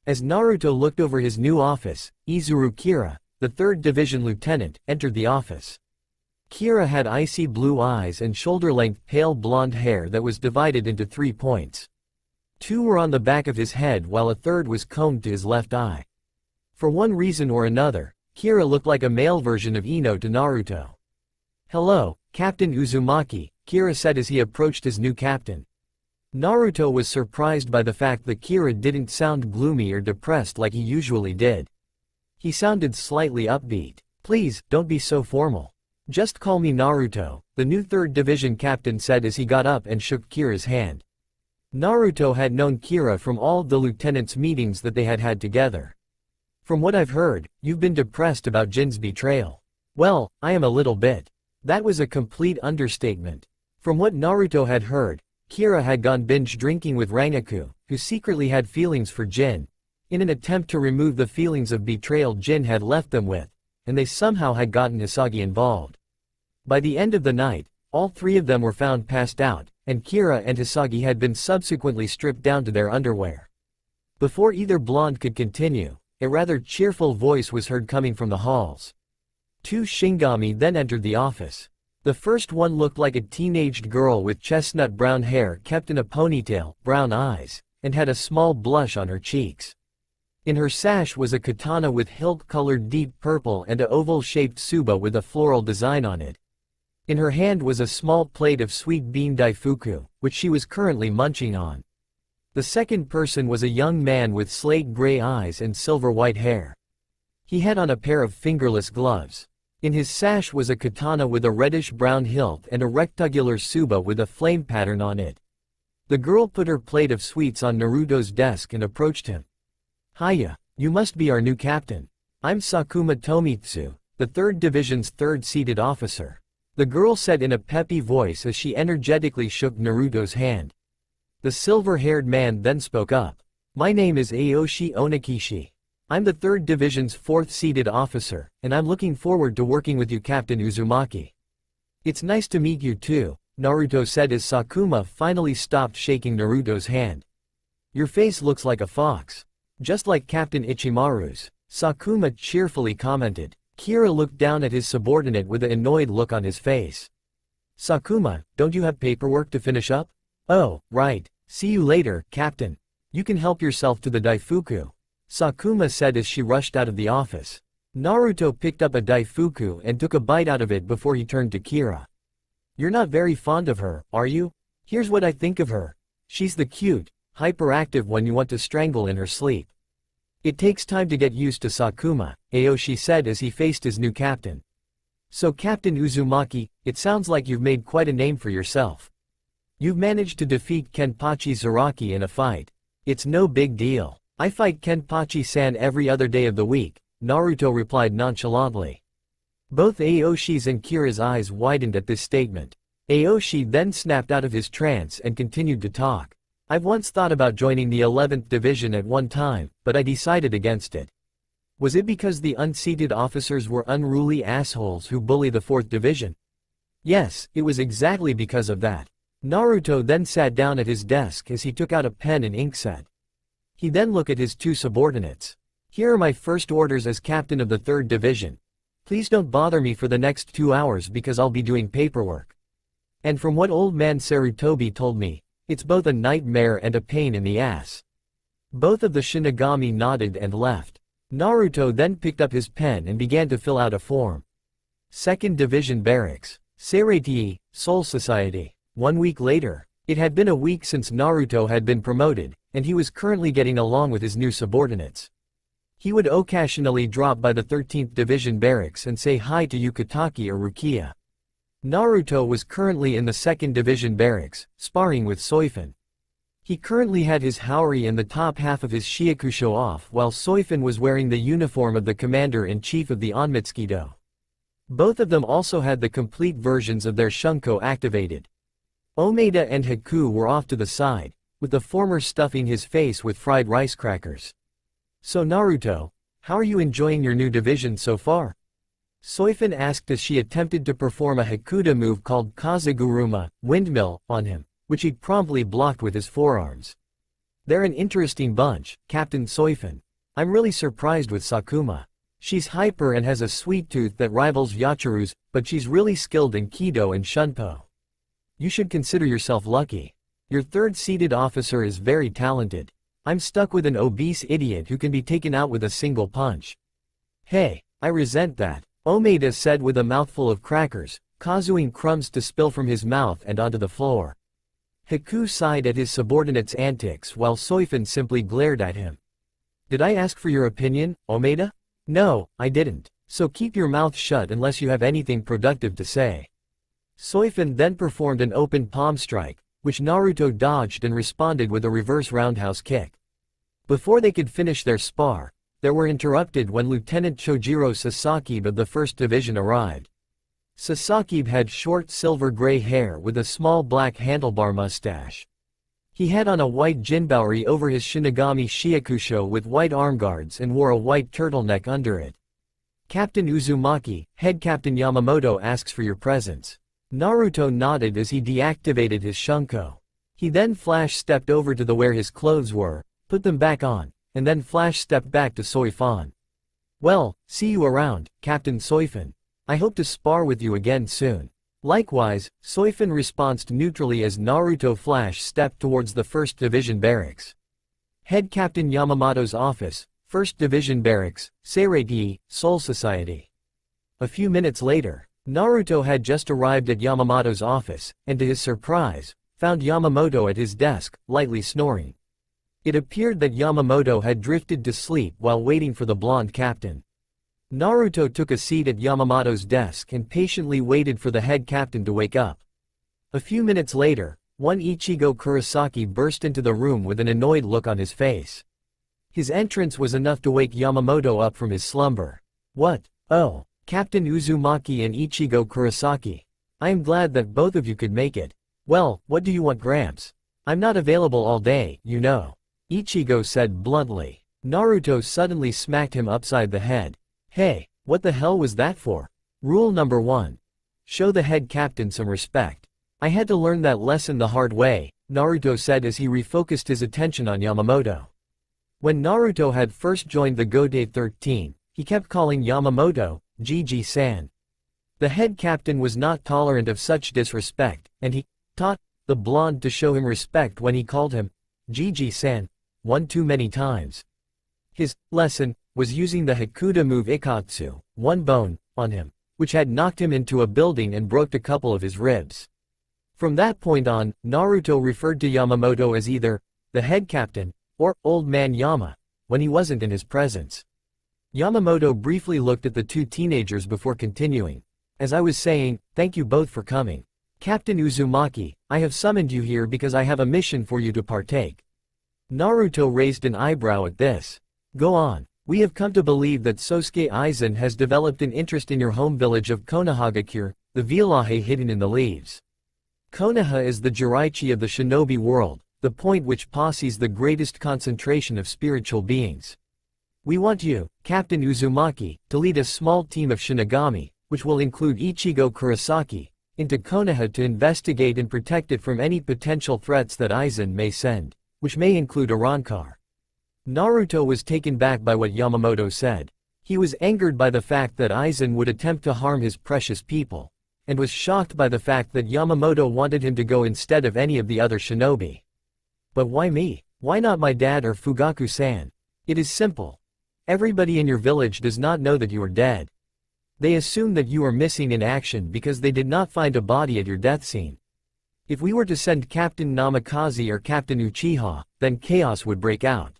As Naruto looked over his new office, Izuru Kira, the 3rd Division lieutenant, entered the office. Kira had icy blue eyes and shoulder-length pale blonde hair that was divided into 3 points. 2 were on the back of his head while a third was combed to his left eye. For one reason or another, Kira looked like a male version of Ino to Naruto. Hello, Captain Uzumaki, Kira said as he approached his new captain. Naruto was surprised by the fact that Kira didn't sound gloomy or depressed like he usually did. He sounded slightly upbeat. Please, don't be so formal. Just call me Naruto, the new 3rd Division captain said as he got up and shook Kira's hand. Naruto had known Kira from all of the lieutenants' meetings that they had had together. From what I've heard, you've been depressed about Jin's betrayal. Well, I am a little bit. That was a complete understatement. From what Naruto had heard, Kira had gone binge drinking with Rangaku, who secretly had feelings for Jin, in an attempt to remove the feelings of betrayal Jin had left them with, and they somehow had gotten Hisagi involved. By the end of the night, all 3 of them were found passed out, and Kira and Hisagi had been subsequently stripped down to their underwear. Before either blonde could continue, a rather cheerful voice was heard coming from the halls. 2 Shinigami then entered the office. The first one looked like a teenaged girl with chestnut brown hair kept in a ponytail, brown eyes, and had a small blush on her cheeks. In her sash was a katana with hilt-colored deep purple and a oval-shaped tsuba with a floral design on it. In her hand was a small plate of sweet bean daifuku, which she was currently munching on. The second person was a young man with slate-gray eyes and silver-white hair. He had on a pair of fingerless gloves. In his sash was a katana with a reddish-brown hilt and a rectangular tsuba with a flame pattern on it. The girl put her plate of sweets on Naruto's desk and approached him. "Hiya, you must be our new captain. I'm Sakuma Tomitsu, the 3rd Division's 3rd seated officer," the girl said in a peppy voice as she energetically shook Naruto's hand. The silver-haired man then spoke up. "My name is Aoshi Onikishi. I'm the 3rd Division's 4th seated officer, and I'm looking forward to working with you, Captain Uzumaki." "It's nice to meet you too," Naruto said as Sakuma finally stopped shaking Naruto's hand. "Your face looks like a fox. Just like Captain Ichimaru's," Sakuma cheerfully commented. Kira looked down at his subordinate with an annoyed look on his face. "Sakuma, don't you have paperwork to finish up?" "Oh, right. See you later, Captain. You can help yourself to the daifuku," Sakuma said as she rushed out of the office. Naruto picked up a daifuku and took a bite out of it before he turned to Kira. "You're not very fond of her, are you? Here's what I think of her. She's the cute, hyperactive one you want to strangle in her sleep." "It takes time to get used to Sakuma," Aoshi said as he faced his new captain. "So Captain Uzumaki, it sounds like you've made quite a name for yourself. You've managed to defeat Kenpachi Zaraki in a fight. It's no big deal. I fight Kenpachi-san every other day of the week," Naruto replied nonchalantly. Both Aoshi's and Kira's eyes widened at this statement. Aoshi then snapped out of his trance and continued to talk. "I've once thought about joining the 11th Division at one time, but I decided against it." "Was it because the unseated officers were unruly assholes who bully the 4th Division?" "Yes, it was exactly because of that." Naruto then sat down at his desk as he took out a pen and inkset. He then looked at his 2 subordinates. "Here are my first orders as captain of the 3rd Division. Please don't bother me for the next 2 hours because I'll be doing paperwork. And from what old man Sarutobi told me, it's both a nightmare and a pain in the ass." Both of the Shinigami nodded and left. Naruto then picked up his pen and began to fill out a form. 2nd Division Barracks. Seireitii, Soul Society. 1 week later. It had been a week since Naruto had been promoted, and he was currently getting along with his new subordinates. He would occasionally drop by the 13th Division Barracks and say hi to Yukitaki or Rukia. Naruto was currently in the 2nd Division Barracks, sparring with Soifin. He currently had his haori and the top half of his shiakusho off while Soifin was wearing the uniform of the commander-in-chief of the Onmitsukido. Both of them also had the complete versions of their shunko activated. Omeda and Haku were off to the side, with the former stuffing his face with fried rice crackers. "So Naruto, how are you enjoying your new division so far?" Soifin asked as she attempted to perform a Hakuda move called Kazaguruma, windmill, on him, which he promptly blocked with his forearms. "They're an interesting bunch, Captain Soifin. I'm really surprised with Sakuma. She's hyper and has a sweet tooth that rivals Yachiru's, but she's really skilled in Kido and Shunpo. You should consider yourself lucky. Your 3rd seated officer is very talented. I'm stuck with an obese idiot who can be taken out with a single punch." "Hey, I resent that," Omeda said with a mouthful of crackers, causing crumbs to spill from his mouth and onto the floor. Haku sighed at his subordinate's antics while Soifin simply glared at him. "Did I ask for your opinion, Omeda?" "No, I didn't. So keep your mouth shut unless you have anything productive to say." Soifin then performed an open palm strike, which Naruto dodged and responded with a reverse roundhouse kick. Before they could finish their spar, they were interrupted when Lieutenant Chojiro Sasaki of the 1st Division arrived. Sasaki had short silver-gray hair with a small black handlebar mustache. He had on a white jinbaori over his Shinigami shiakusho with white armguards and wore a white turtleneck under it. "Captain Uzumaki, Head Captain Yamamoto asks for your presence." Naruto nodded as he deactivated his shunko. He then flash-stepped over to where his clothes were, put them back on, and then flash-stepped back to Soifin. "Well, see you around, Captain Soifin. I hope to spar with you again soon." Likewise, Soifin responded neutrally as Naruto flash-stepped towards the 1st Division Barracks. Head Captain Yamamoto's office, 1st Division Barracks, Seirei, Soul Society. A few minutes later, Naruto had just arrived at Yamamoto's office, and to his surprise, found Yamamoto at his desk, lightly snoring. It appeared that Yamamoto had drifted to sleep while waiting for the blonde captain. Naruto took a seat at Yamamoto's desk and patiently waited for the head captain to wake up. A few minutes later, one Ichigo Kurosaki burst into the room with an annoyed look on his face. His entrance was enough to wake Yamamoto up from his slumber. What? Oh, Captain Uzumaki and Ichigo Kurosaki. I am glad that both of you could make it. Well, what do you want, Gramps? I'm not available all day, you know. Ichigo said bluntly. Naruto suddenly smacked him upside the head. Hey, what the hell was that for? Rule number 1. Show the head captain some respect. I had to learn that lesson the hard way, Naruto said as he refocused his attention on Yamamoto. When Naruto had first joined the Gode 13, he kept calling Yamamoto, Gigi-san. The head captain was not tolerant of such disrespect, and he taught the blonde to show him respect when he called him Gigi-san one too many times. His lesson was using the Hakuda move Ikatsu, one bone, on him, which had knocked him into a building and broke a couple of his ribs. From that point on, Naruto referred to Yamamoto as either the head captain or Old Man Yama when he wasn't in his presence. Yamamoto briefly looked at the two teenagers before continuing. As I was saying, thank you both for coming. Captain Uzumaki, I have summoned you here because I have a mission for you to partake. Naruto raised an eyebrow at this. Go on. We have come to believe that Sosuke Aizen has developed an interest in your home village of Konohagakure, the Villahe hidden in the leaves. Konoha is the Jiraichi of the shinobi world, the point which possedes the greatest concentration of spiritual beings. We want you, Captain Uzumaki, to lead a small team of Shinigami, which will include Ichigo Kurosaki, into Konoha to investigate and protect it from any potential threats that Aizen may send, which may include Arrancar. Naruto was taken back by what Yamamoto said. He was angered by the fact that Aizen would attempt to harm his precious people, and was shocked by the fact that Yamamoto wanted him to go instead of any of the other shinobi. But why me? Why not my dad or Fugaku-san? It is simple. Everybody in your village does not know that you are dead. They assume that you are missing in action because they did not find a body at your death scene. If we were to send Captain Namikaze or Captain Uchiha, then chaos would break out.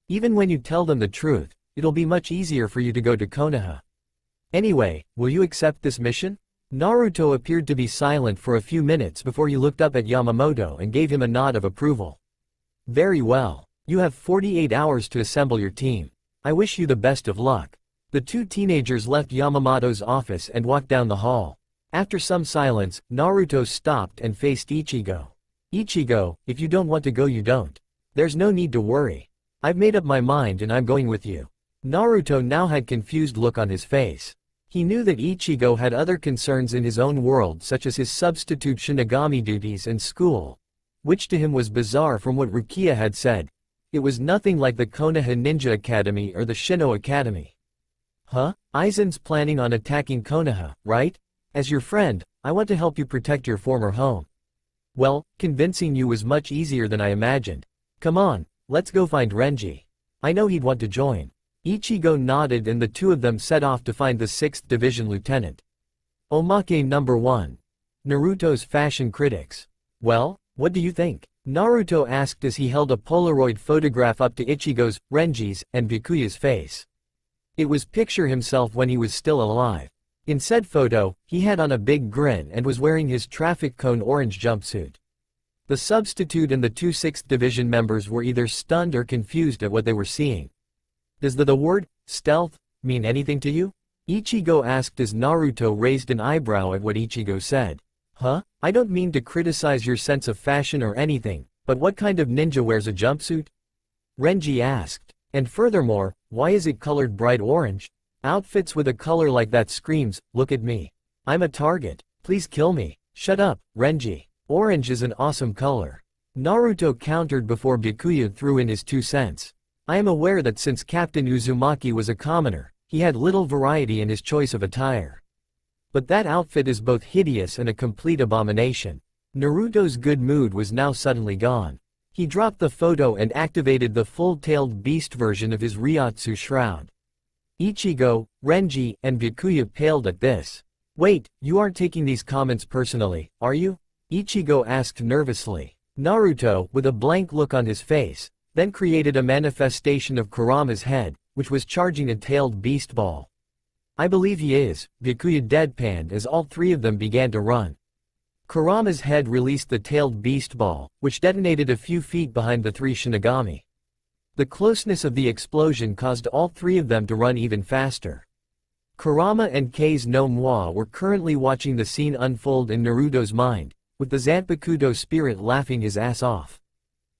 Even when you tell them the truth, it'll be much easier for you to go to Konoha. Anyway, will you accept this mission? Naruto appeared to be silent for a few minutes before he looked up at Yamamoto and gave him a nod of approval. Very well. You have 48 hours to assemble your team. I wish you the best of luck. The two teenagers left Yamamoto's office and walked down the hall. After some silence, Naruto stopped and faced Ichigo. Ichigo, if you don't want to go, you don't. There's no need to worry. I've made up my mind and I'm going with you. Naruto now had confused look on his face. He knew that Ichigo had other concerns in his own world, such as his substitute Shinigami duties and school, which to him was bizarre from what Rukia had said. It was nothing like the Konoha Ninja Academy or the Shino Academy. Huh? Aizen's planning on attacking Konoha, right? As your friend, I want to help you protect your former home. Well, convincing you was much easier than I imagined. Come on, let's go find Renji. I know he'd want to join. Ichigo nodded and the two of them set off to find the 6th Division Lieutenant. Omake number 1. Naruto's fashion critics. Well, what do you think? Naruto asked as he held a Polaroid photograph up to Ichigo's, Renji's, and Byakuya's face. It was picture himself when he was still alive. In said photo, he had on a big grin and was wearing his traffic cone orange jumpsuit. The substitute and the two 6th Division members were either stunned or confused at what they were seeing. Does the word, stealth, mean anything to you? Ichigo asked as Naruto raised an eyebrow at what Ichigo said. Huh? I don't mean to criticize your sense of fashion or anything, but what kind of ninja wears a jumpsuit? Renji asked. And furthermore, why is it colored bright orange? Outfits with a color like that screams, look at me. I'm a target. Please kill me. Shut up, Renji. Orange is an awesome color. Naruto countered before Byakuya threw in his 2 cents. I am aware that since Captain Uzumaki was a commoner, he had little variety in his choice of attire. But that outfit is both hideous and a complete abomination. Naruto's good mood was now suddenly gone. He dropped the photo and activated the full-tailed beast version of his Ryotsu shroud. Ichigo, Renji, and Byakuya paled at this. "Wait, you aren't taking these comments personally, are you?" Ichigo asked nervously. Naruto, with a blank look on his face, then created a manifestation of Kurama's head, which was charging a tailed beast ball. "I believe he is," Byakuya deadpanned as all three of them began to run. Kurama's head released the tailed beast ball, which detonated a few feet behind the three Shinigami. The closeness of the explosion caused all three of them to run even faster. Kurama and Kei's no moi were currently watching the scene unfold in Naruto's mind, with the Zanpakuto spirit laughing his ass off.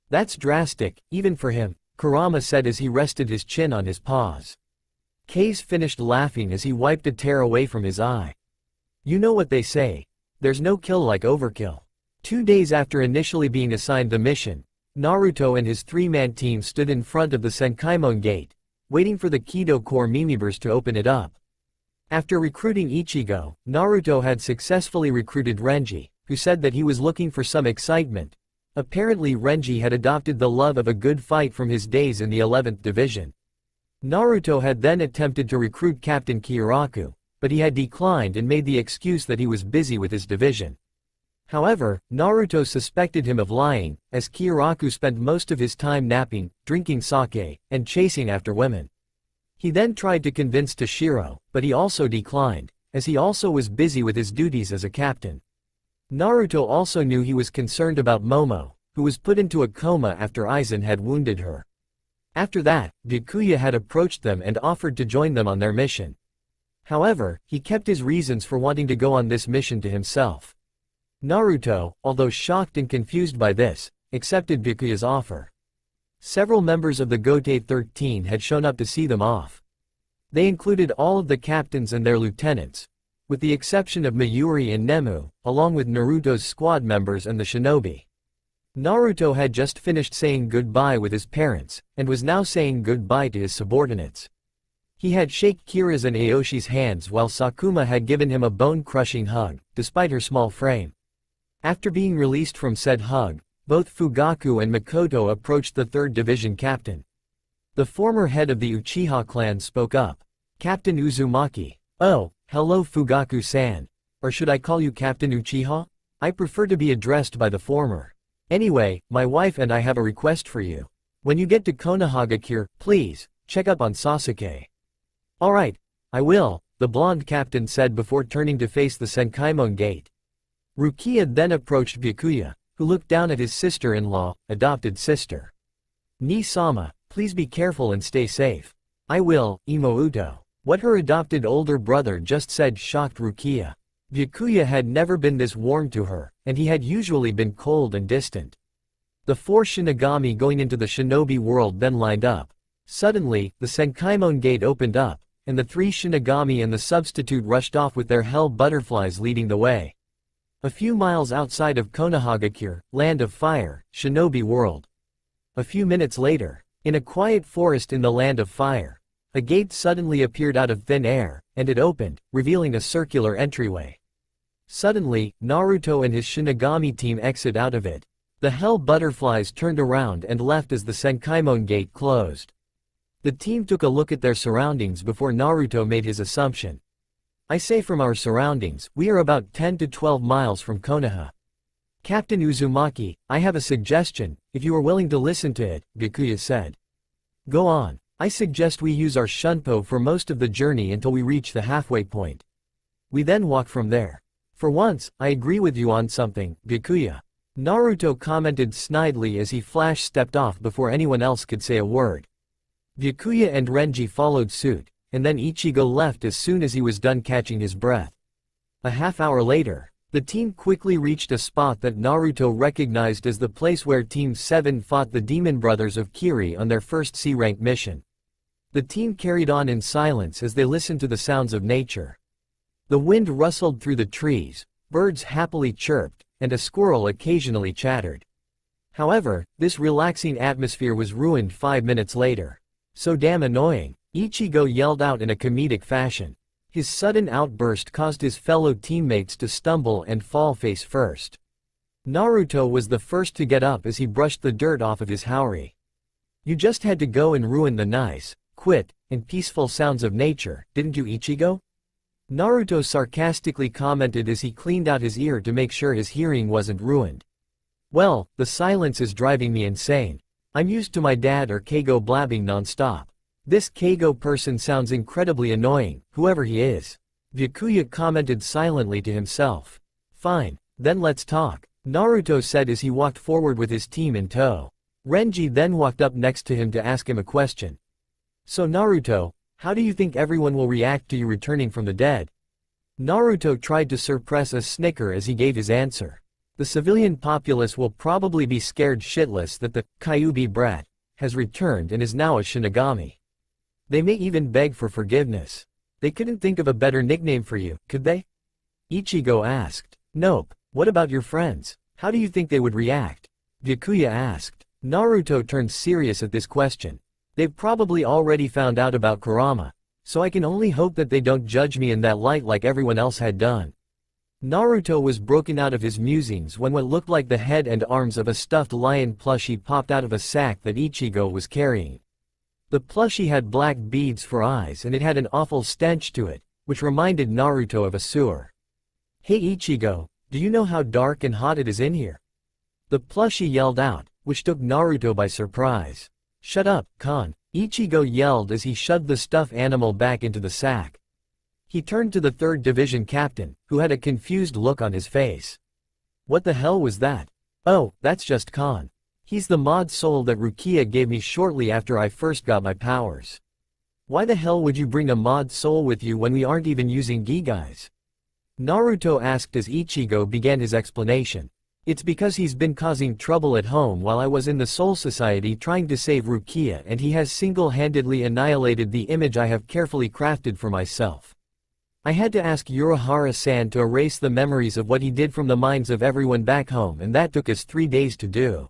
"That's drastic, even for him," Kurama said as he rested his chin on his paws. Kei's finished laughing as he wiped a tear away from his eye. "You know what they say. There's no kill like overkill." 2 days after initially being assigned the mission, Naruto and his three-man team stood in front of the Senkaimon gate, waiting for the Kido Corps Mimibers to open it up. After recruiting Ichigo, Naruto had successfully recruited Renji, who said that he was looking for some excitement. Apparently Renji had adopted the love of a good fight from his days in the 11th Division. Naruto had then attempted to recruit Captain Kyoraku, but he had declined and made the excuse that he was busy with his division. However, Naruto suspected him of lying, as Kyoraku spent most of his time napping, drinking sake, and chasing after women. He then tried to convince Toshiro, but he also declined, as he also was busy with his duties as a captain. Naruto also knew he was concerned about Momo, who was put into a coma after Aizen had wounded her. After that, Byakuya had approached them and offered to join them on their mission. However, he kept his reasons for wanting to go on this mission to himself. Naruto, although shocked and confused by this, accepted Byakuya's offer. Several members of the Gotei 13 had shown up to see them off. They included all of the captains and their lieutenants, with the exception of Mayuri and Nemu, along with Naruto's squad members and the shinobi. Naruto had just finished saying goodbye with his parents, and was now saying goodbye to his subordinates. He had shake Kira's and Aoshi's hands while Sakuma had given him a bone-crushing hug, despite her small frame. After being released from said hug, both Fugaku and Makoto approached the 3rd Division captain. The former head of the Uchiha clan spoke up. "Captain Uzumaki." "Oh, hello Fugaku-san. Or should I call you Captain Uchiha? I prefer to be addressed by the former. Anyway, my wife and I have a request for you. When you get to Konohagakure, please, check up on Sasuke." "Alright, I will," the blonde captain said before turning to face the Senkaimon gate. Rukia then approached Byakuya, who looked down at his sister-in-law, adopted sister. "Ni-sama, please be careful and stay safe." "I will, Imouto." What her adopted older brother just said shocked Rukia. Byakuya had never been this warm to her, and he had usually been cold and distant. The 4 Shinigami going into the shinobi world then lined up. Suddenly, the Senkaimon gate opened up, and the 3 Shinigami and the substitute rushed off with their hell butterflies leading the way. A few miles outside of Konohagakure, Land of Fire, Shinobi World. A few minutes later, in a quiet forest in the Land of Fire, a gate suddenly appeared out of thin air, and it opened, revealing a circular entryway. Suddenly, Naruto and his Shinigami team exit out of it. The hell butterflies turned around and left as the Senkaimon gate closed. The team took a look at their surroundings before Naruto made his assumption. "I say from our surroundings, we are about 10 to 12 miles from Konoha." "Captain Uzumaki, I have a suggestion, if you are willing to listen to it," Byakuya said. "Go on. I suggest we use our shunpo for most of the journey until we reach the halfway point. We then walk from there." "For once, I agree with you on something, Byakuya," Naruto commented snidely as he flash-stepped off before anyone else could say a word. Byakuya and Renji followed suit, and then Ichigo left as soon as he was done catching his breath. A half-hour later, the team quickly reached a spot that Naruto recognized as the place where Team 7 fought the Demon Brothers of Kiri on their first C-rank mission. The team carried on in silence as they listened to the sounds of nature. The wind rustled through the trees, birds happily chirped, and a squirrel occasionally chattered. However, this relaxing atmosphere was ruined 5 minutes later. "So damn annoying," Ichigo yelled out in a comedic fashion. His sudden outburst caused his fellow teammates to stumble and fall face first. Naruto was the first to get up as he brushed the dirt off of his haori. You just had to go and ruin the nice, quiet, and peaceful sounds of nature, didn't you, Ichigo? Naruto sarcastically commented as he cleaned out his ear to make sure his hearing wasn't ruined. Well, the silence is driving me insane. I'm used to my dad or Keigo blabbing non-stop. This Keigo person sounds incredibly annoying, whoever he is. Byakuya commented silently to himself. Fine, then let's talk, Naruto said as he walked forward with his team in tow. Renji then walked up next to him to ask him a question. So Naruto, how do you think everyone will react to you returning from the dead? Naruto tried to suppress a snicker as he gave his answer. The civilian populace will probably be scared shitless that the Kyuubi brat has returned and is now a Shinigami. They may even beg for forgiveness. They couldn't think of a better nickname for you, could they? Ichigo asked. Nope. What about your friends? How do you think they would react? Byakuya asked. Naruto turned serious at this question. They've probably already found out about Kurama, so I can only hope that they don't judge me in that light like everyone else had done. Naruto was broken out of his musings when what looked like the head and arms of a stuffed lion plushie popped out of a sack that Ichigo was carrying. The plushie had black beads for eyes and it had an awful stench to it, which reminded Naruto of a sewer. Hey Ichigo, do you know how dark and hot it is in here? The plushie yelled out, which took Naruto by surprise. Shut up, Kon, Ichigo yelled as he shoved the stuffed animal back into the sack. He turned to the 3rd Division captain, who had a confused look on his face. What the hell was that? Oh, that's just Kon. He's the mod soul that Rukia gave me shortly after I first got my powers. Why the hell would you bring a mod soul with you when we aren't even using Gigais? Naruto asked as Ichigo began his explanation. It's because he's been causing trouble at home while I was in the Soul Society trying to save Rukia and he has single-handedly annihilated the image I have carefully crafted for myself. I had to ask Urahara-san to erase the memories of what he did from the minds of everyone back home and that took us 3 days to do.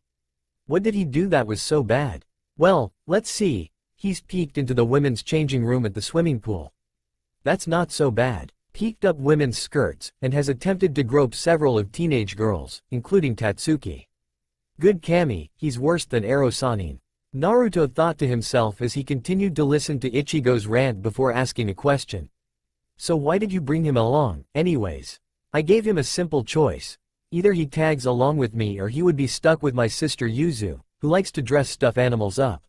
What did he do that was so bad? Well, let's see, he's peeked into the women's changing room at the swimming pool. That's not so bad. Peeked up women's skirts, and has attempted to grope several of teenage girls, including Tatsuki. Good Kami, he's worse than Ero-sanin. Naruto thought to himself as he continued to listen to Ichigo's rant before asking a question. So why did you bring him along, anyways? I gave him a simple choice. Either he tags along with me or he would be stuck with my sister Yuzu, who likes to dress stuffed animals up.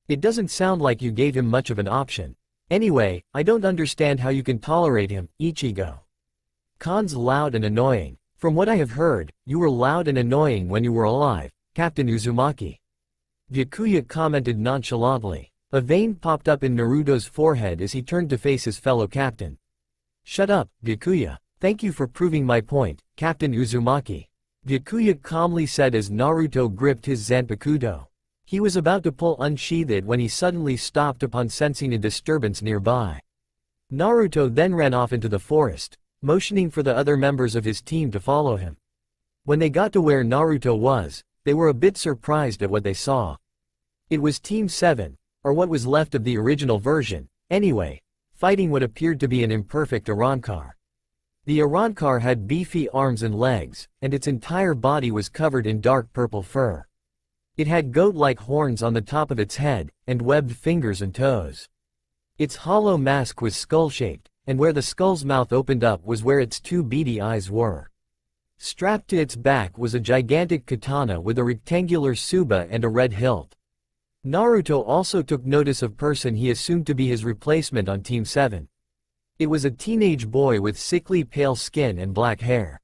It doesn't sound like you gave him much of an option. Anyway, I don't understand how you can tolerate him, Ichigo. Kon's loud and annoying. From what I have heard, you were loud and annoying when you were alive, Captain Uzumaki. Byakuya commented nonchalantly. A vein popped up in Naruto's forehead as he turned to face his fellow captain. Shut up, Byakuya. Thank you for proving my point, Captain Uzumaki. Byakuya calmly said as Naruto gripped his Zanpakuto. He was about to unsheath it when he suddenly stopped upon sensing a disturbance nearby. Naruto then ran off into the forest, motioning for the other members of his team to follow him. When they got to where Naruto was, they were a bit surprised at what they saw. It was Team 7, or what was left of the original version, anyway, fighting what appeared to be an imperfect Arrancar. The Arrancar had beefy arms and legs, and its entire body was covered in dark purple fur. It had goat-like horns on the top of its head, and webbed fingers and toes. Its hollow mask was skull-shaped, and where the skull's mouth opened up was where its 2 beady eyes were. Strapped to its back was a gigantic katana with a rectangular tsuba and a red hilt. Naruto also took notice of person he assumed to be his replacement on Team 7. It was a teenage boy with sickly pale skin and black hair.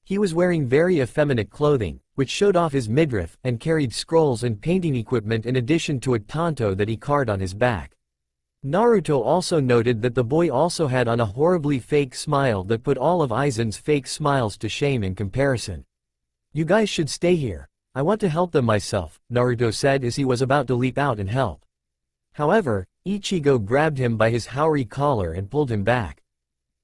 He was wearing very effeminate clothing, which showed off his midriff and carried scrolls and painting equipment in addition to a tanto that he carved on his back. Naruto also noted that the boy also had on a horribly fake smile that put all of Aizen's fake smiles to shame in comparison. You guys should stay here. I want to help them myself, Naruto said as he was about to leap out and help. However, Ichigo grabbed him by his haori collar and pulled him back.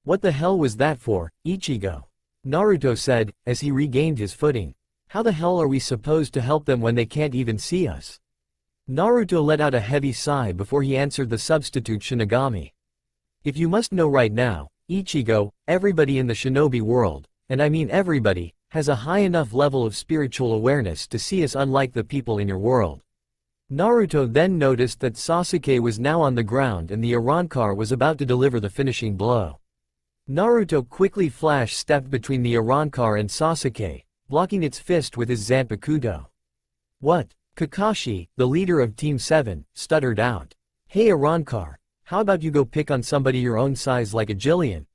What the hell was that for, Ichigo? Naruto said, as he regained his footing. How the hell are we supposed to help them when they can't even see us? Naruto let out a heavy sigh before he answered the substitute Shinigami. If you must know right now, Ichigo, everybody in the shinobi world, and I mean everybody, has a high enough level of spiritual awareness to see us unlike the people in your world. Naruto then noticed that Sasuke was now on the ground and the Arrancar was about to deliver the finishing blow. Naruto quickly flash-stepped between the Arrancar and Sasuke, blocking its fist with his Zanpakuto. "What?" Kakashi, the leader of Team 7, stuttered out. "Hey Arrancar, how about you go pick on somebody your own size like a Jillian?"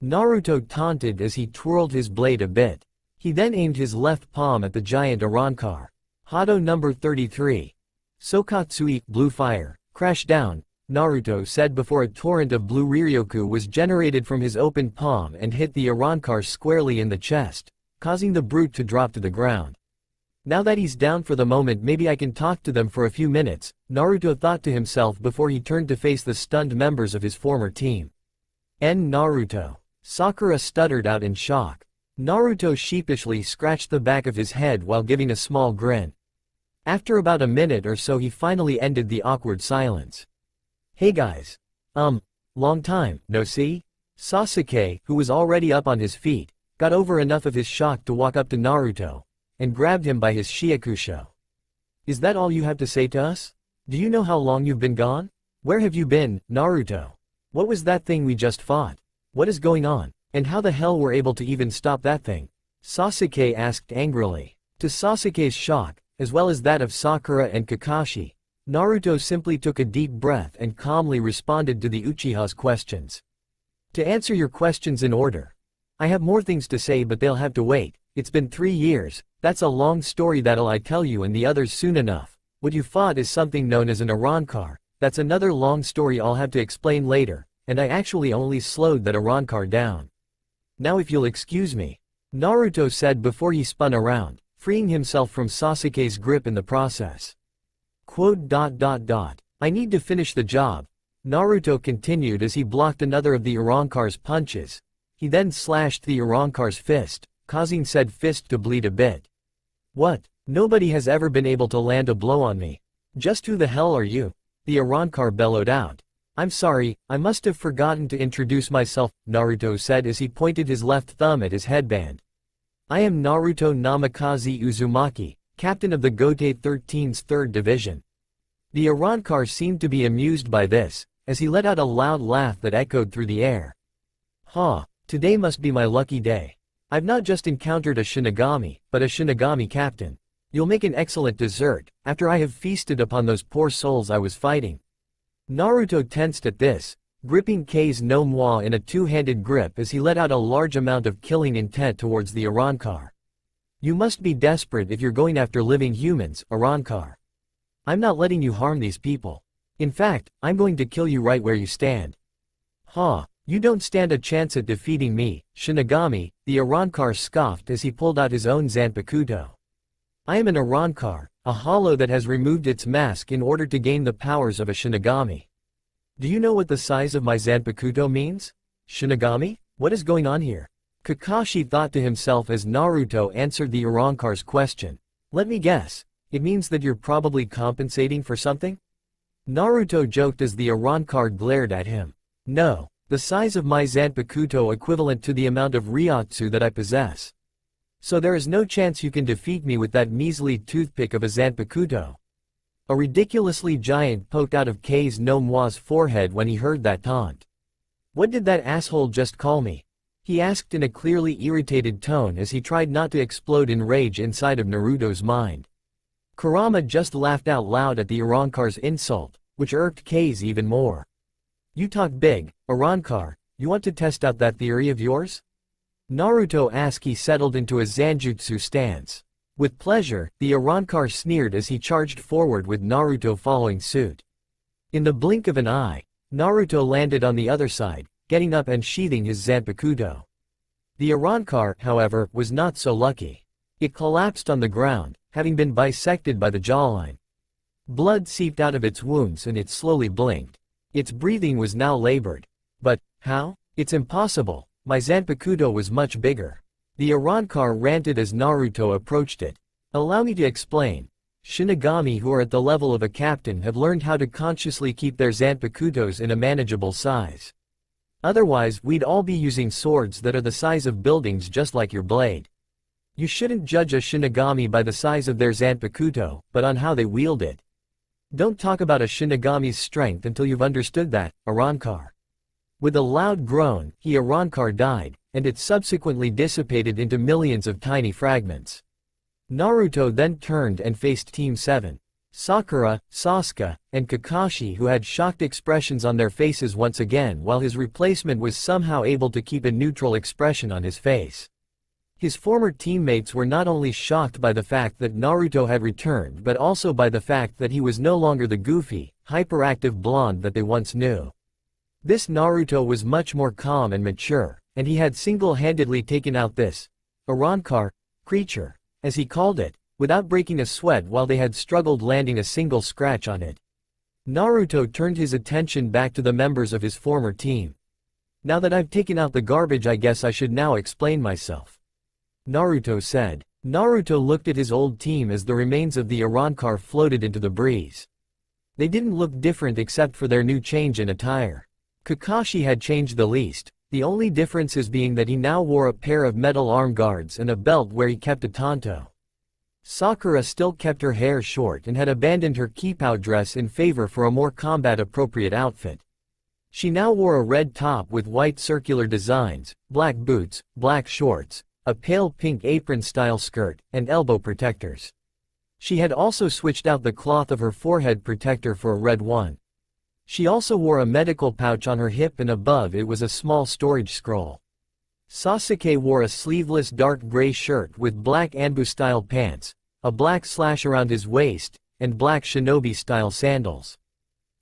Naruto taunted as he twirled his blade a bit. He then aimed his left palm at the giant Arrancar. Hado number 33. Sokatsui, blue fire, crash down, Naruto said before a torrent of blue Riryoku was generated from his open palm and hit the Arrancar squarely in the chest, causing the brute to drop to the ground. Now that he's down for the moment, maybe I can talk to them for a few minutes, Naruto thought to himself before he turned to face the stunned members of his former team. Naruto. Sakura stuttered out in shock. Naruto sheepishly scratched the back of his head while giving a small grin. After about a minute or so he finally ended the awkward silence. "Hey guys. Long time, no see?" Sasuke, who was already up on his feet, got over enough of his shock to walk up to Naruto and grabbed him by his shiakusho. "Is that all you have to say to us? Do you know how long you've been gone? Where have you been, Naruto? What was that thing we just fought? What is going on? And how the hell were able to even stop that thing?" Sasuke asked angrily. To Sasuke's shock, as well as that of Sakura and Kakashi, Naruto simply took a deep breath and calmly responded to the Uchiha's questions. "To answer your questions in order. I have more things to say but they'll have to wait. It's been 3 years, that's a long story that'll I tell you and the others soon enough. What you fought is something known as an Arrancar, that's another long story I'll have to explain later, and I actually only slowed that Arrancar down. Now if you'll excuse me," Naruto said before he spun around, freeing himself from Sasuke's grip in the process. "I need to finish the job," Naruto continued as he blocked another of the Arrancar's punches. He then slashed the Arrancar's fist, causing said fist to bleed a bit. "What? Nobody has ever been able to land a blow on me. Just who the hell are you?" the Arrancar bellowed out. "I'm sorry, I must have forgotten to introduce myself," Naruto said as he pointed his left thumb at his headband. "I am Naruto Namikaze Uzumaki, captain of the Gotei 13's 3rd Division." The Arrancar seemed to be amused by this, as he let out a loud laugh that echoed through the air. Today must be my lucky day. I've not just encountered a Shinigami, but a Shinigami Captain. You'll make an excellent dessert, after I have feasted upon those poor souls I was fighting." Naruto tensed at this, gripping K's no moi in a two-handed grip as he let out a large amount of killing intent towards the Arrancar. "You must be desperate if you're going after living humans, Arrancar. I'm not letting you harm these people. In fact, I'm going to kill you right where you stand." You don't stand a chance at defeating me, Shinigami," the Arrancar scoffed as he pulled out his own Zanpakuto. "I am an Arrancar, a hollow that has removed its mask in order to gain the powers of a Shinigami. Do you know what the size of my Zanpakuto means? Shinigami? What is going on here?" Kakashi thought to himself as Naruto answered the Arrancar's question. "Let me guess, it means that you're probably compensating for something?" Naruto joked as the Arrancar glared at him. "No. The size of my Zanpakuto equivalent to the amount of Ryotsu that I possess. So there is no chance you can defeat me with that measly toothpick of a Zanpakuto." A ridiculously giant poked out of K's no moi's forehead when he heard that taunt. "What did that asshole just call me?" he asked in a clearly irritated tone as he tried not to explode in rage inside of Naruto's mind. Kurama just laughed out loud at the Arrancar's insult, which irked K's even more. "You talk big, Arrancar, you want to test out that theory of yours?" Naruto asked. He settled into a Zanjutsu stance. With pleasure, the Arrancar sneered as he charged forward with Naruto following suit. In the blink of an eye, Naruto landed on the other side, getting up and sheathing his Zanpakuto. The Arrancar, however, was not so lucky. It collapsed on the ground, having been bisected by the jawline. Blood seeped out of its wounds and it slowly blinked. Its breathing was now labored. "But, how? It's impossible, my Zanpakuto was much bigger." The Arrancar ranted as Naruto approached it. "Allow me to explain. Shinigami who are at the level of a captain have learned how to consciously keep their Zanpakutos in a manageable size. Otherwise, we'd all be using swords that are the size of buildings just like your blade." You shouldn't judge a Shinigami by the size of their Zanpakuto, but on how they wield it. Don't talk about a Shinigami's strength until you've understood that, Arrancar. With a loud groan, Arrancar died, and it subsequently dissipated into millions of tiny fragments. Naruto then turned and faced Team 7. Sakura, Sasuke, and Kakashi, who had shocked expressions on their faces once again, while his replacement was somehow able to keep a neutral expression on his face. His former teammates were not only shocked by the fact that Naruto had returned but also by the fact that he was no longer the goofy, hyperactive blonde that they once knew. This Naruto was much more calm and mature, and he had single-handedly taken out this Arrancar creature, as he called it, without breaking a sweat while they had struggled landing a single scratch on it. Naruto turned his attention back to the members of his former team. Now that I've taken out the garbage, I guess I should now explain myself, Naruto said. Naruto looked at his old team as the remains of the Arrancar floated into the breeze. They didn't look different except for their new change in attire. Kakashi had changed the least, the only differences being that he now wore a pair of metal arm guards and a belt where he kept a tanto. Sakura still kept her hair short and had abandoned her kippou dress in favor for a more combat-appropriate outfit. She now wore a red top with white circular designs, black boots, black shorts, a pale pink apron-style skirt, and elbow protectors. She had also switched out the cloth of her forehead protector for a red one. She also wore a medical pouch on her hip, and above it was a small storage scroll. Sasuke wore a sleeveless dark gray shirt with black Anbu-style pants, a black slash around his waist, and black shinobi-style sandals.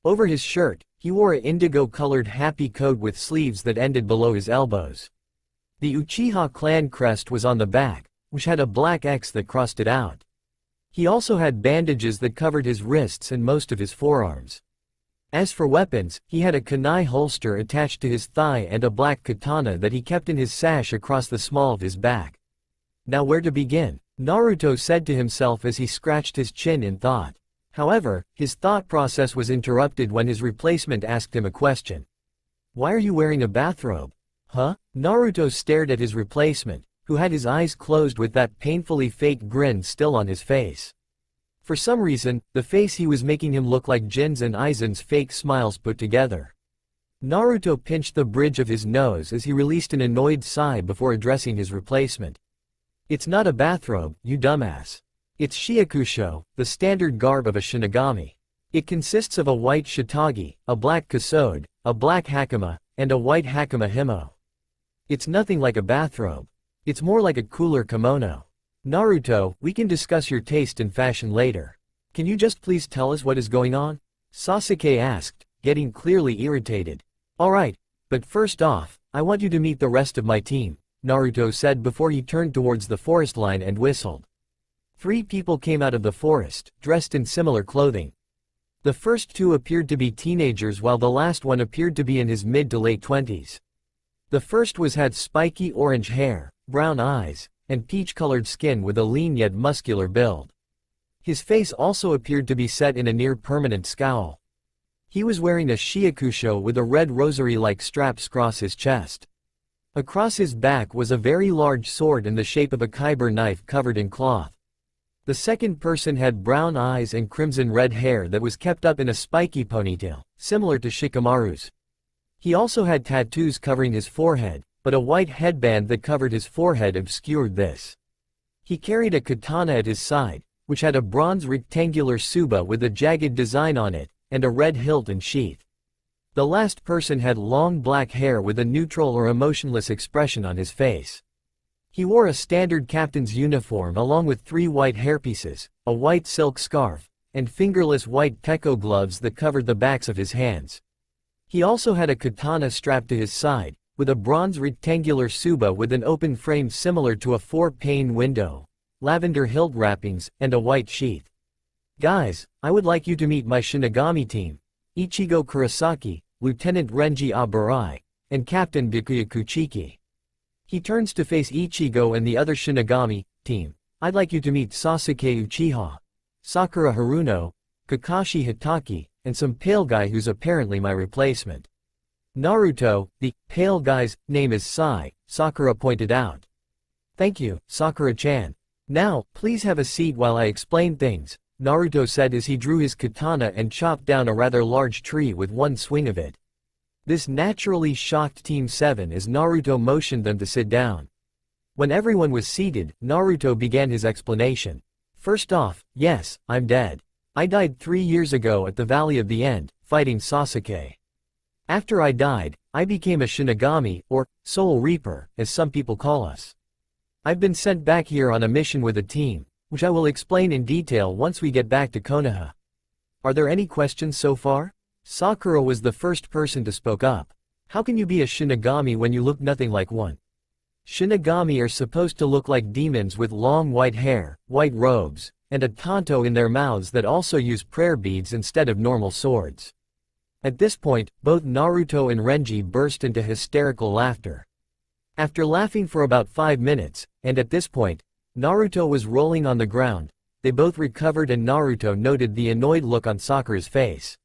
Over his shirt, he wore an indigo-colored happy coat with sleeves that ended below his elbows. The Uchiha clan crest was on the back, which had a black X that crossed it out. He also had bandages that covered his wrists and most of his forearms. As for weapons, he had a kunai holster attached to his thigh and a black katana that he kept in his sash across the small of his back. Now where to begin? Naruto said to himself as he scratched his chin in thought. However, his thought process was interrupted when his replacement asked him a question. Why are you wearing a bathrobe? Huh? Naruto stared at his replacement, who had his eyes closed with that painfully fake grin still on his face. For some reason, the face he was making him look like Jin's and Aizen's fake smiles put together. Naruto pinched the bridge of his nose as he released an annoyed sigh before addressing his replacement. It's not a bathrobe, you dumbass. It's shiakusho, the standard garb of a Shinigami. It consists of a white shitage, a black kasode, a black hakama, and a white hakama himo. It's nothing like a bathrobe. It's more like a cooler kimono. Naruto, we can discuss your taste in fashion later. Can you just please tell us what is going on? Sasuke asked, getting clearly irritated. Alright, but first off, I want you to meet the rest of my team, Naruto said before he turned towards the forest line and whistled. 3 people came out of the forest, dressed in similar clothing. The first 2 appeared to be teenagers while the last one appeared to be in his mid to late 20s. The first had spiky orange hair, brown eyes, and peach-colored skin with a lean yet muscular build. His face also appeared to be set in a near-permanent scowl. He was wearing a shiakusho with a red rosary-like straps across his chest. Across his back was a very large sword in the shape of a kyber knife covered in cloth. The second person had brown eyes and crimson-red hair that was kept up in a spiky ponytail, similar to Shikamaru's. He also had tattoos covering his forehead, but a white headband that covered his forehead obscured this. He carried a katana at his side, which had a bronze rectangular tsuba with a jagged design on it, and a red hilt and sheath. The last person had long black hair with a neutral or emotionless expression on his face. He wore a standard captain's uniform along with 3 white hairpieces, a white silk scarf, and fingerless white tekko gloves that covered the backs of his hands. He also had a katana strapped to his side, with a bronze rectangular tsuba with an open frame similar to a 4-pane window, lavender hilt wrappings, and a white sheath. Guys, I would like you to meet my Shinigami team, Ichigo Kurosaki, Lieutenant Renji Aburai, and Captain Byakuya Kuchiki. He turns to face Ichigo and the other Shinigami team. I'd like you to meet Sasuke Uchiha, Sakura Haruno, Kakashi Hitaki, and some pale guy who's apparently my replacement. Naruto, the pale guy's name is Sai, Sakura pointed out. Thank you, Sakura-chan. Now, please have a seat while I explain things, Naruto said as he drew his katana and chopped down a rather large tree with one swing of it. This naturally shocked Team 7 as Naruto motioned them to sit down. When everyone was seated, Naruto began his explanation. First off, yes, I'm dead. I died 3 years ago at the Valley of the End, fighting Sasuke. After I died, I became a Shinigami, or Soul Reaper, as some people call us. I've been sent back here on a mission with a team, which I will explain in detail once we get back to Konoha. Are there any questions so far? Sakura was the first person to spoke up. How can you be a Shinigami when you look nothing like one? Shinigami are supposed to look like demons with long white hair, white robes, and a tanto in their mouths that also use prayer beads instead of normal swords. At this point, both Naruto and Renji burst into hysterical laughter. After laughing for about 5 minutes, and at this point, Naruto was rolling on the ground, they both recovered and Naruto noted the annoyed look on Sakura's face.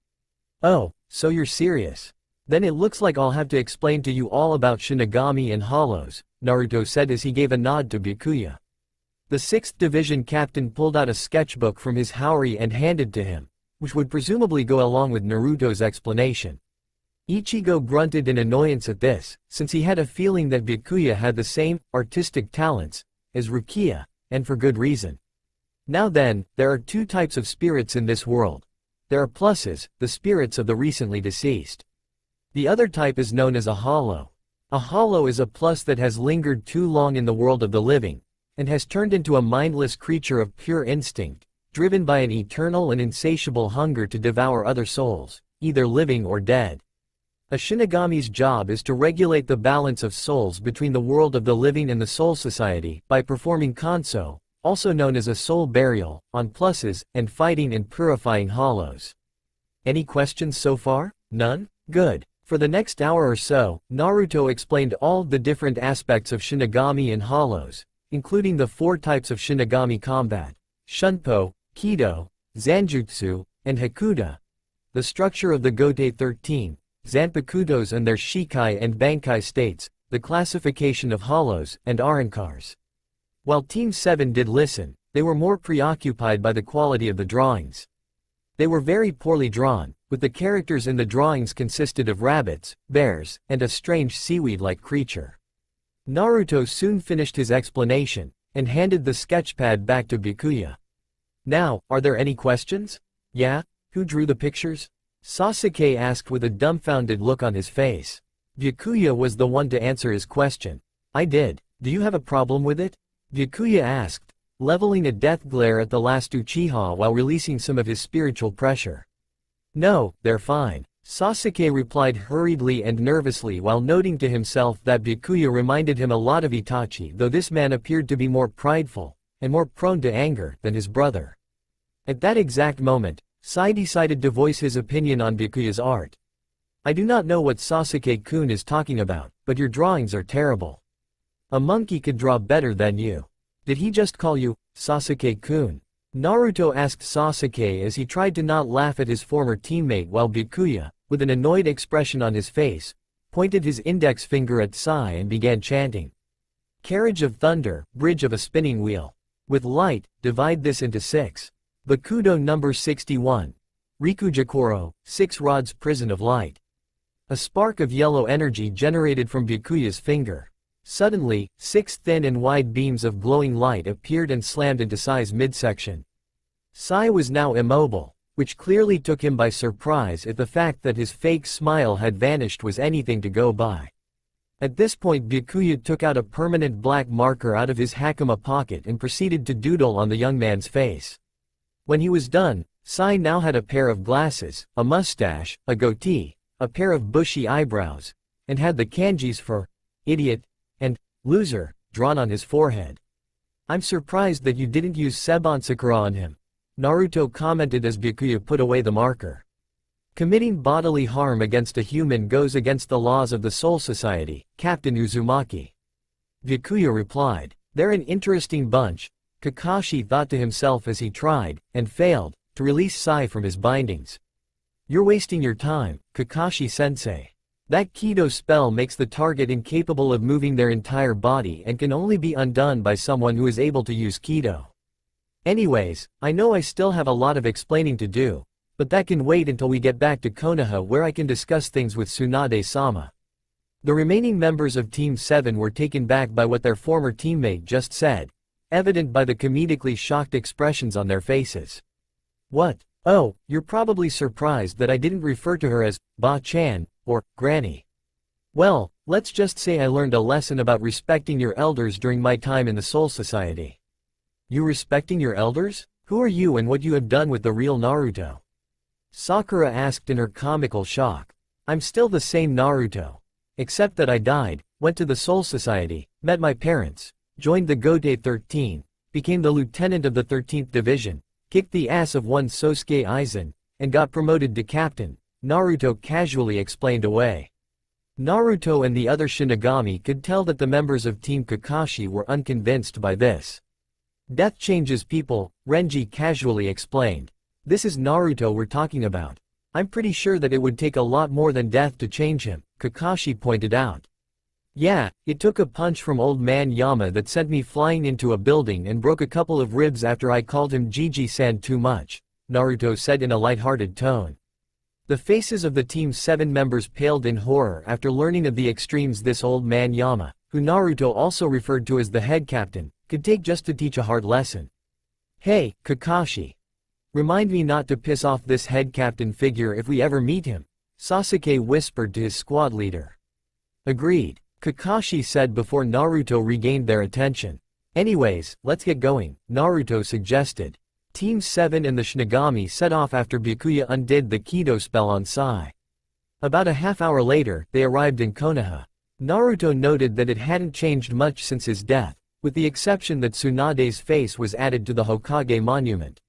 Oh, so you're serious? Then it looks like I'll have to explain to you all about Shinigami and Hollows, Naruto said as he gave a nod to Byakuya. The 6th Division captain pulled out a sketchbook from his haori and handed to him, which would presumably go along with Naruto's explanation. Ichigo grunted in annoyance at this, since he had a feeling that Byakuya had the same artistic talents as Rukia, and for good reason. Now then, there are 2 types of spirits in this world. There are pluses, the spirits of the recently deceased. The other type is known as a hollow. A hollow is a plus that has lingered too long in the world of the living, and has turned into a mindless creature of pure instinct, driven by an eternal and insatiable hunger to devour other souls, either living or dead. A Shinigami's job is to regulate the balance of souls between the world of the living and the Soul Society by performing kanso, also known as a soul burial, on pluses, and fighting and purifying hollows. Any questions so far? None? Good. For the next hour or so, Naruto explained all the different aspects of Shinigami and hollows, including the 4 types of Shinigami combat: Shunpo, Kido, Zanjutsu, and Hakuda, the structure of the Gote 13, Zanpakutos and their Shikai and Bankai states, the classification of hollows, and Arankars. While Team 7 did listen, they were more preoccupied by the quality of the drawings. They were very poorly drawn, with the characters in the drawings consisted of rabbits, bears, and a strange seaweed-like creature. Naruto soon finished his explanation, and handed the sketchpad back to Byakuya. Now, are there any questions? Yeah? Who drew the pictures? Sasuke asked with a dumbfounded look on his face. Byakuya was the one to answer his question. I did. Do you have a problem with it? Byakuya asked, leveling a death glare at the last Uchiha while releasing some of his spiritual pressure. No, they're fine. Sasuke replied hurriedly and nervously while noting to himself that Byakuya reminded him a lot of Itachi, though this man appeared to be more prideful, and more prone to anger, than his brother. At that exact moment, Sai decided to voice his opinion on Byakuya's art. I do not know what Sasuke-kun is talking about, but your drawings are terrible. A monkey could draw better than you. Did he just call you, Sasuke-kun? Naruto asked Sasuke as he tried to not laugh at his former teammate while Byakuya, with an annoyed expression on his face, pointed his index finger at Sai and began chanting. Carriage of thunder, bridge of a spinning wheel. With light, divide this into 6. Bakudo number 61. Rikujakoro, 6 rods prison of light. A spark of yellow energy generated from Byakuya's finger. Suddenly, 6 thin and wide beams of glowing light appeared and slammed into Sai's midsection. Sai was now immobile, which clearly took him by surprise if the fact that his fake smile had vanished was anything to go by. At this point Byakuya took out a permanent black marker out of his hakama pocket and proceeded to doodle on the young man's face. When he was done, Sai now had a pair of glasses, a mustache, a goatee, a pair of bushy eyebrows, and had the kanjis for idiot and loser drawn on his forehead. I'm surprised that you didn't use Sebansakura on him, Naruto commented as Byakuya put away the marker. Committing bodily harm against a human goes against the laws of the Soul Society, Captain Uzumaki. Byakuya replied. They're an interesting bunch, Kakashi thought to himself as he tried, and failed, to release Sai from his bindings. You're wasting your time, Kakashi-sensei. That Kido spell makes the target incapable of moving their entire body and can only be undone by someone who is able to use Kido. Anyways, I know I still have a lot of explaining to do, but that can wait until we get back to Konoha where I can discuss things with Tsunade-sama. The remaining members of Team 7 were taken back by what their former teammate just said, evident by the comedically shocked expressions on their faces. What? Oh, you're probably surprised that I didn't refer to her as Ba-chan or Granny. Well, let's just say I learned a lesson about respecting your elders during my time in the Soul Society. You respecting your elders? Who are you and what you have done with the real Naruto? Sakura asked in her comical shock. I'm still the same Naruto. Except that I died, went to the Soul Society, met my parents, joined the Gote 13, became the lieutenant of the 13th Division, kicked the ass of one Sosuke Aizen, and got promoted to captain, Naruto casually explained away. Naruto and the other Shinigami could tell that the members of Team Kakashi were unconvinced by this. Death changes people, Renji casually explained. This is Naruto we're talking about. I'm pretty sure that it would take a lot more than death to change him, Kakashi pointed out. Yeah, it took a punch from old man Yama that sent me flying into a building and broke a couple of ribs after I called him Gigi-san too much, Naruto said in a lighthearted tone. The faces of the Team 7 members paled in horror after learning of the extremes this old man Yama, who Naruto also referred to as the head captain, could take just to teach a hard lesson. Hey, Kakashi. Remind me not to piss off this head captain figure if we ever meet him, Sasuke whispered to his squad leader. Agreed, Kakashi said before Naruto regained their attention. Anyways, let's get going, Naruto suggested. Team 7 and the Shinigami set off after Byakuya undid the Kido spell on Sai. About a half hour later, they arrived in Konoha. Naruto noted that it hadn't changed much since his death, with the exception that Tsunade's face was added to the Hokage monument.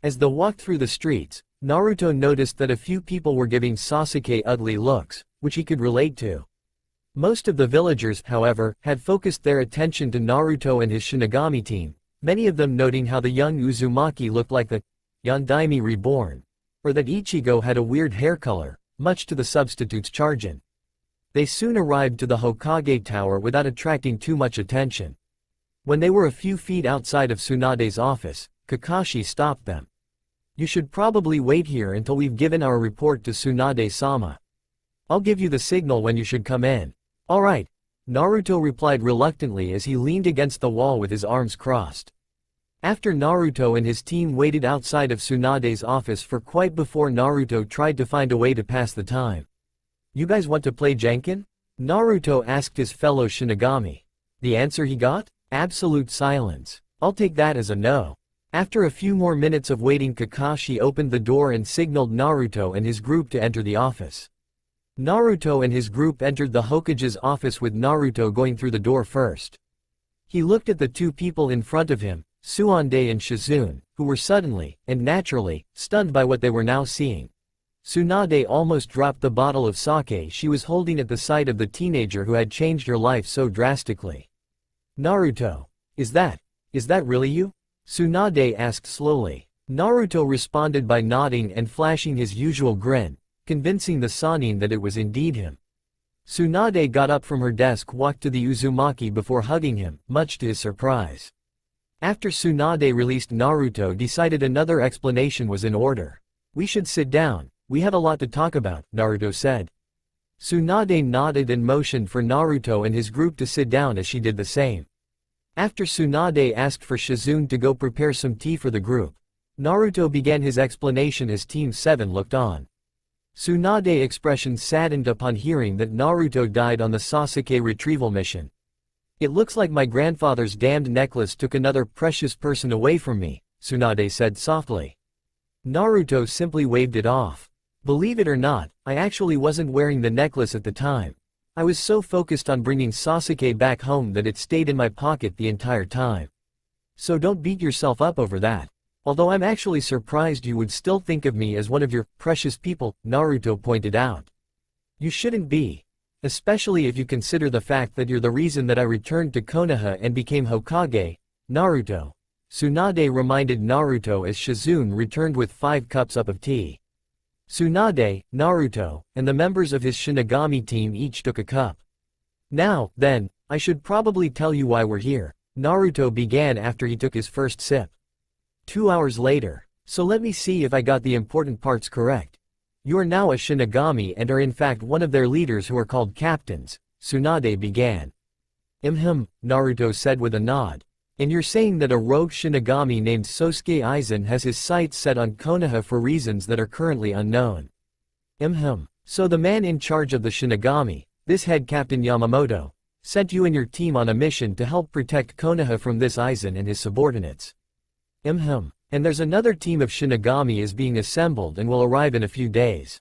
As they walked through the streets, Naruto noticed that a few people were giving Sasuke ugly looks, which he could relate to. Most of the villagers, however, had focused their attention to Naruto and his Shinigami team, many of them noting how the young Uzumaki looked like the Yondaime reborn, or that Ichigo had a weird hair color, much to the substitute's chagrin. They soon arrived to the Hokage tower without attracting too much attention. When they were a few feet outside of Tsunade's office, Kakashi stopped them. You should probably wait here until we've given our report to Tsunade-sama. I'll give you the signal when you should come in. Alright, Naruto replied reluctantly as he leaned against the wall with his arms crossed. After Naruto and his team waited outside of Tsunade's office for quite before Naruto tried to find a way to pass the time. You guys want to play Jenkin? Naruto asked his fellow Shinigami. The answer he got? Absolute silence. I'll take that as a no. After a few more minutes of waiting, Kakashi opened the door and signaled Naruto and his group to enter the office. Naruto and his group entered the Hokage's office with Naruto going through the door first. He looked at the two people in front of him, Tsunade and Shizune, who were suddenly, and naturally, stunned by what they were now seeing. Tsunade almost dropped the bottle of sake she was holding at the sight of the teenager who had changed her life so drastically. Naruto. Is that really you? Tsunade asked slowly. Naruto responded by nodding and flashing his usual grin, convincing the Sannin that it was indeed him. Tsunade got up from her desk, walked to the Uzumaki before hugging him, much to his surprise. After Tsunade released Naruto, decided another explanation was in order. We should sit down, we have a lot to talk about, Naruto said. Tsunade nodded and motioned for Naruto and his group to sit down as she did the same. After Tsunade asked for Shizune to go prepare some tea for the group, Naruto began his explanation as Team 7 looked on. Tsunade's expression saddened upon hearing that Naruto died on the Sasuke retrieval mission. It looks like my grandfather's damned necklace took another precious person away from me, Tsunade said softly. Naruto simply waved it off. Believe it or not, I actually wasn't wearing the necklace at the time. I was so focused on bringing Sasuke back home that it stayed in my pocket the entire time. So don't beat yourself up over that. Although I'm actually surprised you would still think of me as one of your precious people, Naruto pointed out. You shouldn't be. Especially if you consider the fact that you're the reason that I returned to Konoha and became Hokage, Naruto. Tsunade reminded Naruto as Shizune returned with 5 cups up of tea. Tsunade, Naruto, and the members of his Shinigami team each took a cup. Now, then, I should probably tell you why we're here, Naruto began after he took his first sip. 2 hours later. So let me see if I got the important parts correct. You are now a Shinigami and are in fact one of their leaders who are called captains, Tsunade began. Naruto said with a nod. And you're saying that a rogue Shinigami named Sosuke Aizen has his sights set on Konoha for reasons that are currently unknown. So the man in charge of the Shinigami, this head Captain Yamamoto, sent you and your team on a mission to help protect Konoha from this Aizen and his subordinates. And there's another team of Shinigami is being assembled and will arrive in a few days.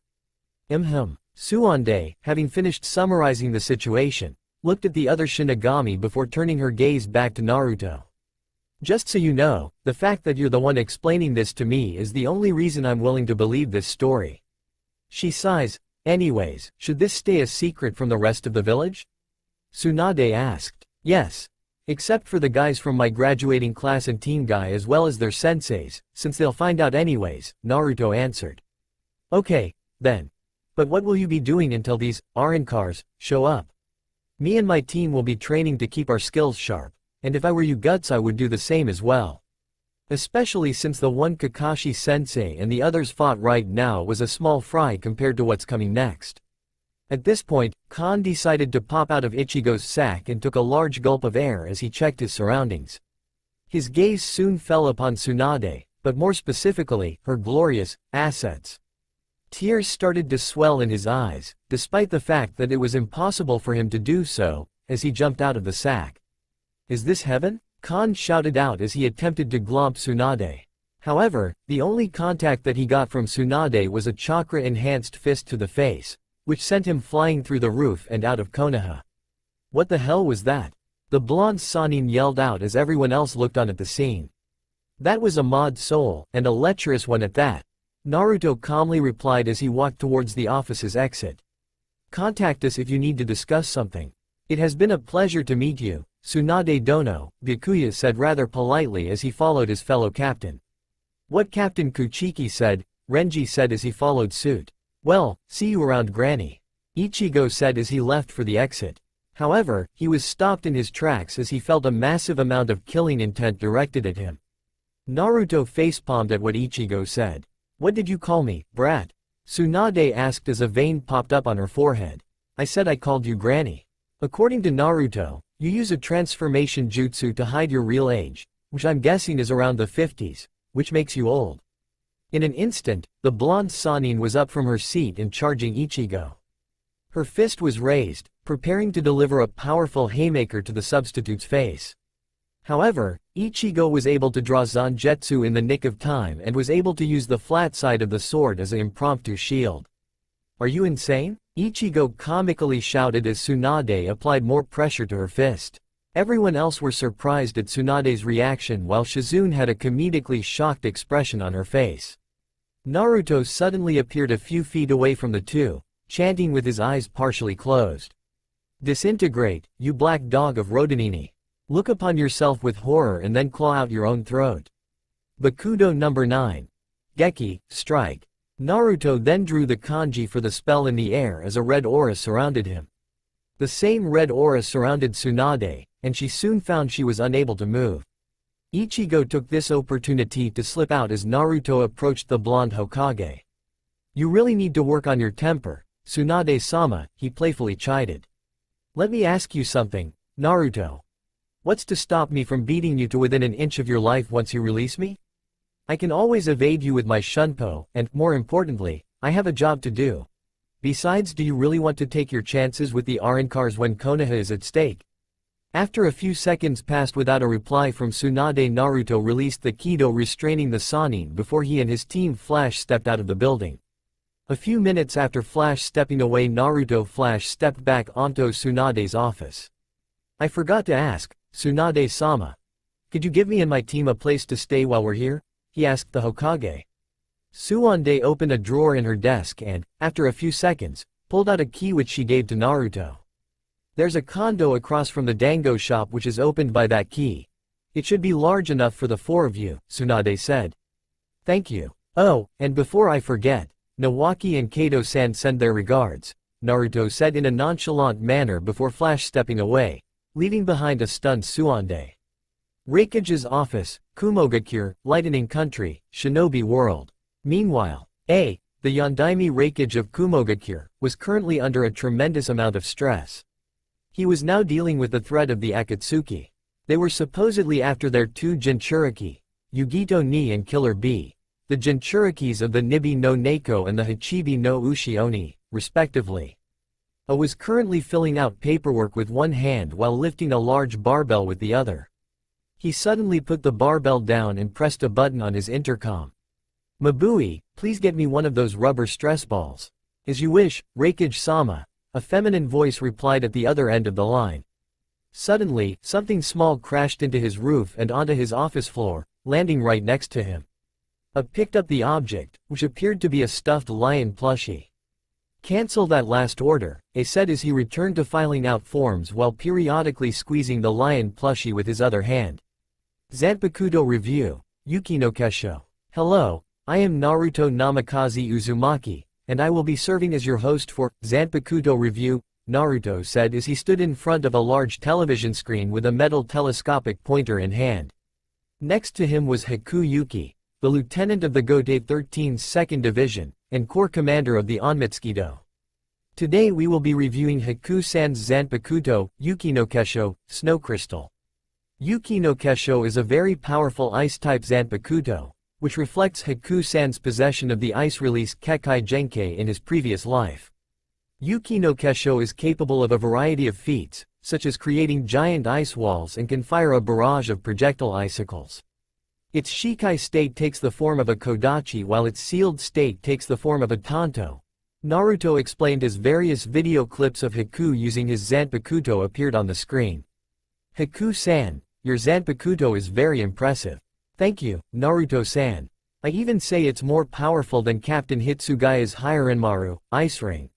Suande, having finished summarizing the situation, looked at the other Shinigami before turning her gaze back to Naruto. Just so you know, the fact that you're the one explaining this to me is the only reason I'm willing to believe this story. She sighs. Anyways, should this stay a secret from the rest of the village? Tsunade asked. Yes. Except for the guys from my graduating class and team guy as well as their senseis, since they'll find out anyways, Naruto answered. Okay, then. But what will you be doing until these Arankars show up? Me and my team will be training to keep our skills sharp, and if I were you Guts I would do the same as well. Especially since the one Kakashi sensei and the others fought right now was a small fry compared to what's coming next. At this point, Khan decided to pop out of Ichigo's sack and took a large gulp of air as he checked his surroundings. His gaze soon fell upon Tsunade, but more specifically, her glorious assets. Tears started to swell in his eyes, despite the fact that it was impossible for him to do so, as he jumped out of the sack. Is this heaven? Khan shouted out as he attempted to glomp Tsunade. However, the only contact that he got from Tsunade was a chakra-enhanced fist to the face, which sent him flying through the roof and out of Konoha. What the hell was that? The blonde Sannin yelled out as everyone else looked on at the scene. That was a mod soul, and a lecherous one at that. Naruto calmly replied as he walked towards the office's exit. Contact us if you need to discuss something. It has been a pleasure to meet you, Tsunade Dono, Byakuya said rather politely as he followed his fellow captain. What Captain Kuchiki said, Renji said as he followed suit. Well, see you around Granny. Ichigo said as he left for the exit. However, he was stopped in his tracks as he felt a massive amount of killing intent directed at him. Naruto facepalmed at what Ichigo said. What did you call me, brat? Tsunade asked as a vein popped up on her forehead. I said I called you Granny. According to Naruto, you use a transformation jutsu to hide your real age, which I'm guessing is around the 50s, which makes you old. In an instant, the blonde Sannin was up from her seat and charging Ichigo. Her fist was raised, preparing to deliver a powerful haymaker to the substitute's face. However, Ichigo was able to draw Zangetsu in the nick of time and was able to use the flat side of the sword as an impromptu shield. Are you insane? Ichigo comically shouted as Tsunade applied more pressure to her fist. Everyone else were surprised at Tsunade's reaction while Shizune had a comedically shocked expression on her face. Naruto suddenly appeared a few feet away from the two, chanting with his eyes partially closed. Disintegrate, you black dog of Rodanini. Look upon yourself with horror and then claw out your own throat. Bakudo number 9. Geki, strike. Naruto then drew the kanji for the spell in the air as a red aura surrounded him. The same red aura surrounded Tsunade, and she soon found she was unable to move. Ichigo took this opportunity to slip out as Naruto approached the blonde Hokage. You really need to work on your temper, Tsunade-sama, he playfully chided. Let me ask you something, Naruto. What's to stop me from beating you to within an inch of your life once you release me? I can always evade you with my shunpo, and, more importantly, I have a job to do. Besides, do you really want to take your chances with the Arankars when Konoha is at stake? After a few seconds passed without a reply from Tsunade, Naruto released the Kido restraining the Sannin before he and his team Flash stepped out of the building. A few minutes after Flash stepping away, Naruto Flash stepped back onto Tsunade's office. I forgot to ask, Tsunade-sama. Could you give me and my team a place to stay while we're here? He asked the Hokage. Suande opened a drawer in her desk and, after a few seconds, pulled out a key which she gave to Naruto. There's a condo across from the dango shop which is opened by that key. It should be large enough for the 4 of you, Tsunade said. Thank you. Oh, and before I forget, Nawaki and Kato-san send their regards, Naruto said in a nonchalant manner before flash-stepping away, leaving behind a stunned Suande. Raikage's office, Kumogakure, Lightning Country, Shinobi World. Meanwhile, the Yondaime Raikage of Kumogakure, was currently under a tremendous amount of stress. He was now dealing with the threat of the Akatsuki. They were supposedly after their two Jinchuriki, Yugito Ni and Killer Bee, the Jinchurikis of the Nibi no Neko and the Hachibi no Ushi-oni, respectively. A was currently filling out paperwork with one hand while lifting a large barbell with the other. He suddenly put the barbell down and pressed a button on his intercom. "Mabui, please get me one of those rubber stress balls." "As you wish, Raikage-sama," a feminine voice replied at the other end of the line. Suddenly, something small crashed into his roof and onto his office floor, landing right next to him. Picked up the object, which appeared to be a stuffed lion plushie. "Cancel that last order," said as he returned to filing out forms while periodically squeezing the lion plushie with his other hand. Zanpakuto Review, Yuki no Kesho. Hello, I am Naruto Namikaze Uzumaki, and I will be serving as your host for Zanpakuto Review, Naruto said as he stood in front of a large television screen with a metal telescopic pointer in hand. Next to him was Haku Yuki, the lieutenant of the Gotei 13's 2nd Division, and corps commander of the Onmitsukido. Today we will be reviewing Haku-san's Zanpakuto, Yuki no Kesho, Snow Crystal. Yuki no Kesho is a very powerful ice-type Zanpakuto, which reflects Haku-san's possession of the ice-release Kekkai Genkei in his previous life. Yuki no Kesho is capable of a variety of feats, such as creating giant ice walls and can fire a barrage of projectile icicles. Its Shikai state takes the form of a Kodachi while its sealed state takes the form of a Tanto. Naruto explained as various video clips of Haku using his Zanpakuto appeared on the screen. "Haku-san, your Zanpakuto is very impressive." "Thank you, Naruto-san. I even say it's more powerful than Captain Hitsugaya's Hirenmaru, Ice Ring."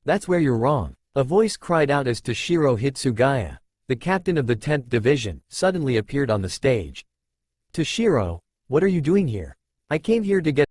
"That's where you're wrong," a voice cried out as Toshiro Hitsugaya, the captain of the 10th Division, suddenly appeared on the stage. "Toshiro, what are you doing here?" "I came here to get